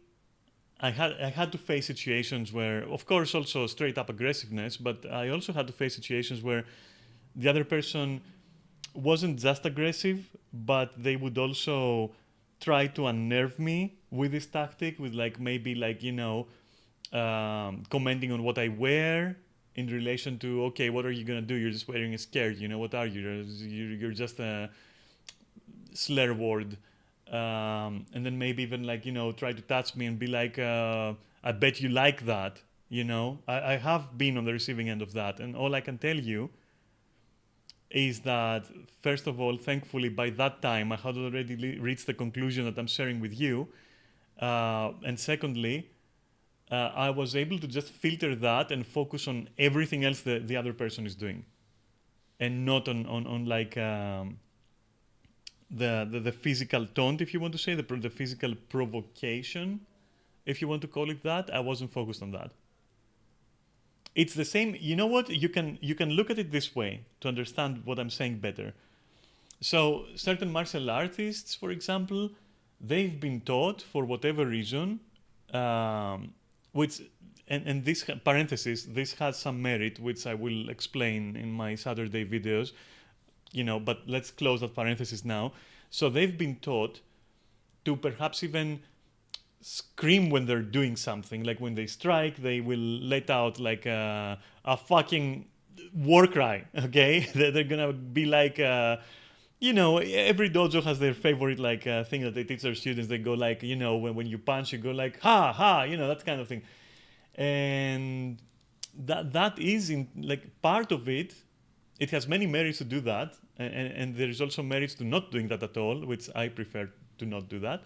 I had to face situations where, of course, also straight up aggressiveness, but I also had to face situations where the other person wasn't just aggressive, but they would also try to unnerve me with this tactic, with like maybe like, you know, commenting on what I wear in relation to, okay, what are you gonna do? You're just wearing a skirt, you know, what are you? You're just a slur word. And then maybe even like, you know, try to touch me and be like, I bet you like that, you know. I have been on the receiving end of that, and all I can tell you is that, first of all, thankfully by that time I had already reached the conclusion that I'm sharing with you, and secondly, I was able to just filter that and focus on everything else that the other person is doing, and not on like the physical taunt, if you want to say, the physical provocation, if you want to call it that. I wasn't focused on that. It's the same. You know what? You can look at it this way to understand what I'm saying better. So certain martial artists, for example, they've been taught for whatever reason, which and this parenthesis, this has some merit, which I will explain in my Saturday videos. You know, but let's close that parenthesis now. So they've been taught to perhaps even scream when they're doing something. Like when they strike, they will let out like a fucking war cry. Okay, they're gonna be like, you know, every dojo has their favorite like thing that they teach their students. They go like, you know, when you punch, you go like ha ha, you know, that kind of thing. And that is in like part of it. It has many merits to do that, and there is also merits to not doing that at all, which I prefer to not do that.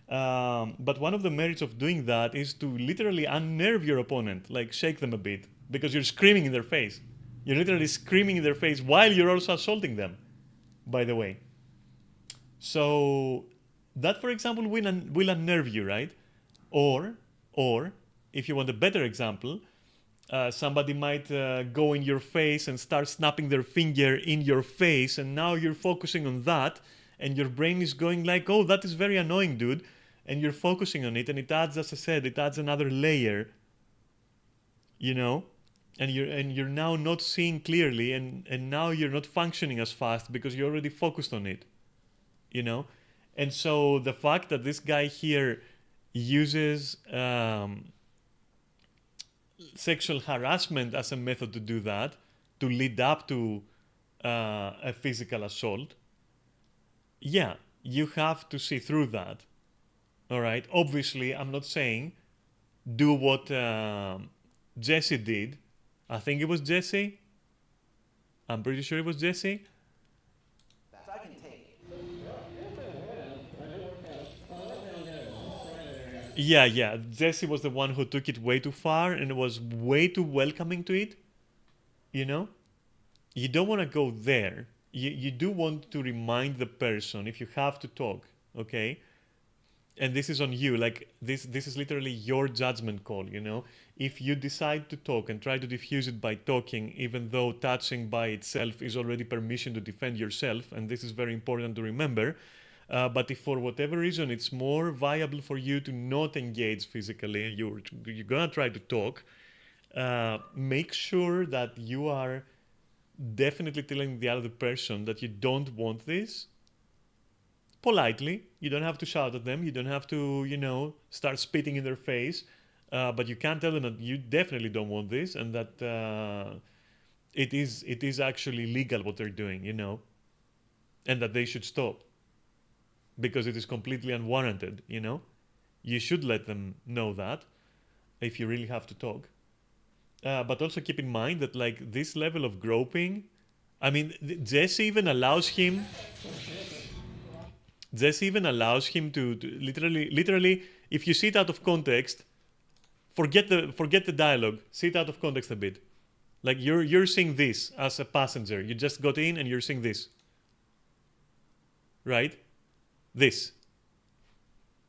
But one of the merits of doing that is to literally unnerve your opponent, like shake them a bit, because you're screaming in their face. You're literally screaming in their face while you're also assaulting them, by the way. So that, for example, will unnerve you, right? Or if you want a better example, somebody might go in your face and start snapping their finger in your face, and now you're focusing on that, and your brain is going like, oh, that is very annoying, dude, and you're focusing on it, and it adds, as I said, it adds another layer, you know, and you're now not seeing clearly, and now you're not functioning as fast because you're already focused on it, you know. And so the fact that this guy here uses sexual harassment as a method to do that, to lead up to a physical assault, yeah, you have to see through that. All right. Obviously, I'm not saying do what Jesse did. I think it was Jesse. I'm pretty sure it was Jesse. So I can take it. Yeah. Jesse was the one who took it way too far and was way too welcoming to it. You know? You don't want to go there. You do want to remind the person, if you have to talk, okay? and this is on you. Like this is literally your judgment call. You know, if you decide to talk and try to diffuse it by talking, even though touching by itself is already permission to defend yourself, and this is very important to remember. But if for whatever reason it's more viable for you to not engage physically, you're gonna try to talk. Make sure that you are definitely telling the other person that you don't want this politely. You don't have to shout at them. You don't have to, start spitting in their face. But you can tell them that you definitely don't want this, and that it is actually legal what they're doing, and that they should stop because it is completely unwarranted. You should let them know that if you really have to talk. But also keep in mind that like this level of groping, I mean, Jesse even allows him. Jesse even allows him to literally, if you see it out of context, forget the dialogue. See it out of context a bit. Like you're seeing this as a passenger. You just got in and you're seeing this, right? This.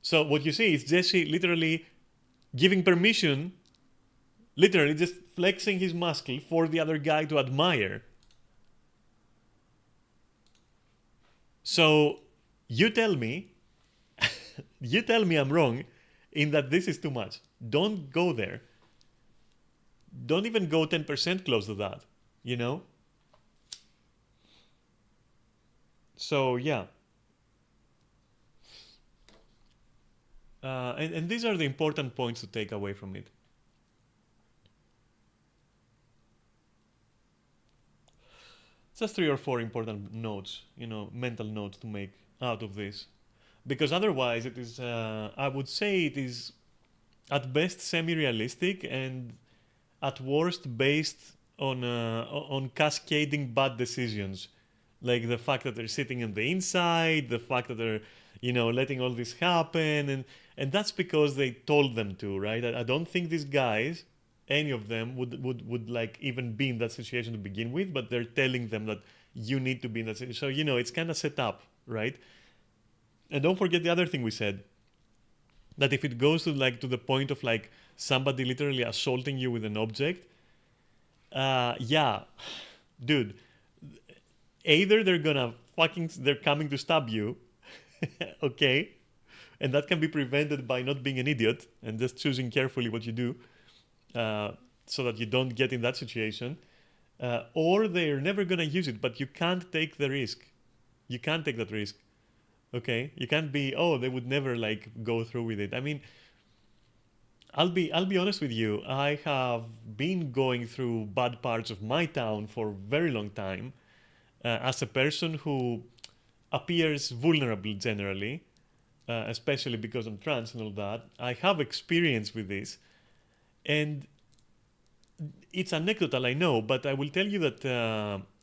So what you see is Jesse literally giving permission, literally just flexing his muscle for the other guy to admire. So you tell me I'm wrong in that this is too much. Don't go there. Don't even go 10% close to that, So yeah. And these are the important points to take away from it. Just 3 or 4 important notes, mental notes to make out of this. Because otherwise it is, I would say it is at best semi-realistic and at worst based on cascading bad decisions. Like the fact that they're sitting on the inside, the fact that they're, letting all this happen. And that's because they told them to, right? I don't think these guys, any of them, would like even be in that situation to begin with, but they're telling them that you need to be in that situation. So, it's kind of set up, right? And don't forget the other thing we said, that if it goes to the point of like somebody literally assaulting you with an object, yeah, dude, either they're coming to stab you, okay, and that can be prevented by not being an idiot and just choosing carefully what you do, so that you don't get in that situation, or they're never gonna use it, but you can't take the risk. You can't take that risk. Okay, you can't be, they would never go through with it. I mean, I'll be honest with you. I have been going through bad parts of my town for a very long time, as a person who appears vulnerable generally, especially because I'm trans and all that. I have experience with this, and it's anecdotal, I know, but I will tell you that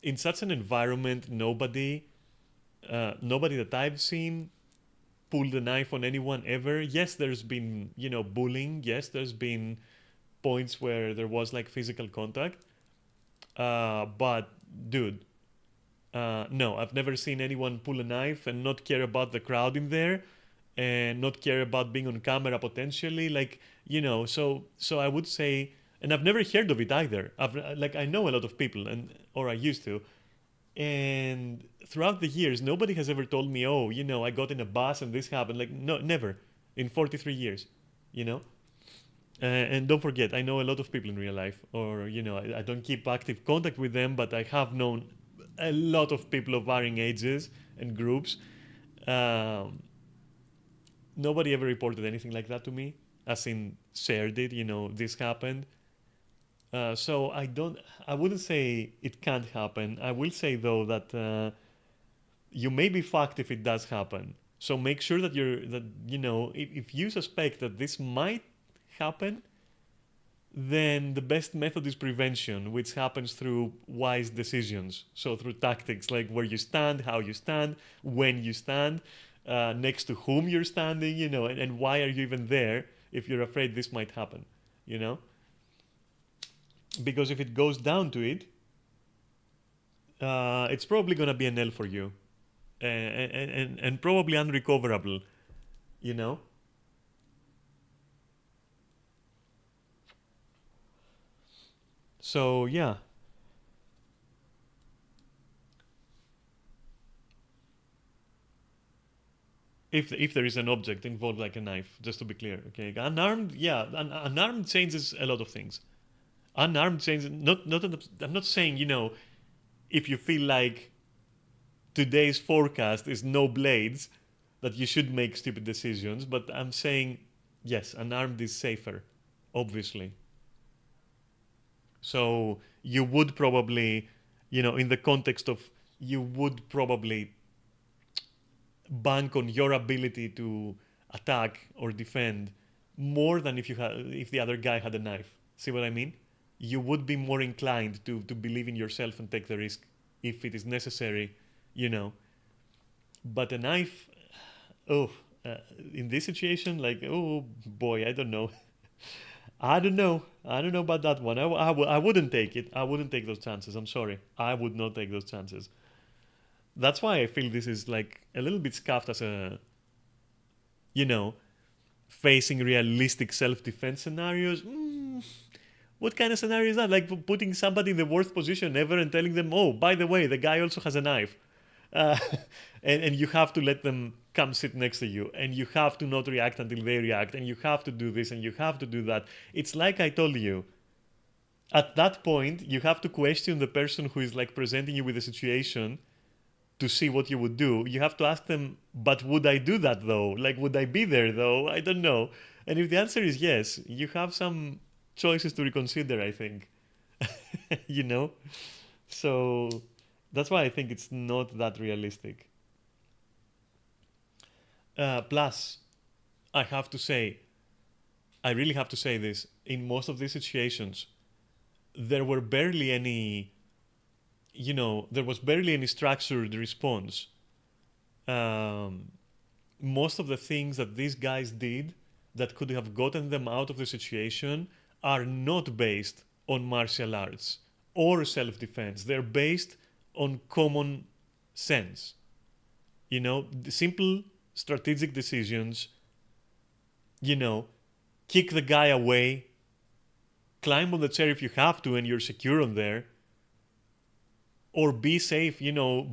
in such an environment, nobody that I've seen pulled a knife on anyone ever. Yes, there's been, bullying. Yes, there's been points where there was physical contact. But dude, no, I've never seen anyone pull a knife and not care about the crowd in there and not care about being on camera potentially. So I would say, and I've never heard of it either. I know a lot of people, or I used to. And throughout the years, nobody has ever told me, I got in a bus and this happened. No, never. In 43 years, And don't forget, I know a lot of people in real life, or, I don't keep active contact with them, but I have known a lot of people of varying ages and groups. Nobody ever reported anything like that to me, as in shared it, this happened. So I wouldn't say it can't happen. I will say though that you may be fucked if it does happen. So make sure that if you suspect that this might happen, then the best method is prevention, which happens through wise decisions. So through tactics like where you stand, how you stand, when you stand, next to whom you're standing, and why are you even there if you're afraid this might happen, Because if it goes down to it, it's probably going to be an L for you, and probably unrecoverable, So yeah. If there is an object involved like a knife, just to be clear, okay. Unarmed, yeah, unarmed changes a lot of things. Unarmed changes not. I'm not saying, if you feel like today's forecast is no blades, that you should make stupid decisions. But I'm saying, yes, unarmed is safer, obviously. So you would probably, in the context of, you would probably bank on your ability to attack or defend more than if the other guy had a knife. See what I mean? You would be more inclined to believe in yourself and take the risk if it is necessary, you know. But a knife, oh, in this situation, like, oh boy, I don't know. I don't know. I don't know about that one. I wouldn't take it. I wouldn't take those chances. I'm sorry. I would not take those chances. That's why I feel this is like a little bit scuffed as a, you know, facing realistic self-defense scenarios. What kind of scenario is that? Like putting somebody in the worst position ever and telling them, oh, by the way, the guy also has a knife. Uh, and you have to let them come sit next to you. And you have to not react until they react. And you have to do this and you have to do that. It's like I told you. At that point, you have to question the person who is like presenting you with a situation to see what you would do. You have to ask them, but would I do that though? Like, would I be there though? I don't know. And if the answer is yes, you have some choices to reconsider, I think. you know? So that's why I think it's not that realistic. Plus, I have to say, I really have to say this, in most of these situations, there were barely any, there was barely any structured response. Most of the things that these guys did that could have gotten them out of the situation are not based on martial arts or self-defense. They're based on common sense. The simple strategic decisions, kick the guy away, climb on the chair if you have to and you're secure on there, or be safe,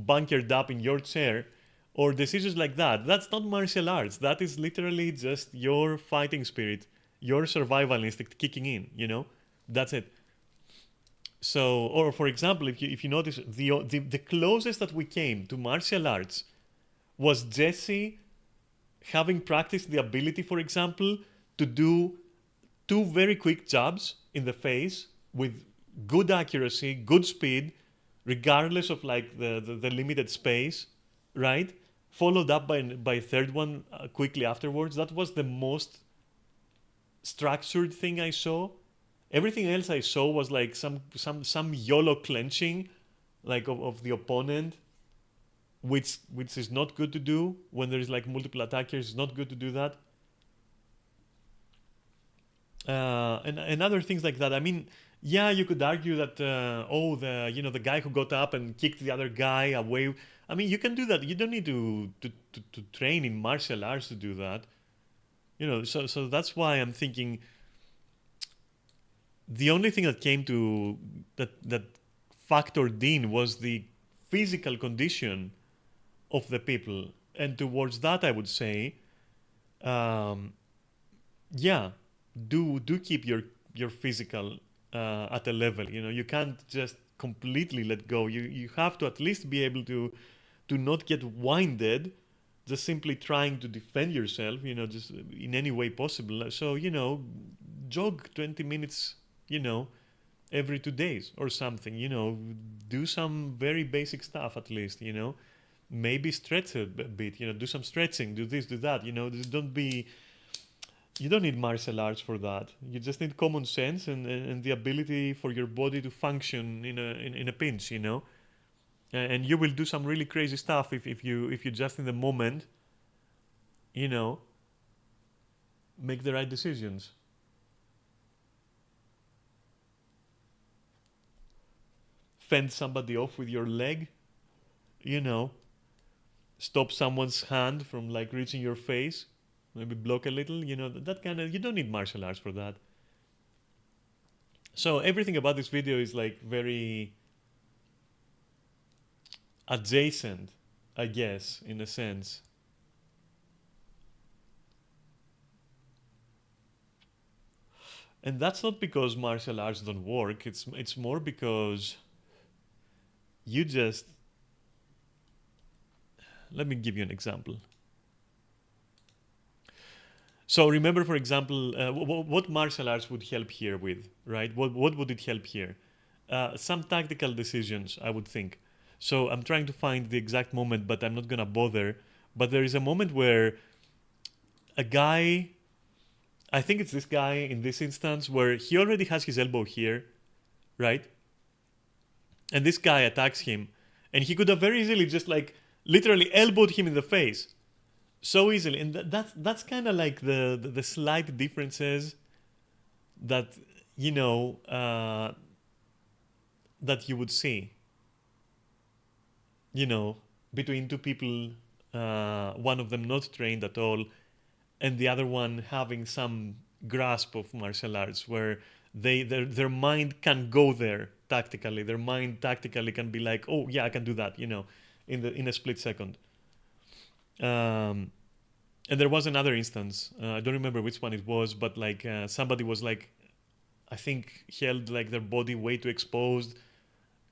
bunkered up in your chair, or decisions like that. That's not martial arts. That is literally just your fighting spirit, your survival instinct kicking in, That's it. So, or for example, if you notice, the closest that we came to martial arts was Jesse having practiced the ability, for example, to do 2 very quick jabs in the face with good accuracy, good speed, regardless of like the limited space, right? Followed up by a third one quickly afterwards. That was the most structured thing I saw. Everything else I saw was like some YOLO clenching, like of the opponent, which is not good to do when there is like multiple attackers. It's not good to do that. And other things like that. I mean, yeah, you could argue that the guy who got up and kicked the other guy away. I mean, you can do that. You don't need to train in martial arts to do that. So that's why I'm thinking the only thing that came to that factored in was the physical condition of the people, and towards that I would say, yeah, do keep your physical at a level. You can't just completely let go. You have to at least be able to not get winded just simply trying to defend yourself, just in any way possible. So, jog 20 minutes, every 2 days or something, do some very basic stuff at least, maybe stretch a bit, do some stretching, do this, do that, you don't need martial arts for that. You just need common sense and the ability for your body to function in a pinch, and you will do some really crazy stuff if you just in the moment, make the right decisions. Fend somebody off with your leg, stop someone's hand from like reaching your face, maybe block a little, that kind of, you don't need martial arts for that. So everything about this video is like very adjacent, I guess, in a sense. And that's not because martial arts don't work. It's more because you just. Let me give you an example. So remember, for example, what martial arts would help here with, right? What would it help here? Some tactical decisions, I would think. So I'm trying to find the exact moment, but I'm not gonna bother. But there is a moment where a guy, I think it's this guy in this instance, where he already has his elbow here, right? And this guy attacks him, and he could have very easily just like literally elbowed him in the face so easily. And that's kind of like the slight differences that you know that you would see, you know, between two people, one of them not trained at all and the other one having some grasp of martial arts, where their mind can go there tactically. Their mind tactically can be like, oh yeah, I can do that, you know, in a split second. And there was another instance, I don't remember which one it was, but like somebody was like, I think held like their body way too exposed,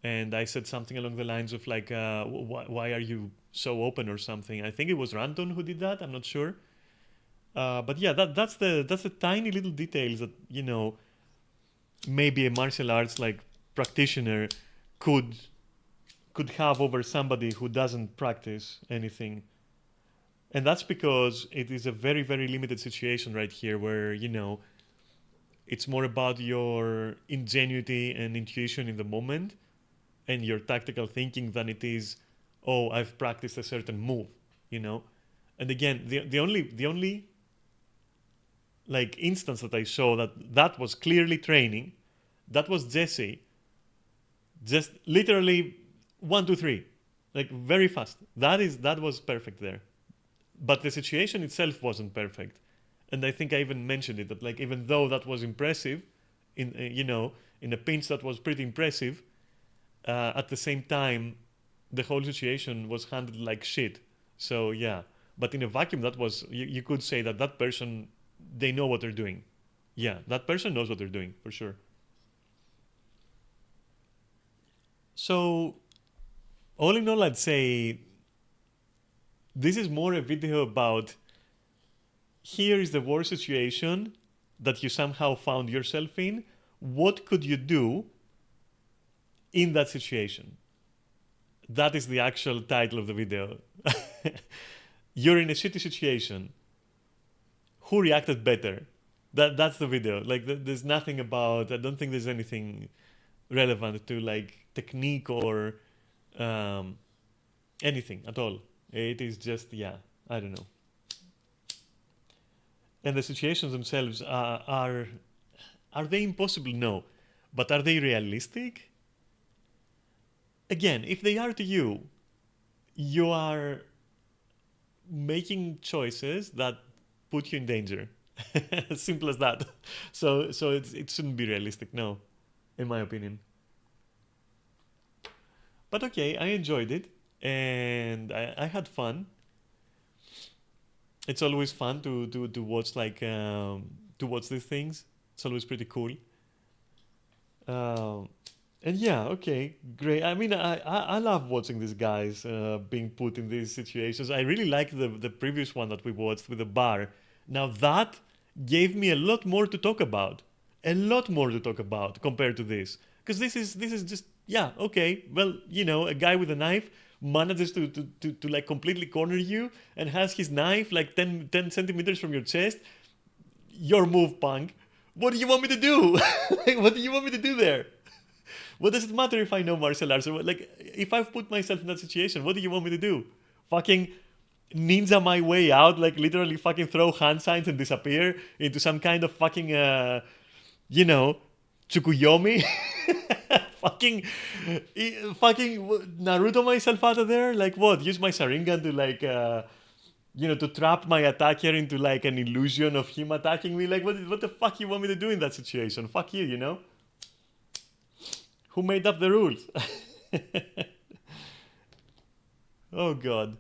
and I said something along the lines of like, why are you so open or something. I think it was Ranton who did that, I'm not sure. But yeah, that's the tiny little details that, you know, maybe a martial arts like practitioner could have over somebody who doesn't practice anything. And that's because it is a very, very limited situation right here where, you know, it's more about your ingenuity and intuition in the moment and your tactical thinking than it is, oh, I've practiced a certain move, you know. And again, the only like instance that I saw that was clearly training, that was Jesse, just literally 1, 2, 3, like very fast. That was perfect there. But the situation itself wasn't perfect, and I think I even mentioned it, that like even though that was impressive, in you know, in a pinch that was pretty impressive, at the same time, the whole situation was handled like shit. So yeah, but in a vacuum, that was you could say that person, they know what they're doing. Yeah, that person knows what they're doing for sure. So all in all, I'd say this is more a video about, here is the worst situation that you somehow found yourself in. What could you do in that situation? That is the actual title of the video. You're in a shitty situation. Who reacted better? That's the video. Like there's nothing about, I don't think there's anything relevant to like technique or anything at all. It is just, yeah, I don't know. And the situations themselves are they impossible? No. But are they realistic? Again, if they are to you, you are making choices that put you in danger. As simple as that. So it shouldn't be realistic, no, in my opinion. But okay, I enjoyed it, and I had fun. It's always fun to watch like to watch these things. It's always pretty cool. And yeah, okay, great. I mean, I love watching these guys being put in these situations. I really like the previous one that we watched with the bar. Now that gave me a lot more to talk about. A lot more to talk about compared to this. Because this is just, yeah, okay, well, you know, a guy with a knife manages to like completely corner you and has his knife like 10 centimeters from your chest. Your move, punk. What do you want me to do? Like, what do you want me to do there? What does it matter if I know martial arts? Or like, if I've put myself in that situation, what do you want me to do? Fucking ninja my way out, like literally fucking throw hand signs and disappear into some kind of fucking, you know, Tsukuyomi? fucking Naruto myself out of there? Like what? Use my Sharingan to like, you know, to trap my attacker into like an illusion of him attacking me? Like what the fuck you want me to do in that situation? Fuck you, you know? Who made up the rules? Oh God.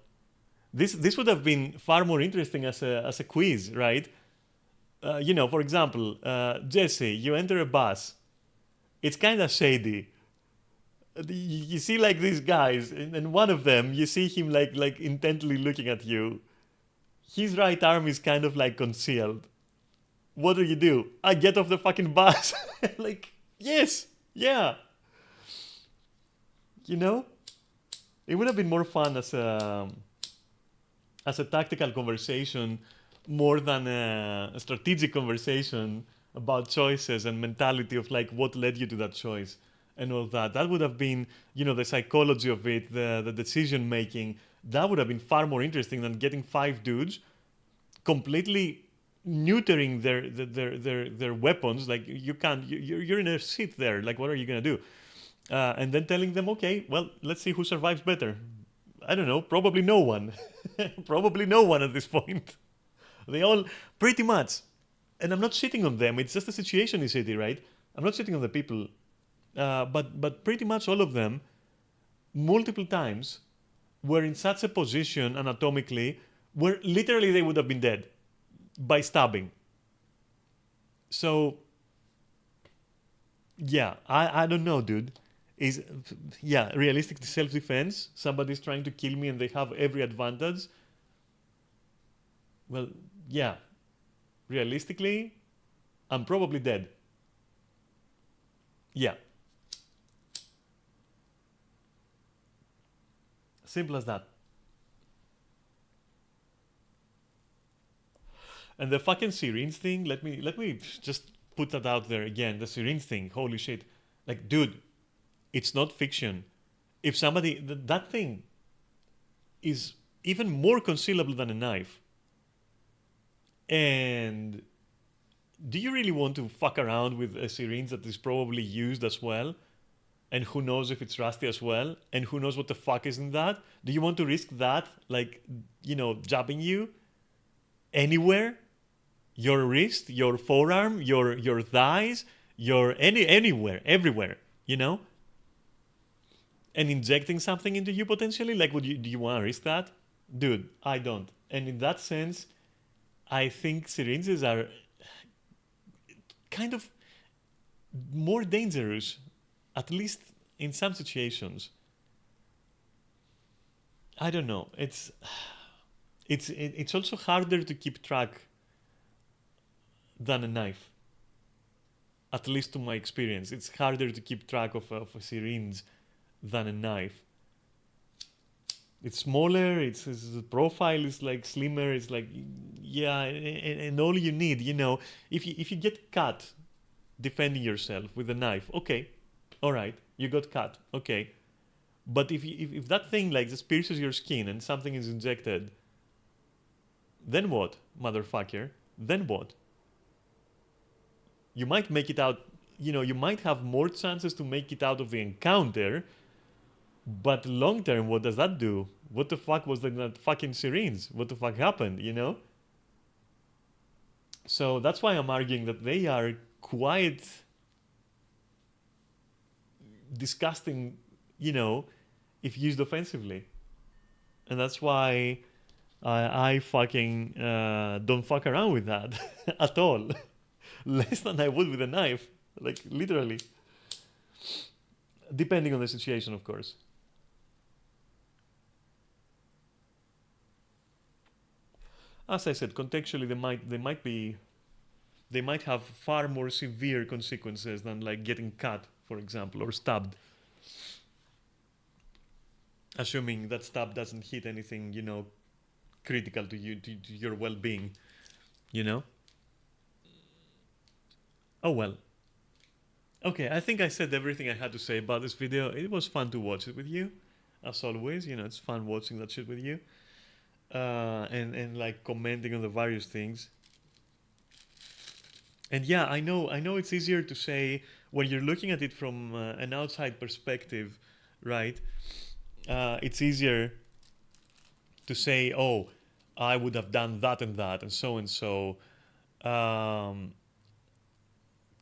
This would have been far more interesting as a quiz, right? You know, for example, Jesse, you enter a bus. It's kind of shady. You see like these guys, and one of them, you see him like intently looking at you. His right arm is kind of like concealed. What do? I get off the fucking bus. Like, yes, yeah. You know, it would have been more fun as a tactical conversation more than a strategic conversation about choices and mentality of like what led you to that choice and all that. That would have been, you know, the psychology of it, the decision making. That would have been far more interesting than getting 5 dudes completely neutering their weapons. Like you can't, you're in a seat there. Like what are you gonna do? And then telling them, okay, well, let's see who survives better. I don't know, probably no one. Probably no one at this point. They all, pretty much. And I'm not shitting on them, it's just a situation is shitty, right? I'm not shitting on the people. But pretty much all of them, multiple times, were in such a position anatomically where literally they would have been dead by stabbing. So, yeah, I don't know, dude. Is, yeah, realistic self-defense. Somebody's trying to kill me and they have every advantage. Well, yeah. Realistically, I'm probably dead. Yeah. Simple as that. And the fucking syringe thing, let me just put that out there again. The syringe thing, holy shit. Like, dude, it's not fiction. If somebody, that thing is even more concealable than a knife. And do you really want to fuck around with a syringe that is probably used as well? And who knows if it's rusty as well? And who knows what the fuck is in that? Do you want to risk that? Like, you know, jabbing you anywhere? Your wrist, your forearm, your thighs, your anywhere, everywhere, you know? And injecting something into you potentially? Like, do you want to risk that? Dude, I don't. And in that sense, I think syringes are kind of more dangerous, at least in some situations. I don't know. It's also harder to keep track than a knife. At least to my experience, it's harder to keep track of a syringe than a knife. It's smaller. It's the profile is like slimmer. It's like, yeah, and all you need, you know, if you get cut defending yourself with a knife, okay, all right, you got cut, okay. But if that thing like just pierces your skin and something is injected, then what, motherfucker? Then what? You might make it out, you know, you might have more chances to make it out of the encounter, but long term, what does that do? What the fuck was that fucking syringe? What the fuck happened, you know? So that's why I'm arguing that they are quite disgusting, you know, if used offensively. And that's why I fucking don't fuck around with that at all. Less than I would with a knife, like literally. Depending on the situation, of course. As I said, contextually they might have far more severe consequences than like getting cut, for example, or stabbed. Assuming that stab doesn't hit anything, you know, critical to you, to your well-being, you know? Oh well. Okay, I think I said everything I had to say about this video. It was fun to watch it with you, as always. You know, it's fun watching that shit with you, and like commenting on the various things. And yeah, I know it's easier to say when you're looking at it from an outside perspective, right? It's easier to say, oh, I would have done that and that, and so and so.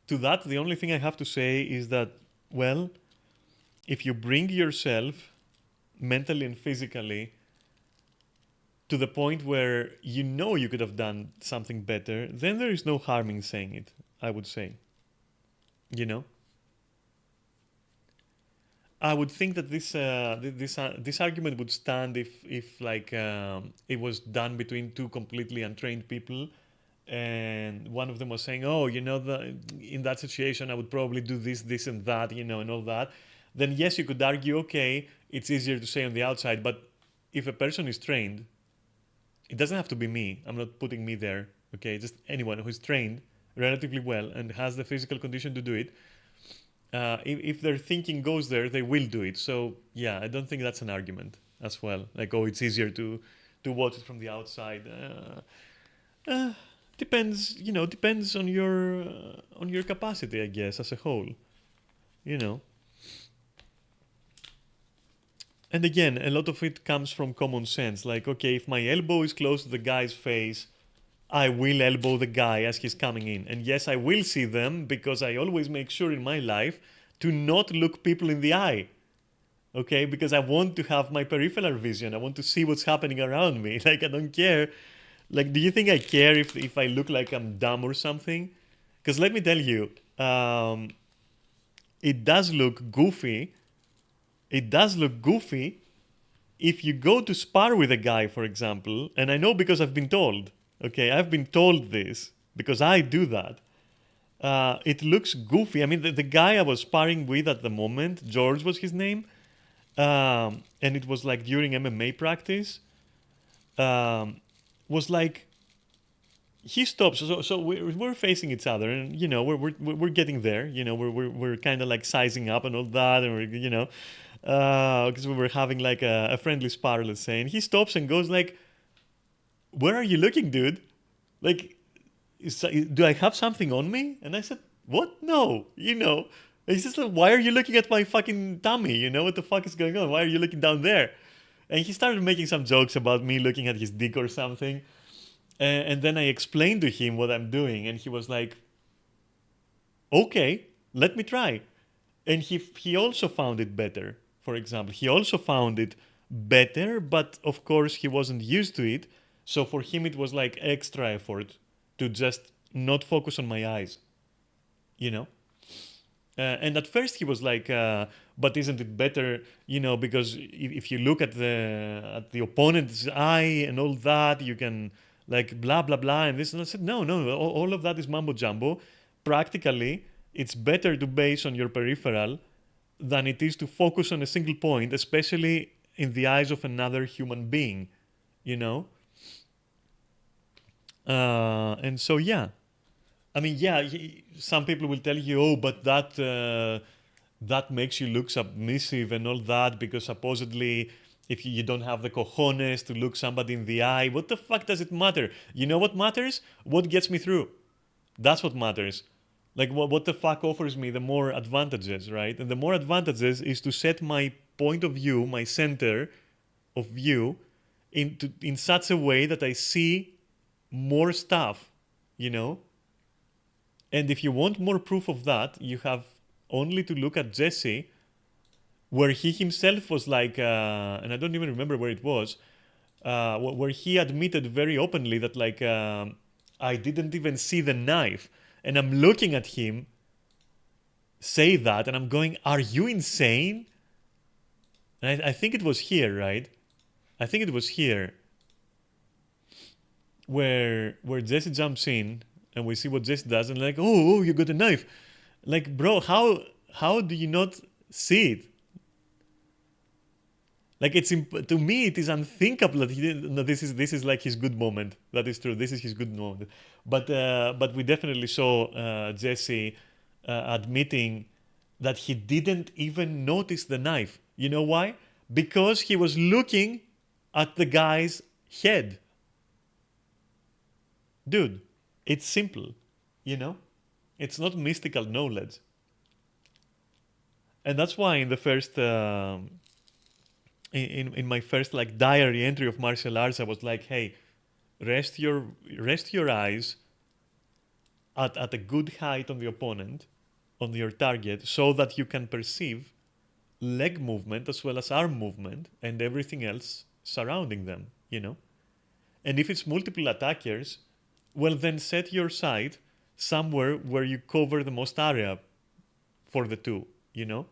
To that, the only thing I have to say is that, well, if you bring yourself mentally and physically to the point where you know you could have done something better, then there is no harm in saying it, I would say. You know? I would think that this argument would stand if like it was done between two completely untrained people, and one of them was saying, "Oh, you know, in that situation, I would probably do this, this, and that, you know, and all that." Then yes, you could argue, okay, it's easier to say on the outside, but if a person is trained, it doesn't have to be me. I'm not putting me there. Okay, just anyone who is trained relatively well and has the physical condition to do it. If their thinking goes there, they will do it. So yeah, I don't think that's an argument as well. Like, oh, it's easier to watch it from the outside. Depends, you know, depends on your capacity, I guess, as a whole. You know. And again, a lot of it comes from common sense. Like, okay, if my elbow is close to the guy's face, I will elbow the guy as he's coming in. And yes, I will see them because I always make sure in my life to not look people in the eye. Okay? Because I want to have my peripheral vision. I want to see what's happening around me. Like, I don't care. Like, do you think I care if I look like I'm dumb or something? Because let me tell you, it does look goofy. It does look goofy if you go to spar with a guy, for example, and I know because I've been told. Okay, I've been told this because I do that. It looks goofy. I mean, the guy I was sparring with at the moment, George was his name, and it was like during MMA practice, was like, he stops. So we're facing each other, and you know we're getting there. You know we're kind of like sizing up and all that, and we're, you know, because we were having like a friendly spar, let's say, and he stops and goes like, "Where are you looking, dude? Like, do I have something on me?" And I said, "What? No, you know." And he's just like, "Why are you looking at my fucking tummy? You know, what the fuck is going on? Why are you looking down there?" And he started making some jokes about me looking at his dick or something. And then I explained to him what I'm doing, and he was like, "Okay, let me try." And he also found it better. For example, he also found it better, but of course he wasn't used to it. So for him, it was like extra effort to just not focus on my eyes, you know? And at first he was like, but isn't it better, you know, because if you look at the opponent's eye and all that, you can like blah, blah, blah, and this. And I said, no, all of that is mumbo jumbo. Practically, it's better to base on your peripheral than it is to focus on a single point, especially in the eyes of another human being, you know? And so, yeah. I mean, yeah, some people will tell you, oh, but that makes you look submissive and all that because supposedly if you don't have the cojones to look somebody in the eye, what the fuck does it matter? You know what matters? What gets me through. That's what matters. Like, what the fuck offers me the more advantages, right? And the more advantages is to set my point of view, my center of view, in such a way that I see more stuff, you know? And if you want more proof of that, you have only to look at Jesse, where he himself was like, and I don't even remember where it was, where he admitted very openly that like, I didn't even see the knife. And I'm looking at him say that, and I'm going, are you insane? And I think it was here, right? I think it was here where Jesse jumps in and we see what Jesse does, and like, oh, you got a knife. Like, bro, how do you not see it? Like, to me, it is unthinkable that he didn't. No, this is like his good moment. That is true. This is his good moment. But we definitely saw Jesse admitting that he didn't even notice the knife. You know why? Because he was looking at the guy's head. Dude, it's simple, you know? It's not mystical knowledge. And that's why in the first, in my first like diary entry of martial arts, I was like, hey, rest your eyes at a good height on the opponent, on your target, so that you can perceive leg movement as well as arm movement and everything else surrounding them, you know? And if it's multiple attackers, well, then set your sight somewhere where you cover the most area for the two, you know?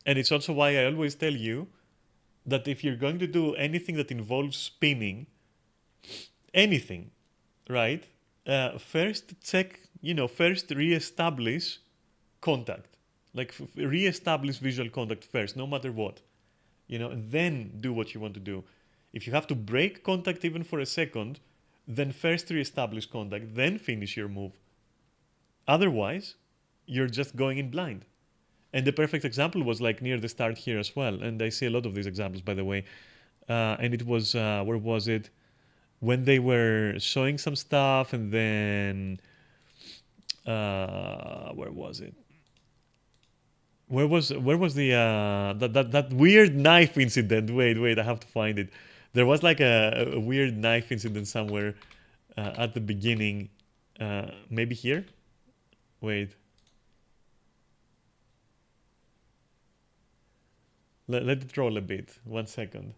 And it's also why I always tell you that if you're going to do anything that involves spinning, anything, right? First check, you know, first re-establish contact. Like re-establish visual contact first, no matter what. You know, and then do what you want to do. If you have to break contact even for a second, then first re-establish contact, then finish your move. Otherwise, you're just going in blind. And the perfect example was like near the start here as well. And I see a lot of these examples, by the way. And it was, where was it? When they were showing some stuff and then, where was it? Where was the that weird knife incident? Wait, I have to find it. There was like a weird knife incident somewhere at the beginning. Maybe here? Wait. Let it roll a bit. 1 second.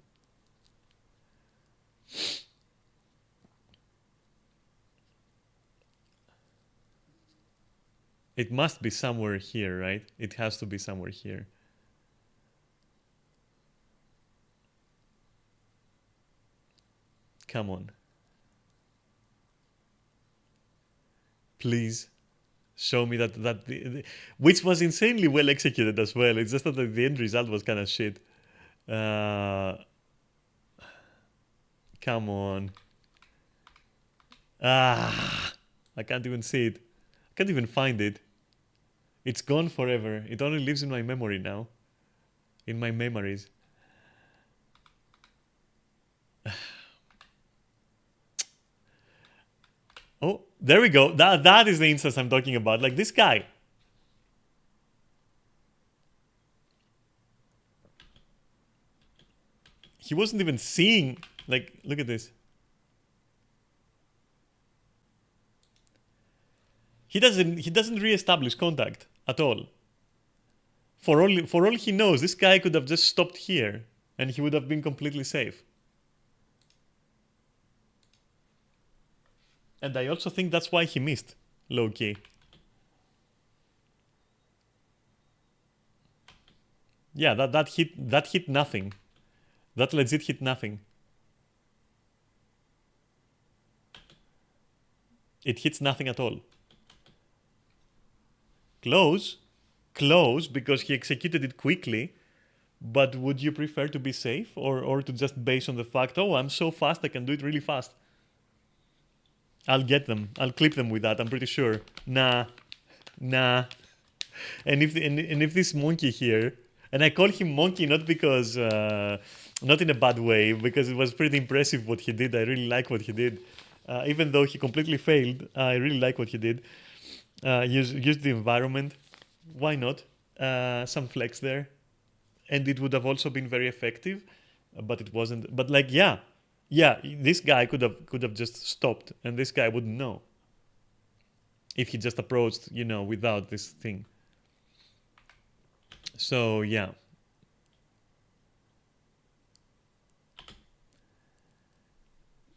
It must be somewhere here, right? It has to be somewhere here. Come on. Please show me that which was insanely well executed as well. It's just that the end result was kind of shit. Come on. I can't even see it. I can't even find it. It's gone forever. It only lives in my memory now. In my memories. Oh, there we go. That is the instance I'm talking about. Like this guy. He wasn't even seeing. Like, look at this. He doesn't re-establish contact at all. For all he knows, this guy could have just stopped here and he would have been completely safe. And I also think that's why he missed, low-key. Yeah, that hit nothing. That legit hit nothing. It hits nothing at all. Close because he executed it quickly. But would you prefer to be safe or to just base on the fact, oh, I'm so fast, I can do it really fast? I'll get them. I'll clip them with that, I'm pretty sure. Nah. And if this monkey here, and I call him monkey not because, not in a bad way, because it was pretty impressive what he did. I really like what he did. Even though he completely failed, I really like what he did. Use the environment. Why not? Some flex there. And it would have also been very effective, but it wasn't. But like, yeah, this guy could have just stopped, and this guy wouldn't know if he just approached, you know, without this thing. So yeah.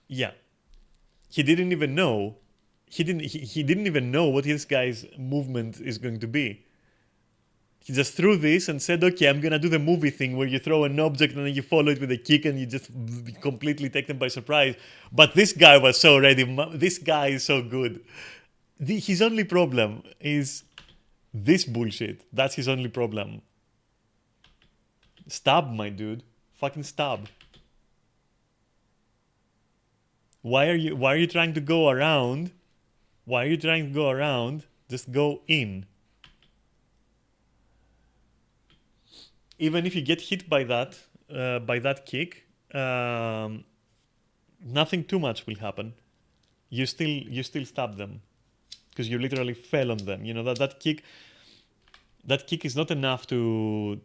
Yeah. He didn't even know. He didn't even know what this guy's movement is going to be. He just threw this and said, okay, I'm going to do the movie thing where you throw an object and then you follow it with a kick and you just completely take them by surprise. But this guy was so ready. This guy is so good. His only problem is this bullshit. That's his only problem. Stab, my dude. Fucking stab. Why are you trying to go around? Why are you trying to go around? Just go in. Even if you get hit by that kick, nothing too much will happen. You still stab them because you literally fell on them. You know that kick is not enough to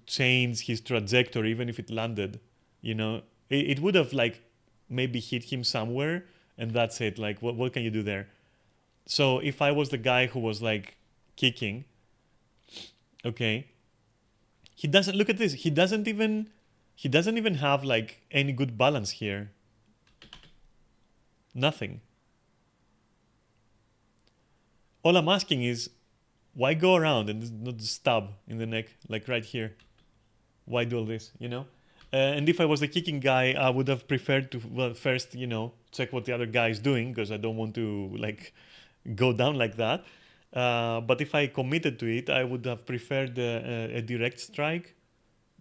change his trajectory, even if it landed. You know, it would have like maybe hit him somewhere, and that's it. Like, what can you do there? So if I was the guy who was like kicking, okay. He doesn't, look at this. He doesn't even have like any good balance here. Nothing. All I'm asking is, why go around and not stab in the neck, like right here? Why do all this, you know? And if I was the kicking guy, I would have preferred to, well, first, you know, check what the other guy is doing, because I don't want to, like, go down like that. But if I committed to it, I would have preferred a direct strike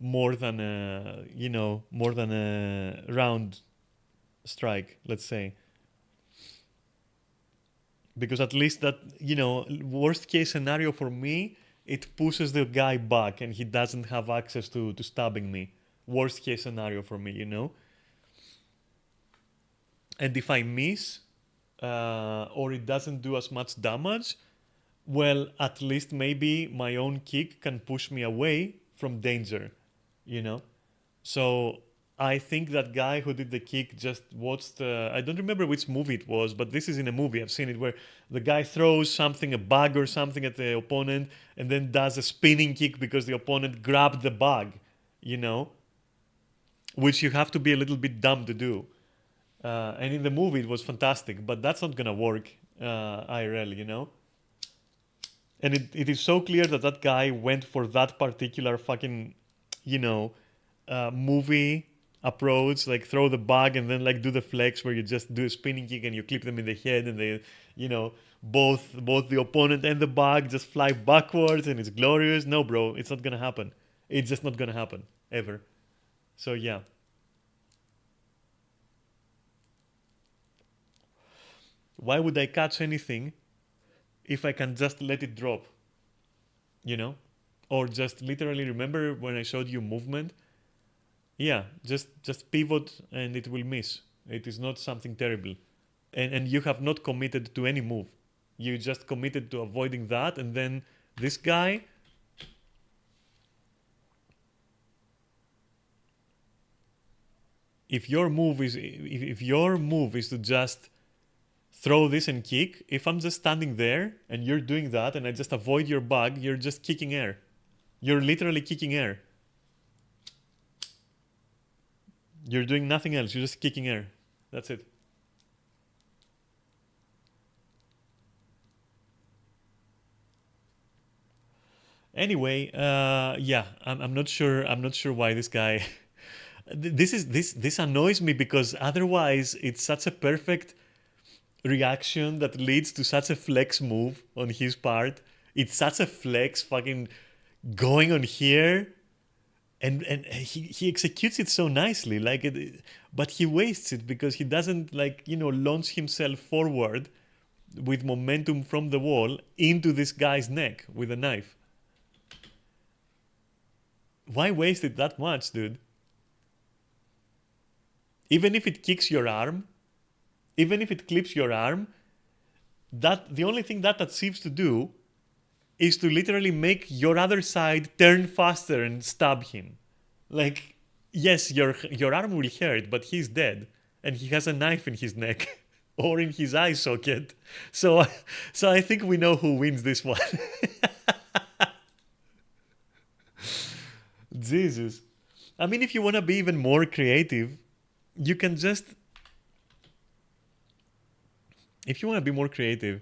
more than a, you know, more than a round strike, let's say. Because at least that, you know, worst case scenario for me, it pushes the guy back and he doesn't have access to stabbing me. Worst case scenario for me, you know. And if I miss, or it doesn't do as much damage, well, at least maybe my own kick can push me away from danger, you know. So I think that guy who did the kick just watched, I don't remember which movie it was, but this is in a movie, I've seen it, where the guy throws something, a bag or something at the opponent, and then does a spinning kick because the opponent grabbed the bag, you know, which you have to be a little bit dumb to do. And in the movie it was fantastic, but that's not gonna work IRL, you know. And it is so clear that that guy went for that particular fucking, you know, movie approach, like throw the bag and then like do the flex where you just do a spinning kick and you clip them in the head and they, you know, both the opponent and the bag just fly backwards and it's glorious. No, bro, it's not gonna happen. It's just not gonna happen ever. So yeah. Why would I catch anything if I can just let it drop? You know? Or just literally, remember when I showed you movement? Yeah, just pivot and it will miss. It is not something terrible. And you have not committed to any move. You just committed to avoiding that, and then this guy, if your move is to just throw this and kick, if I'm just standing there and you're doing that and I just avoid your bug, you're just kicking air. You're literally kicking air. You're doing nothing else. You're just kicking air. That's it. Anyway, yeah, I'm not sure. I'm not sure why this guy. This annoys me because otherwise it's such a perfect reaction that leads to such a flex move on his part. It's such a flex, fucking going on here. And he executes it so nicely, like it, but he wastes it because he doesn't, like, you know, launch himself forward with momentum from the wall into this guy's neck with a knife. Why waste it that much, dude? Even if it kicks your arm, even if it clips your arm, that the only thing that seems to do is to literally make your other side turn faster and stab him. Like, yes, your arm will hurt, but he's dead. And he has a knife in his neck or in his eye socket. So I think we know who wins this one. Jesus. I mean, if you want to be even more creative, you can just... If you want to be more creative,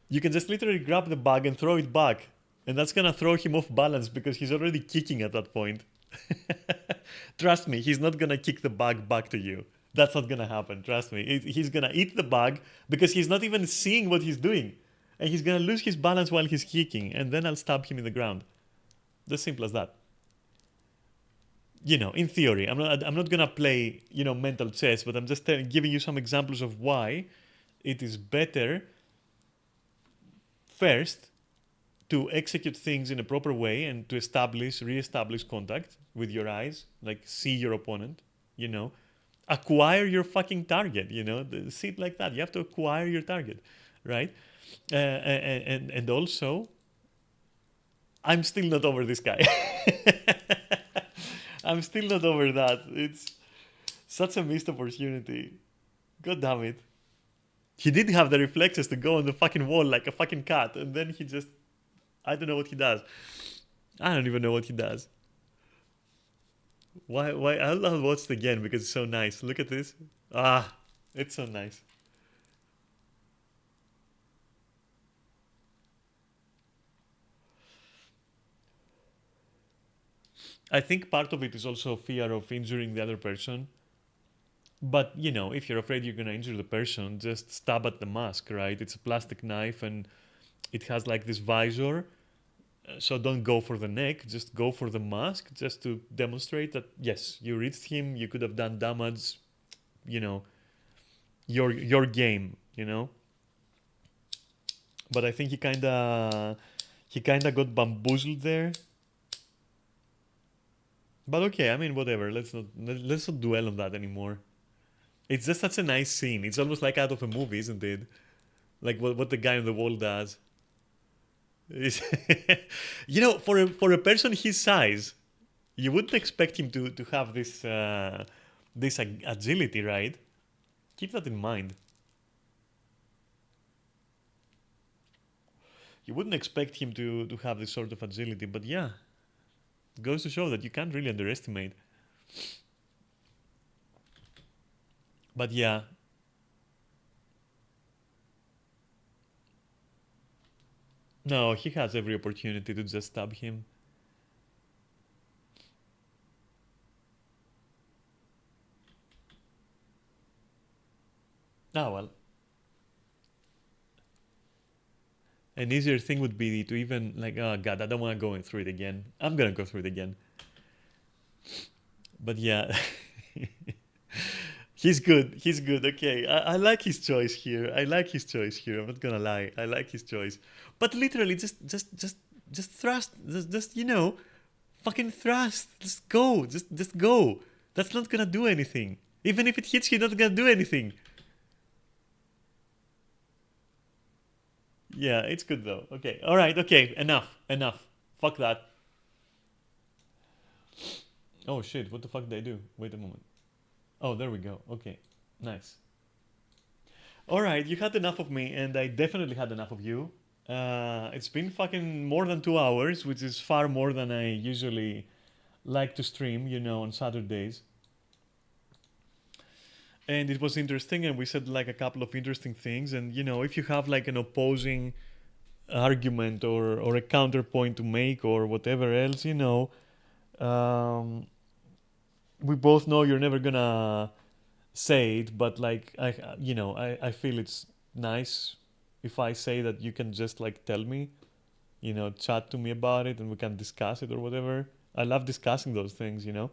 you can just literally grab the bag and throw it back. And that's gonna throw him off balance because he's already kicking at that point. Trust me, he's not gonna kick the bag back to you. That's not gonna happen, trust me. He's gonna eat the bag because he's not even seeing what he's doing. And he's gonna lose his balance while he's kicking, and then I'll stab him in the ground. As simple as that. You know, in theory, I'm not gonna play, you know, mental chess, but I'm just giving you some examples of why it is better first to execute things in a proper way and to re-establish contact with your eyes, like see your opponent, you know, acquire your fucking target, you know, see it like that. You have to acquire your target, right? And also, I'm still not over this guy. I'm still not over that. It's such a missed opportunity. God damn it. He did have the reflexes to go on the fucking wall like a fucking cat, and then he just... I don't know what he does. I don't even know what he does. Why? I'll watch it again because it's so nice. Look at this. Ah, it's so nice. I think part of it is also fear of injuring the other person. But you know, if you're afraid you're gonna injure the person, just stab at the mask, right? It's a plastic knife and it has like this visor. So don't go for the neck, just go for the mask, just to demonstrate that yes, you reached him, you could have done damage, you know, your game, you know. But I think he kinda got bamboozled there. But okay, I mean whatever. Let's not dwell on that anymore. It's just such a nice scene. It's almost like out of a movie, isn't it? Like what the guy on the wall does. You know, for a person his size, you wouldn't expect him to have this agility, right? Keep that in mind. You wouldn't expect him to have this sort of agility, but yeah, it goes to show that you can't really underestimate. But yeah, no, he has every opportunity to just stab him. Ah, well. An easier thing would be to even like, oh god, I don't want to go through it again. I'm gonna go through it again. But yeah, he's good. He's good. Okay, I like his choice here. I like his choice here. I'm not gonna lie. I like his choice. But literally, just thrust. Just you know, fucking thrust. Just go. Just go. That's not gonna do anything. Even if it hits you, not gonna do anything. Yeah, it's good though. Okay. All right. Okay. Enough. Enough. Fuck that. Oh shit. What the fuck did I do? Wait a moment. Oh, there we go. Okay. Nice. All right. You had enough of me, and I definitely had enough of you. It's been fucking more than 2 hours, which is far more than I usually like to stream, you know, on Saturdays. And it was interesting, and we said like a couple of interesting things. And you know, if you have like an opposing argument or a counterpoint to make or whatever else, you know, um, we both know you're never gonna say it, but like I feel it's nice if I say that you can just like tell me, you know, chat to me about it and we can discuss it or whatever. I love discussing those things, you know.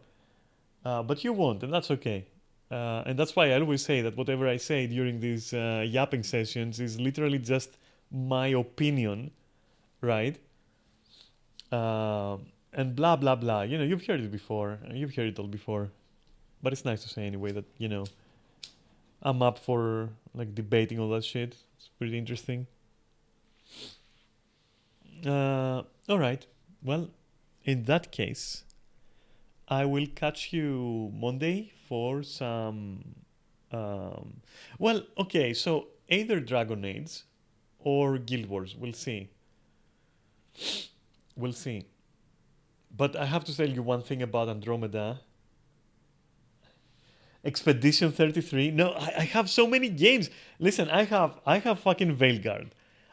But you won't, and that's okay. And that's why I always say that whatever I say during these yapping sessions is literally just my opinion, right? And blah blah blah. You know, you've heard it before. You've heard it all before. But it's nice to say anyway that you know I'm up for like debating all that shit. It's pretty interesting. All right. Well, in that case, I will catch you Monday for some. Um, well, okay. So either Dragon Age or Guild Wars. We'll see. We'll see. But I have to tell you one thing about Andromeda. Expedition 33. No, I have so many games. Listen, I have fucking Veilguard.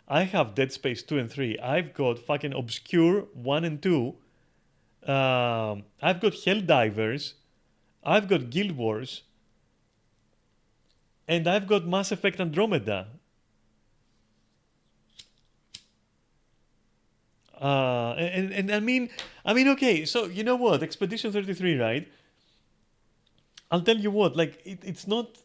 I have Dead Space 2 and 3. I've got fucking Obscure 1 and 2. I've got Helldivers. I've got Guild Wars. And I've got Mass Effect Andromeda. And I mean, okay. So you know what? Expedition 33, right? I'll tell you what. Like, it's not.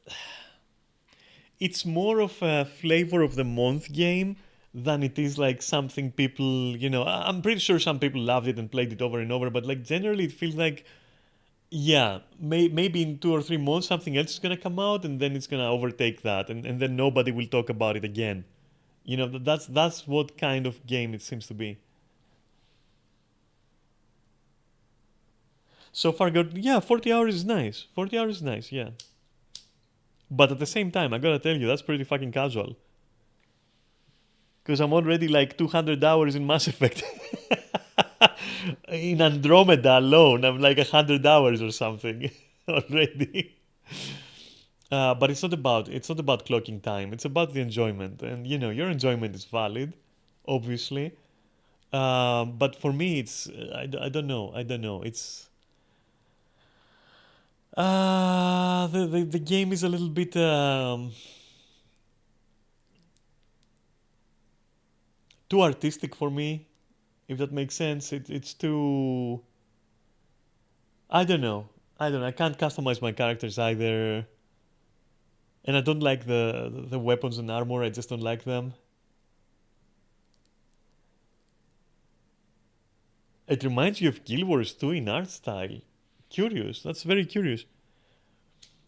It's more of a flavor of the month game than it is like something people. You know, I'm pretty sure some people loved it and played it over and over. But like generally, it feels like yeah, maybe in 2 or 3 months something else is gonna come out, and then it's gonna overtake that, and then nobody will talk about it again. You know, that's what kind of game it seems to be. So far, good. Yeah, 40 hours is nice. 40 hours is nice. Yeah, but at the same time, I gotta tell you, that's pretty fucking casual. Because I'm already like 200 hours in Mass Effect. In Andromeda alone, I'm like 100 hours or something already. But it's not about clocking time. It's about the enjoyment, and your enjoyment is valid, obviously. But for me, it's I don't know. I don't know. It's the game is a little bit too artistic for me, if that makes sense. It's too. I don't know. I don't know. I can't customize my characters either, and I don't like the weapons and armor. I just don't like them. It reminds you of Guild Wars 2 in art style. Curious. That's very curious.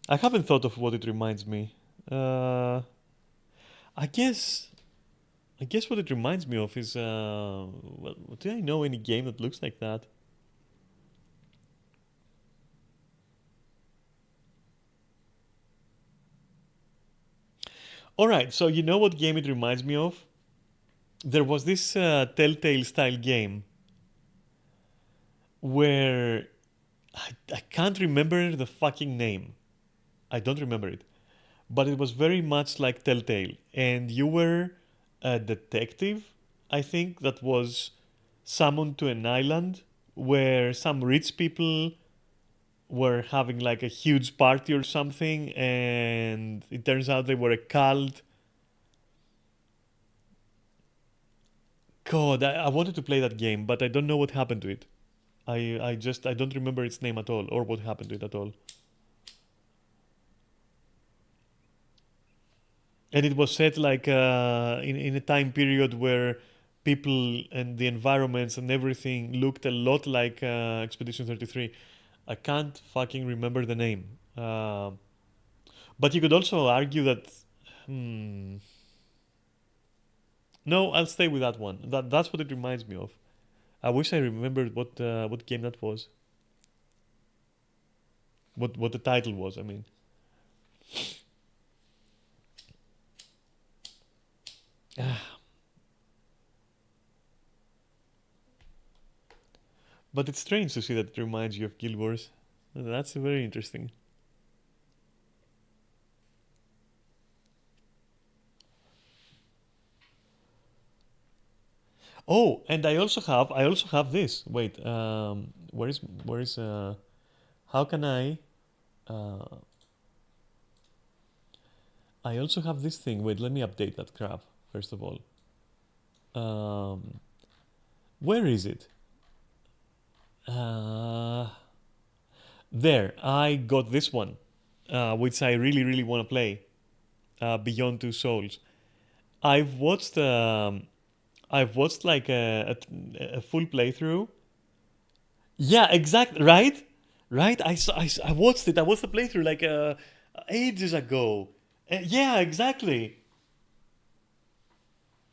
I haven't thought of what it reminds me. I guess. I guess what it reminds me of is. Well, do I know any game that looks like that? All right. So you know what game it reminds me of? There was this Telltale style game where I can't remember the fucking name. I don't remember it. But it was very much like Telltale. And you were a detective, I think, that was summoned to an island where some rich people were having like a huge party or something. And it turns out they were a cult. God, I wanted to play that game, but I don't know what happened to it. I don't remember its name at all or what happened to it at all. And it was set like in a time period where people and the environments and everything looked a lot like Expedition 33. I can't fucking remember the name. But you could also argue that. Hmm, no, I'll stay with that one. That's what it reminds me of. I wish I remembered what game that was. What the title was. I mean. But it's strange to see that it reminds you of Guild Wars. That's very interesting. Oh, and I also have this. Wait, where is how can uh I also have this thing. Wait, let me update that crap first of all. Um where is it? Uh there. I got this one, which I really really want to play. Beyond Two Souls. I've watched I've watched like a full playthrough. Yeah, exact. Right, right. I watched it. I watched the playthrough like ages ago. Yeah, exactly.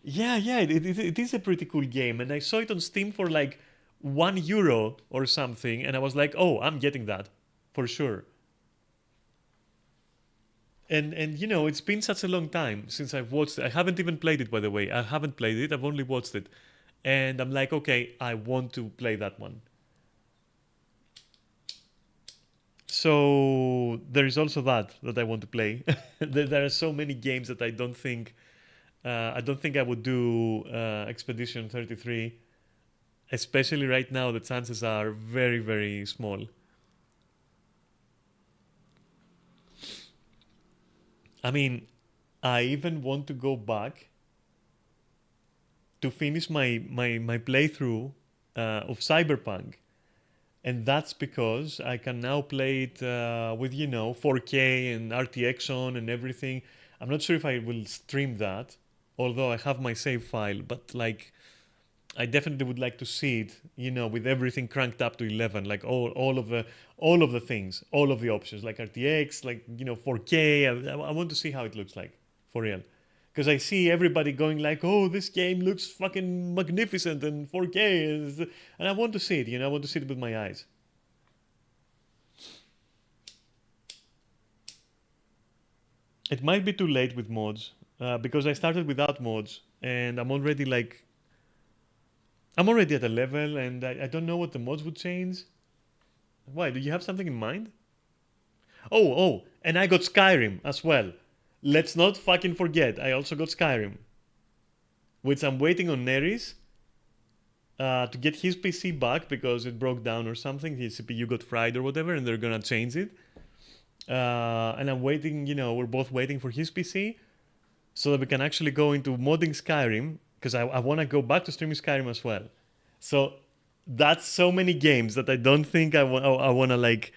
Yeah, yeah. It is a pretty cool game, and I saw it on Steam for like €1 or something, and I was like, oh, I'm getting that for sure. And it's been such a long time since I've watched it. I haven't even played it, by the way. I haven't played it. I've only watched it, and I'm like, okay, I want to play that one. So there is also that I want to play. There are so many games that I don't think I would do Expedition 33, especially right now. The chances are very very small. I mean, I even want to go back to finish my playthrough of Cyberpunk, and that's because I can now play it with 4K and RTX on and everything. I'm not sure if I will stream that, although I have my save file. But like, I definitely would like to see it, with everything cranked up to 11, like all of the things, all of the options, like RTX, like 4K. I want to see how it looks like for real. Because I see everybody going like, "Oh, this game looks fucking magnificent and 4K," and I want to see it. I want to see it with my eyes. It might be too late with mods because I started without mods, and I'm already like I'm already at a level, and I don't know what the mods would change. Why? Do you have something in mind? Oh, and I got Skyrim as well. Let's not fucking forget, I also got Skyrim, which I'm waiting on Neris to get his PC back because it broke down or something. His CPU got fried or whatever, and they're gonna change it. And I'm waiting, we're both waiting for his PC so that we can actually go into modding Skyrim because I want to go back to streaming Skyrim as well. So that's so many games that I don't think I want to like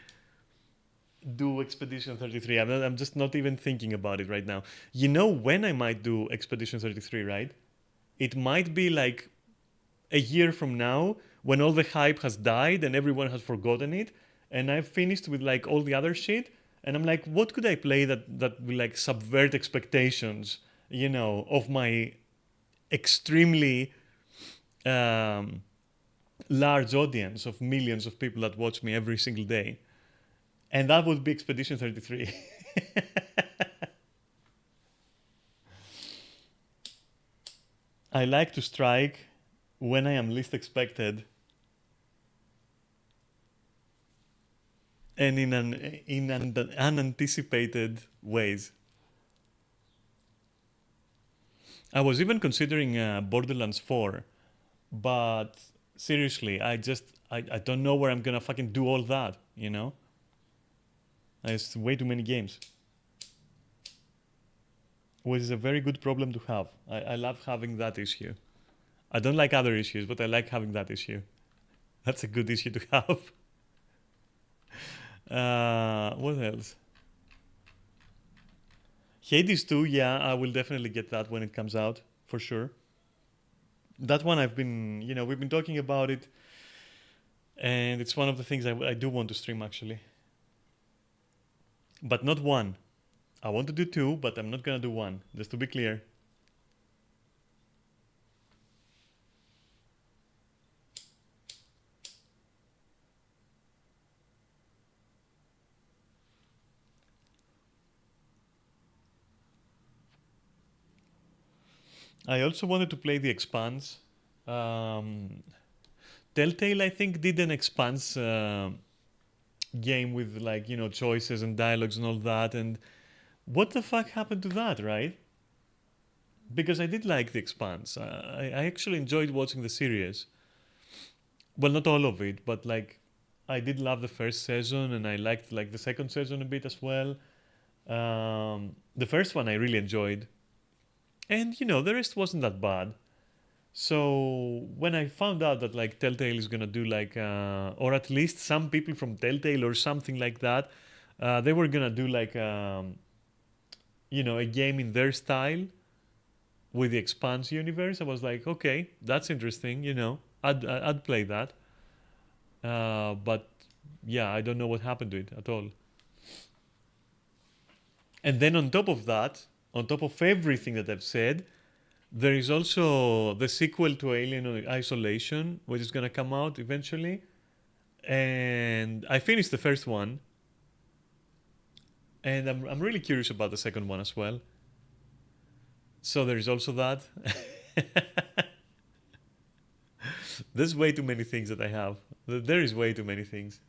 do Expedition 33. I'm just not even thinking about it right now. You know when I might do Expedition 33, right? It might be like a year from now when all the hype has died and everyone has forgotten it and I've finished with like all the other shit and I'm like, what could I play that will like subvert expectations, of my extremely large audience of millions of people that watch me every single day. And that would be Expedition 33. I like to strike when I am least expected and in unanticipated ways. I was even considering Borderlands 4, but seriously, I don't know where I'm gonna fucking do all that, It's way too many games. Which is a very good problem to have. I love having that issue. I don't like other issues, but I like having that issue. That's a good issue to have. What else? Hades 2, yeah, I will definitely get that when it comes out, for sure. That one we've been talking about it, and it's one of the things I do want to stream, actually. But not one. I want to do 2, but I'm not gonna do 1, just to be clear. I also wanted to play The Expanse. Telltale, I think, did an Expanse game with like, choices and dialogues and all that. And what the fuck happened to that, right? Because I did like The Expanse. I actually enjoyed watching the series. Well, not all of it, but like I did love the first season and I liked like the second season a bit as well. The first one I really enjoyed. And the rest wasn't that bad. So when I found out that like Telltale is gonna do like, or at least some people from Telltale or something like that, they were gonna do like, a game in their style with the Expanse universe, I was like, okay, that's interesting. I'd play that. But yeah, I don't know what happened to it at all. And then on top of that, on top of everything that I've said, there is also the sequel to Alien Isolation, which is going to come out eventually. And I finished the first one. And I'm really curious about the second one as well. So there is also that. There's way too many things that I have. There is way too many things.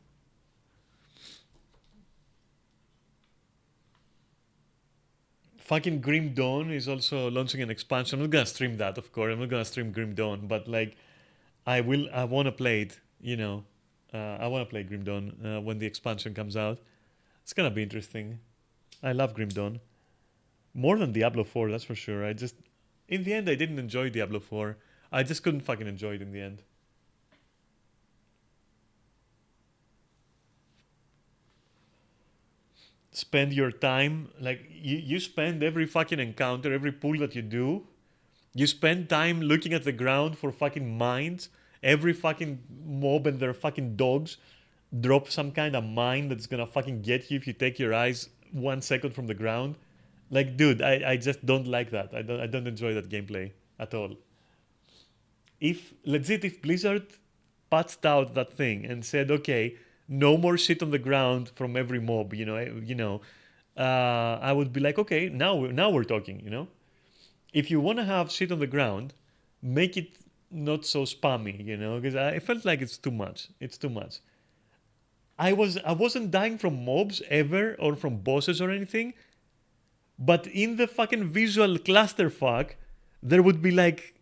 Fucking Grim Dawn is also launching an expansion. I'm not gonna stream that, of course. I'm not gonna stream Grim Dawn, but like, I want to play it. I want to play Grim Dawn when the expansion comes out. It's gonna be interesting. I love Grim Dawn more than Diablo 4, that's for sure. In the end, I didn't enjoy Diablo 4. I just couldn't fucking enjoy it in the end. Spend your time, like, you spend every fucking encounter, every pull that you do, you spend time looking at the ground for fucking mines. Every fucking mob and their fucking dogs drop some kind of mine that's gonna fucking get you if you take your eyes 1 second from the ground. Like, dude, I just don't like that. I don't enjoy that gameplay at all. If Blizzard patched out that thing and said, okay, no more shit on the ground from every mob, I would be like, okay, now we're talking. If you want to have shit on the ground, make it not so spammy, you know, because I felt like it's too much. It's too much. I wasn't dying from mobs ever or from bosses or anything, but in the fucking visual clusterfuck, there would be like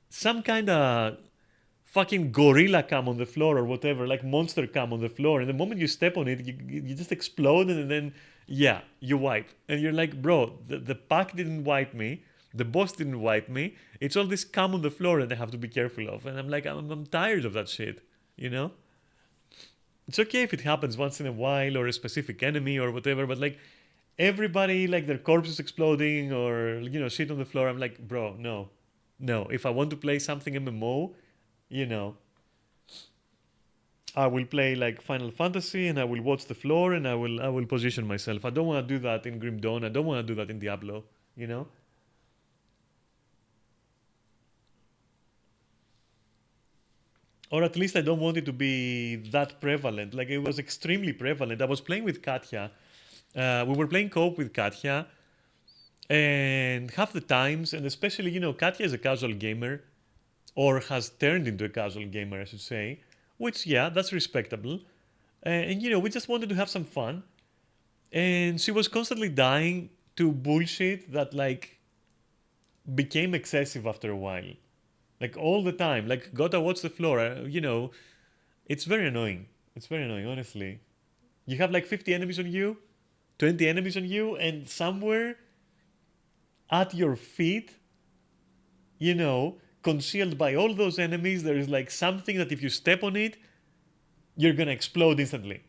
some kind of fucking gorilla come on the floor or whatever, like monster come on the floor, and the moment you step on it, you just explode, and then yeah, you wipe, and you're like, bro, the pack didn't wipe me, the boss didn't wipe me. It's all this come on the floor that I have to be careful of, and I'm like, I'm tired of that shit, you know. It's okay if it happens once in a while or a specific enemy or whatever, but like everybody, like their corpses exploding or you know shit on the floor. I'm like, bro, no, no. If I want to play something MMO, you know, I will play like Final Fantasy and I will watch the floor and I will position myself. I don't want to do that in Grim Dawn. I don't want to do that in Diablo, you know. Or at least I don't want it to be that prevalent. Like it was extremely prevalent. I was playing with Katya. We were playing co-op with Katya, and half the times, and especially you know, Katya is a casual gamer, or has turned into a casual gamer, I should say. Which yeah, that's respectable. And you know, we just wanted to have some fun, and she was constantly dying to bullshit that like became excessive after a while. Like all the time, like gotta watch the floor. You know, it's very annoying. It's very annoying, honestly. You have like 50 enemies on you, 20 enemies on you, and somewhere at your feet, you know, concealed by all those enemies, there is like something that if you step on it, you're gonna explode instantly.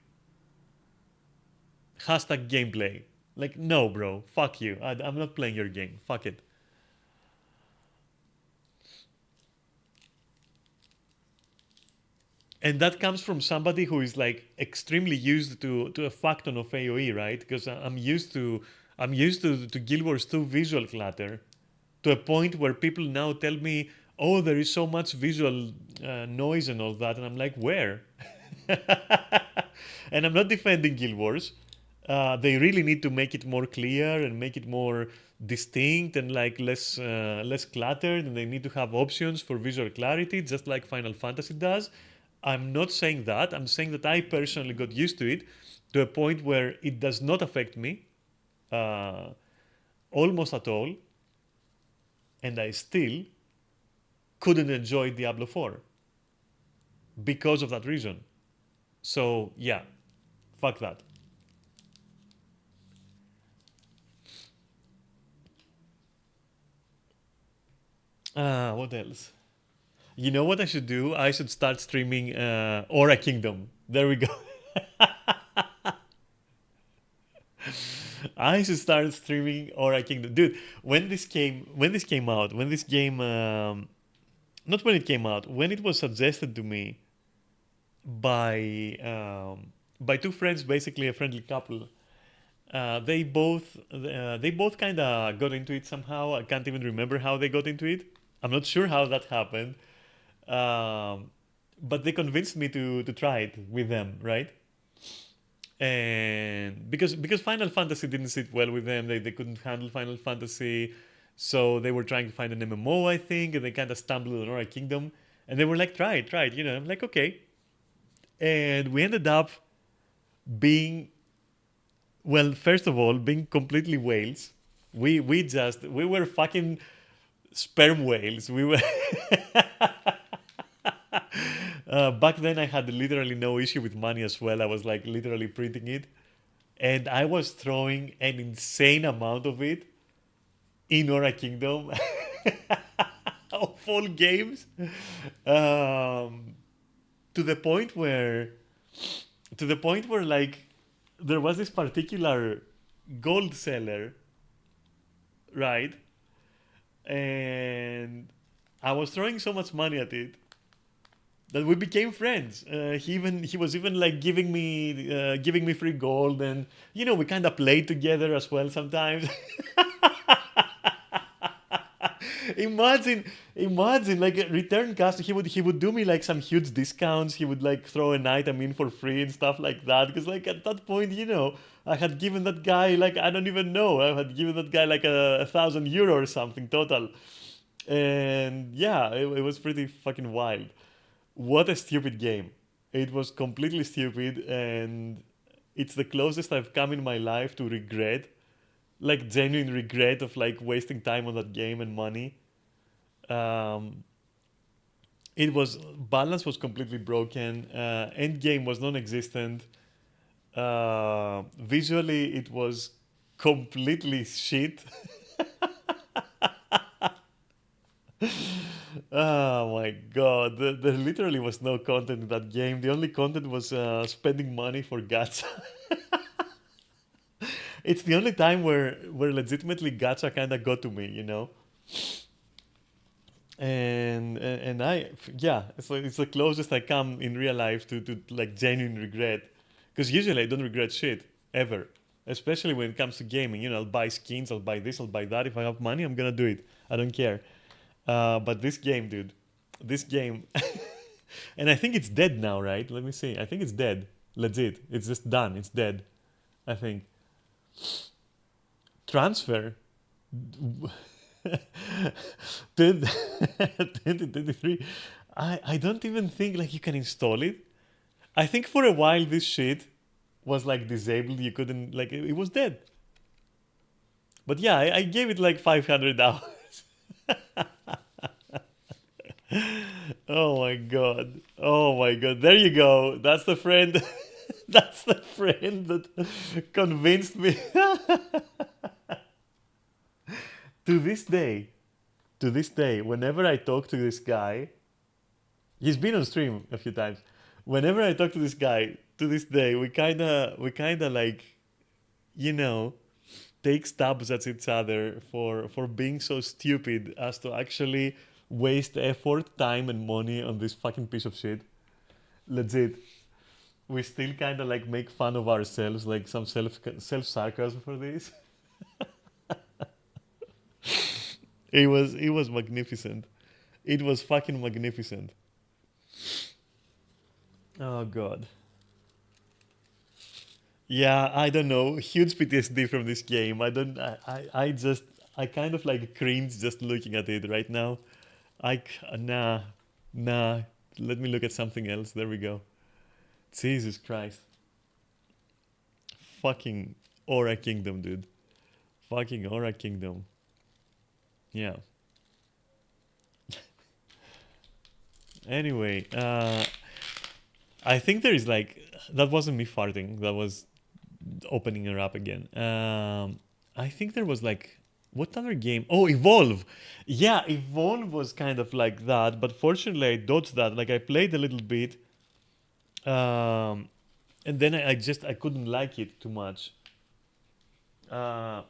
Hashtag gameplay. Like, no, bro. Fuck you. I'm not playing your game. Fuck it. And that comes from somebody who is like extremely used to a facton of AoE, right? Because I'm used to Guild Wars 2 visual clutter to a point where people now tell me, "Oh, there is so much visual noise and all that," and I'm like, "Where?" And I'm not defending Guild Wars. They really need to make it more clear and make it more distinct and like less cluttered, and they need to have options for visual clarity, just like Final Fantasy does. I'm not saying that. I'm saying that I personally got used to it to a point where it does not affect me uh, almost at all, and I still couldn't enjoy Diablo 4 because of that reason. So yeah, fuck that. What else? You know what I should do? I should start streaming Aura Kingdom. There we go. I should start streaming Aura Kingdom, dude. When this came out, when this game, not when it came out, when it was suggested to me by two friends, basically a friendly couple. They both kind of got into it somehow. I can't even remember how they got into it. I'm not sure how that happened. Um, but they convinced me to try it with them, right? And because Final Fantasy didn't sit well with them, they couldn't handle Final Fantasy, so they were trying to find an MMO, I think, and they kind of stumbled on Aura Kingdom, and they were like, try it, you know. I'm like, okay, and we ended up being, well, first of all, being completely whales. We were fucking sperm whales. We were. Back then, I had literally no issue with money as well. I was like literally printing it, and I was throwing an insane amount of it in Aura Kingdom of all games, to the point where, like there was this particular gold seller, right? And I was throwing so much money at it that we became friends. He was even like giving me free gold, and you know we kind of played together as well sometimes. Imagine like a return customer. He would do me like some huge discounts. He would like throw an item in for free and stuff like that. Because like at that point, you know, I had given that guy like I don't even know. I had given that guy like 1,000 euro or something total. And yeah, it was pretty fucking wild. What a stupid game. It was completely stupid, and it's the closest I've come in my life to regret, like genuine regret of like wasting time on that game and money. Um, it was balance was completely broken. End game was non-existent. Visually, it was completely shit. Oh my god, there literally was no content in that game. The only content was spending money for gacha. It's the only time where legitimately gacha kind of got to me, you know. And yeah, it's the closest I come in real life to like genuine regret, because usually I don't regret shit ever, especially when it comes to gaming. You know, I'll buy skins, I'll buy this, I'll buy that. If I have money, I'm gonna do it. I don't care. But this game, dude, this game, and I think it's dead now, right? Let me see. I think it's dead. Legit. It's just done. It's dead. I think. Transfer. 2023. I don't even think like you can install it. I think for a while this shit was like disabled. You couldn't like it was dead. But yeah, I gave it like 500 hours. Oh my god. Oh my god. There you go. That's the friend. That's the friend that convinced me. To this day, whenever I talk to this guy, he's been on stream a few times. Whenever I talk to this guy, to this day, we kinda like, you know, take stabs at each other for being so stupid as to actually waste effort, time, and money on this fucking piece of shit. Legit. We still kind of like make fun of ourselves, like some self sarcasm for this. It was magnificent. It was fucking magnificent. Oh god. Yeah, I don't know. Huge PTSD from this game. I don't. I just. I kind of like cringe just looking at it right now. Nah, nah. Let me look at something else. There we go. Jesus Christ. Fucking Aura Kingdom, dude. Fucking Aura Kingdom. Yeah. Anyway, I think there is like that wasn't me farting. That was opening her up again. I think there was like what other game? Oh, Evolve. Yeah, Evolve was kind of like that, but fortunately I dodged that. Like I played a little bit, and then I couldn't like it too much. Uh,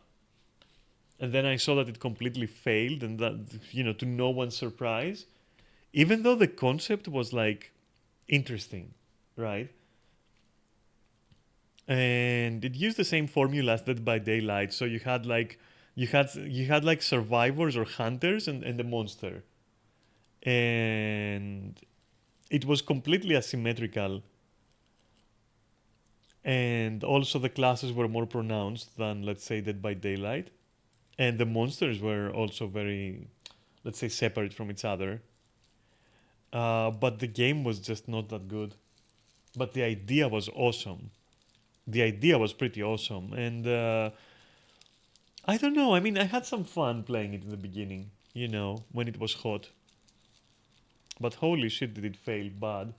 and then I saw that it completely failed, and that to no one's surprise, even though the concept was like interesting, right? And it used the same formula as Dead by Daylight. So you had like survivors or hunters and the monster, and it was completely asymmetrical. And also the classes were more pronounced than, let's say, Dead by Daylight, and the monsters were also very, let's say, separate from each other. But the game was just not that good. But the idea was awesome. The idea was pretty awesome, and I don't know. I mean, I had some fun playing it in the beginning, when it was hot. But holy shit, did it fail bad.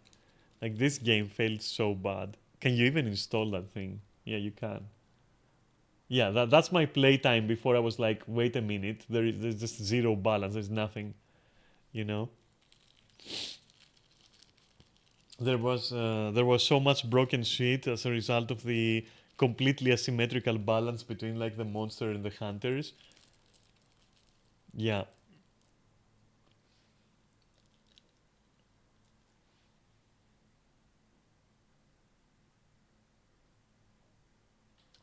Like, this game failed so bad. Can you even install that thing? Yeah, you can. Yeah, that's my playtime before I was like, wait a minute, there's just zero balance, there's nothing, you know? There was so much broken shit as a result of the completely asymmetrical balance between like the monster and the hunters. Yeah.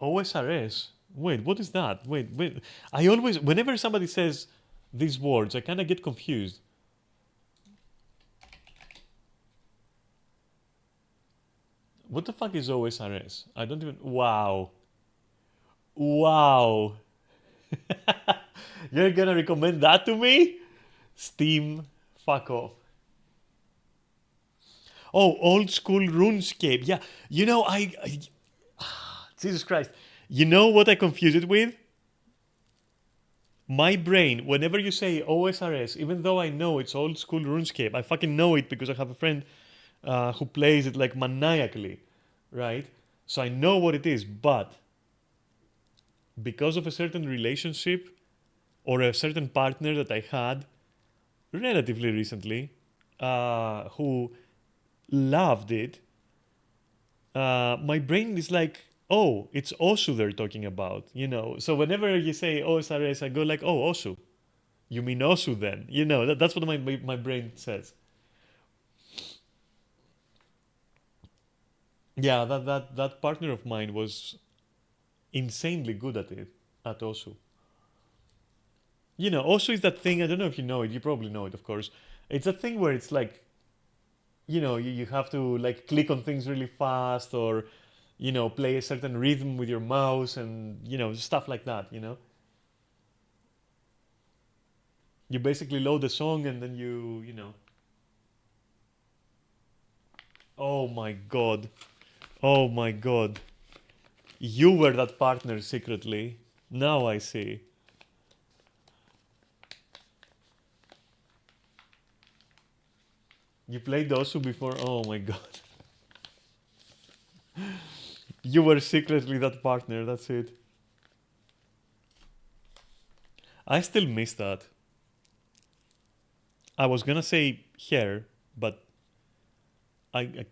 OSRS. Wait, what is that? Wait. Whenever somebody says these words, I kind of get confused. What the fuck is OSRS? I don't even. Wow. Wow. You're gonna recommend that to me? Steam, fuck off. Oh, old school RuneScape. Yeah, you know, Jesus Christ. You know what I confuse it with? My brain, whenever you say OSRS, even though I know it's old school RuneScape, I fucking know it because I have a friend who plays it like maniacally, right? So I know what it is, but because of a certain relationship or a certain partner that I had relatively recently, who loved it, my brain is like, oh, it's Osu they're talking about, you know. So whenever you say OSRS, I go like, oh, Osu. You mean Osu then? You know, that's what my brain says. Yeah, that partner of mine was insanely good at it, at Osu. You know, Osu is that thing, I don't know if you know it, you probably know it, of course. It's a thing where it's like, you know, you have to like click on things really fast or, you know, play a certain rhythm with your mouse and, you know, stuff like that, you know. You basically load the song and then you know. Oh my god. Oh my god. You were that partner secretly. Now I see. You played Osu before? Oh my god. You were secretly that partner, that's it. I still miss that. I was gonna say hair, but I I,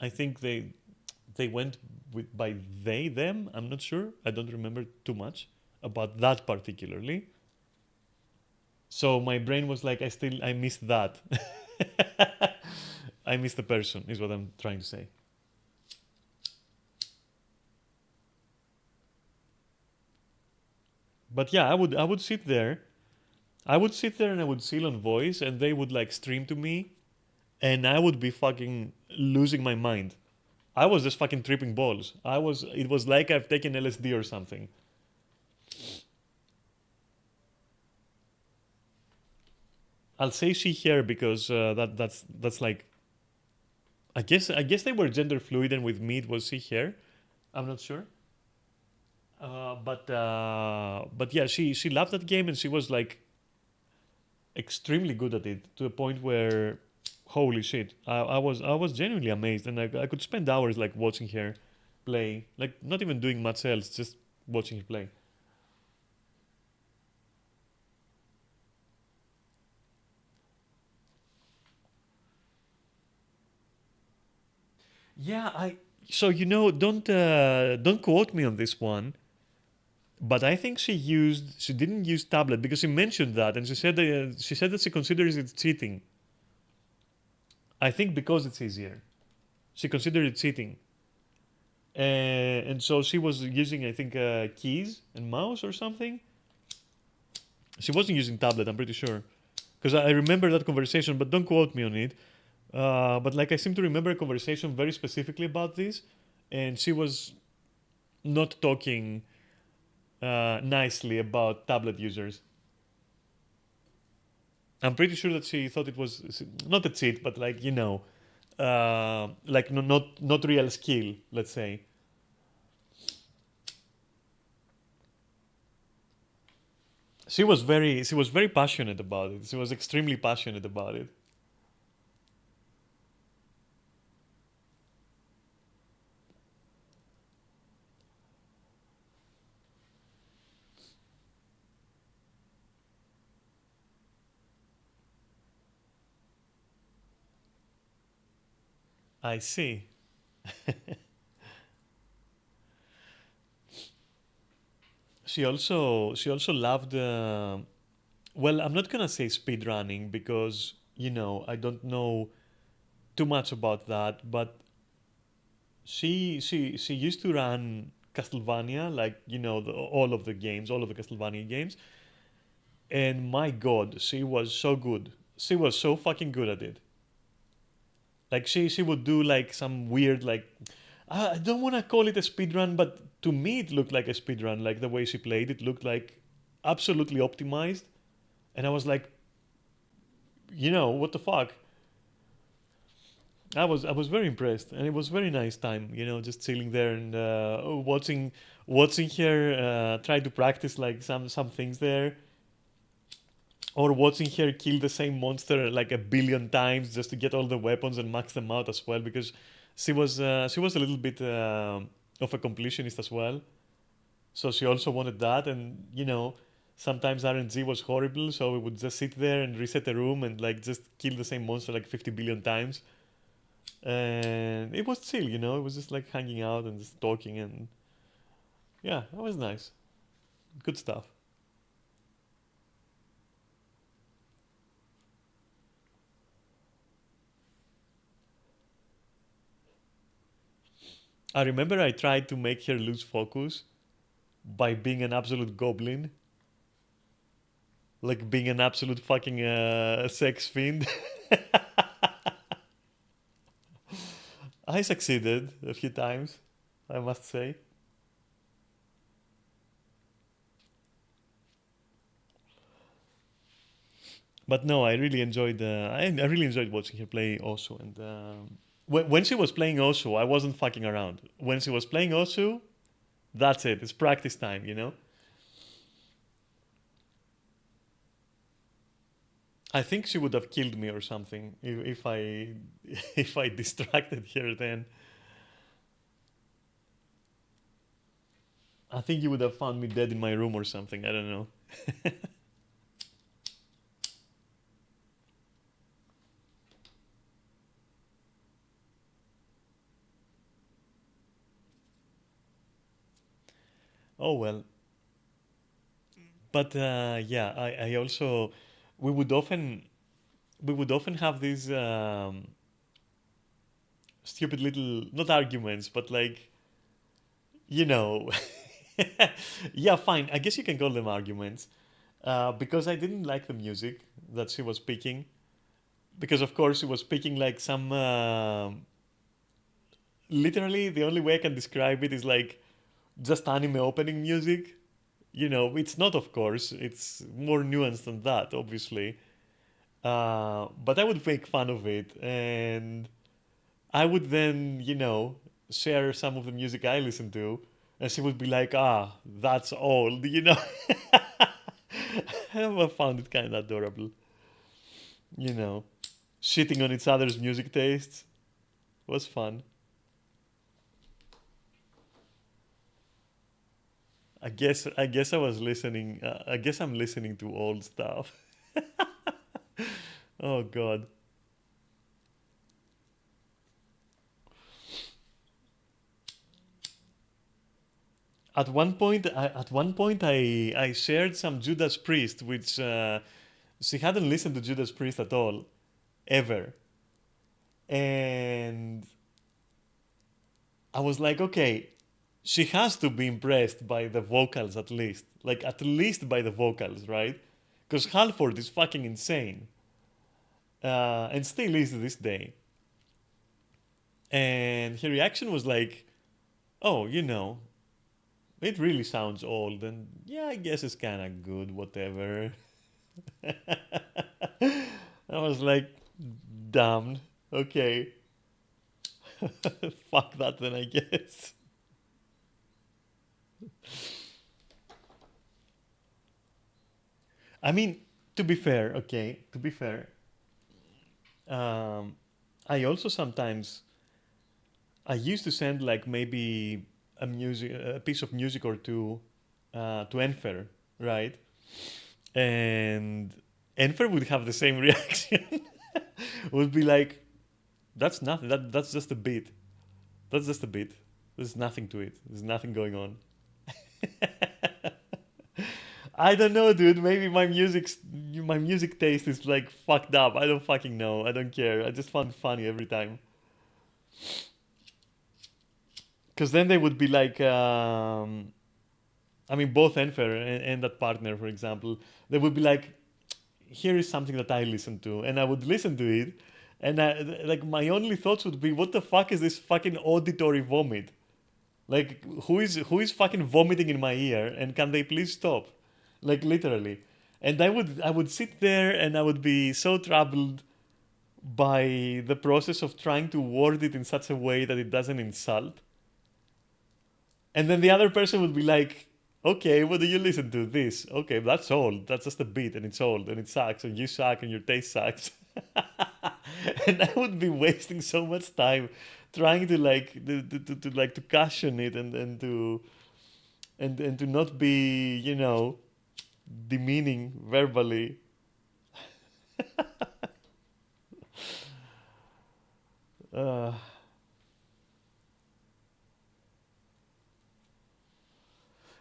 I think they went with by they them. I'm not sure. I don't remember too much about that particularly. So my brain was like, I miss that. I miss the person is what I'm trying to say. But yeah, I would sit there. I would sit there and I would seal on voice and they would like stream to me and I would be fucking losing my mind. I was just fucking tripping balls. It was like I've taken LSD or something. I'll say she her because that's like I guess they were gender fluid and with me it was she her. I'm not sure. But yeah, she loved that game and she was like extremely good at it to the point where holy shit, I was genuinely amazed and I could spend hours like watching her play, like not even doing much else, just watching her play. Yeah, I so you know don't quote me on this one, but I think she didn't use tablet because she mentioned that and she said that she considers it cheating. I think because it's easier. She considered it cheating. And so she was using I think keys and mouse or something. She wasn't using tablet, I'm pretty sure. Because I remember that conversation, but don't quote me on it. But like I seem to remember a conversation very specifically about this, and she was not talking nicely about tablet users. I'm pretty sure that she thought it was not a cheat, but like you know, like not real skill, let's say. She was very passionate about it. She was extremely passionate about it. I see. She also loved. Well, I'm not gonna say speed running because you know I don't know too much about that, but she used to run Castlevania, like you know all of the games, all of the Castlevania games, and my God, she was so good. She was so fucking good at it. Like she would do like some weird like I don't want to call it a speed run, but to me it looked like a speed run. Like the way she played, it looked like absolutely optimized, and I was like, you know, what the fuck. I was very impressed, and it was very nice time, you know, just chilling there and watching her try to practice like some things there, or watching her kill the same monster like a billion times just to get all the weapons and max them out as well, because she was a little bit of a completionist as well, so she also wanted that, and you know. Sometimes RNG was horrible, so we would just sit there and reset the room and like just kill the same monster like 50 billion times. And it was chill, you know. It was just like hanging out and just talking, and yeah, that was nice. Good stuff. I remember I tried to make her lose focus by being an absolute goblin, like being an absolute fucking sex fiend. I succeeded a few times, I must say. But no, I really enjoyed. I really enjoyed watching her play Osu, and when she was playing Osu, I wasn't fucking around. When she was playing Osu, that's it. It's practice time, you know. I think she would have killed me or something if I if I distracted her. Then I think you would have found me dead in my room or something. I don't know. Oh well. But yeah, I also we would often we would often have these stupid little not arguments, but like you know, yeah, fine. I guess you can call them arguments because I didn't like the music that she was picking. Because of course she was picking like some literally the only way I can describe it is like just anime opening music. You know, it's not, of course, it's more nuanced than that, obviously. But I would make fun of it, and I would then, you know, share some of the music I listen to, and she would be like, "Ah, that's old," you know. I found it kind of adorable, you know, shitting on each other's music tastes was fun. I guess I was listening. I guess I'm listening to old stuff. Oh God. At one point, I shared some Judas Priest, which she hadn't listened to Judas Priest at all, ever, and I was like, okay, she has to be impressed by the vocals at least by the vocals, right? Because Halford is fucking insane, and still is to this day. And her reaction was like, "Oh, you know, it really sounds old, and yeah, I guess it's kind of good, whatever." I was like, damned. Okay. Fuck that then, I guess. I mean, to be fair, okay, to be fair, um, I also sometimes I used to send like maybe a piece of music or two to Enfer, right? And Enfer would have the same reaction. Would be like, "That's nothing. That's just a beat. That's just a beat. There's nothing to it. There's nothing going on." I don't know, dude. Maybe my music taste is like fucked up. I don't fucking know. I don't care. I just find it funny every time. Because then they would be like, I mean, both Enfer and that partner, for example, they would be like, "Here is something that I listen to," and I would listen to it, and like my only thoughts would be, "What the fuck is this fucking auditory vomit? Like, who is fucking vomiting in my ear? And can they please stop?" Like literally. And I would sit there and I would be so troubled by the process of trying to word it in such a way that it doesn't insult. And then the other person would be like, okay, what do you listen to? This. Okay, that's old. That's just a beat and it's old and it sucks and you suck and your taste sucks. And I would be wasting so much time trying to to caution it and to not be, demeaning verbally. Uh,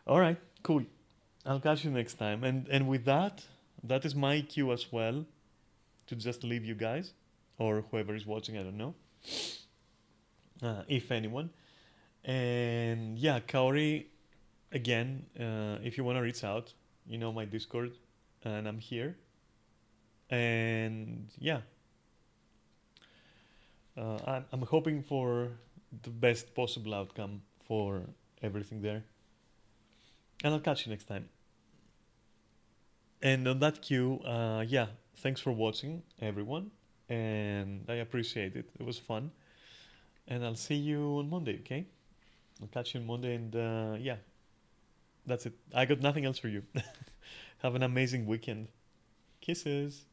all right, cool. I'll catch you next time. And with that, that is my cue as well to just leave you guys or whoever is watching. I don't know, if anyone. And yeah, Kaori, again, if you want to reach out, my Discord, and I'm here. And yeah, I'm hoping for the best possible outcome for everything there. And I'll catch you next time. And on that cue, yeah, thanks for watching, everyone. And I appreciate it. It was fun. And I'll see you on Monday, okay? I'll catch you on Monday. And yeah, that's it. I got nothing else for you. Have an amazing weekend. Kisses.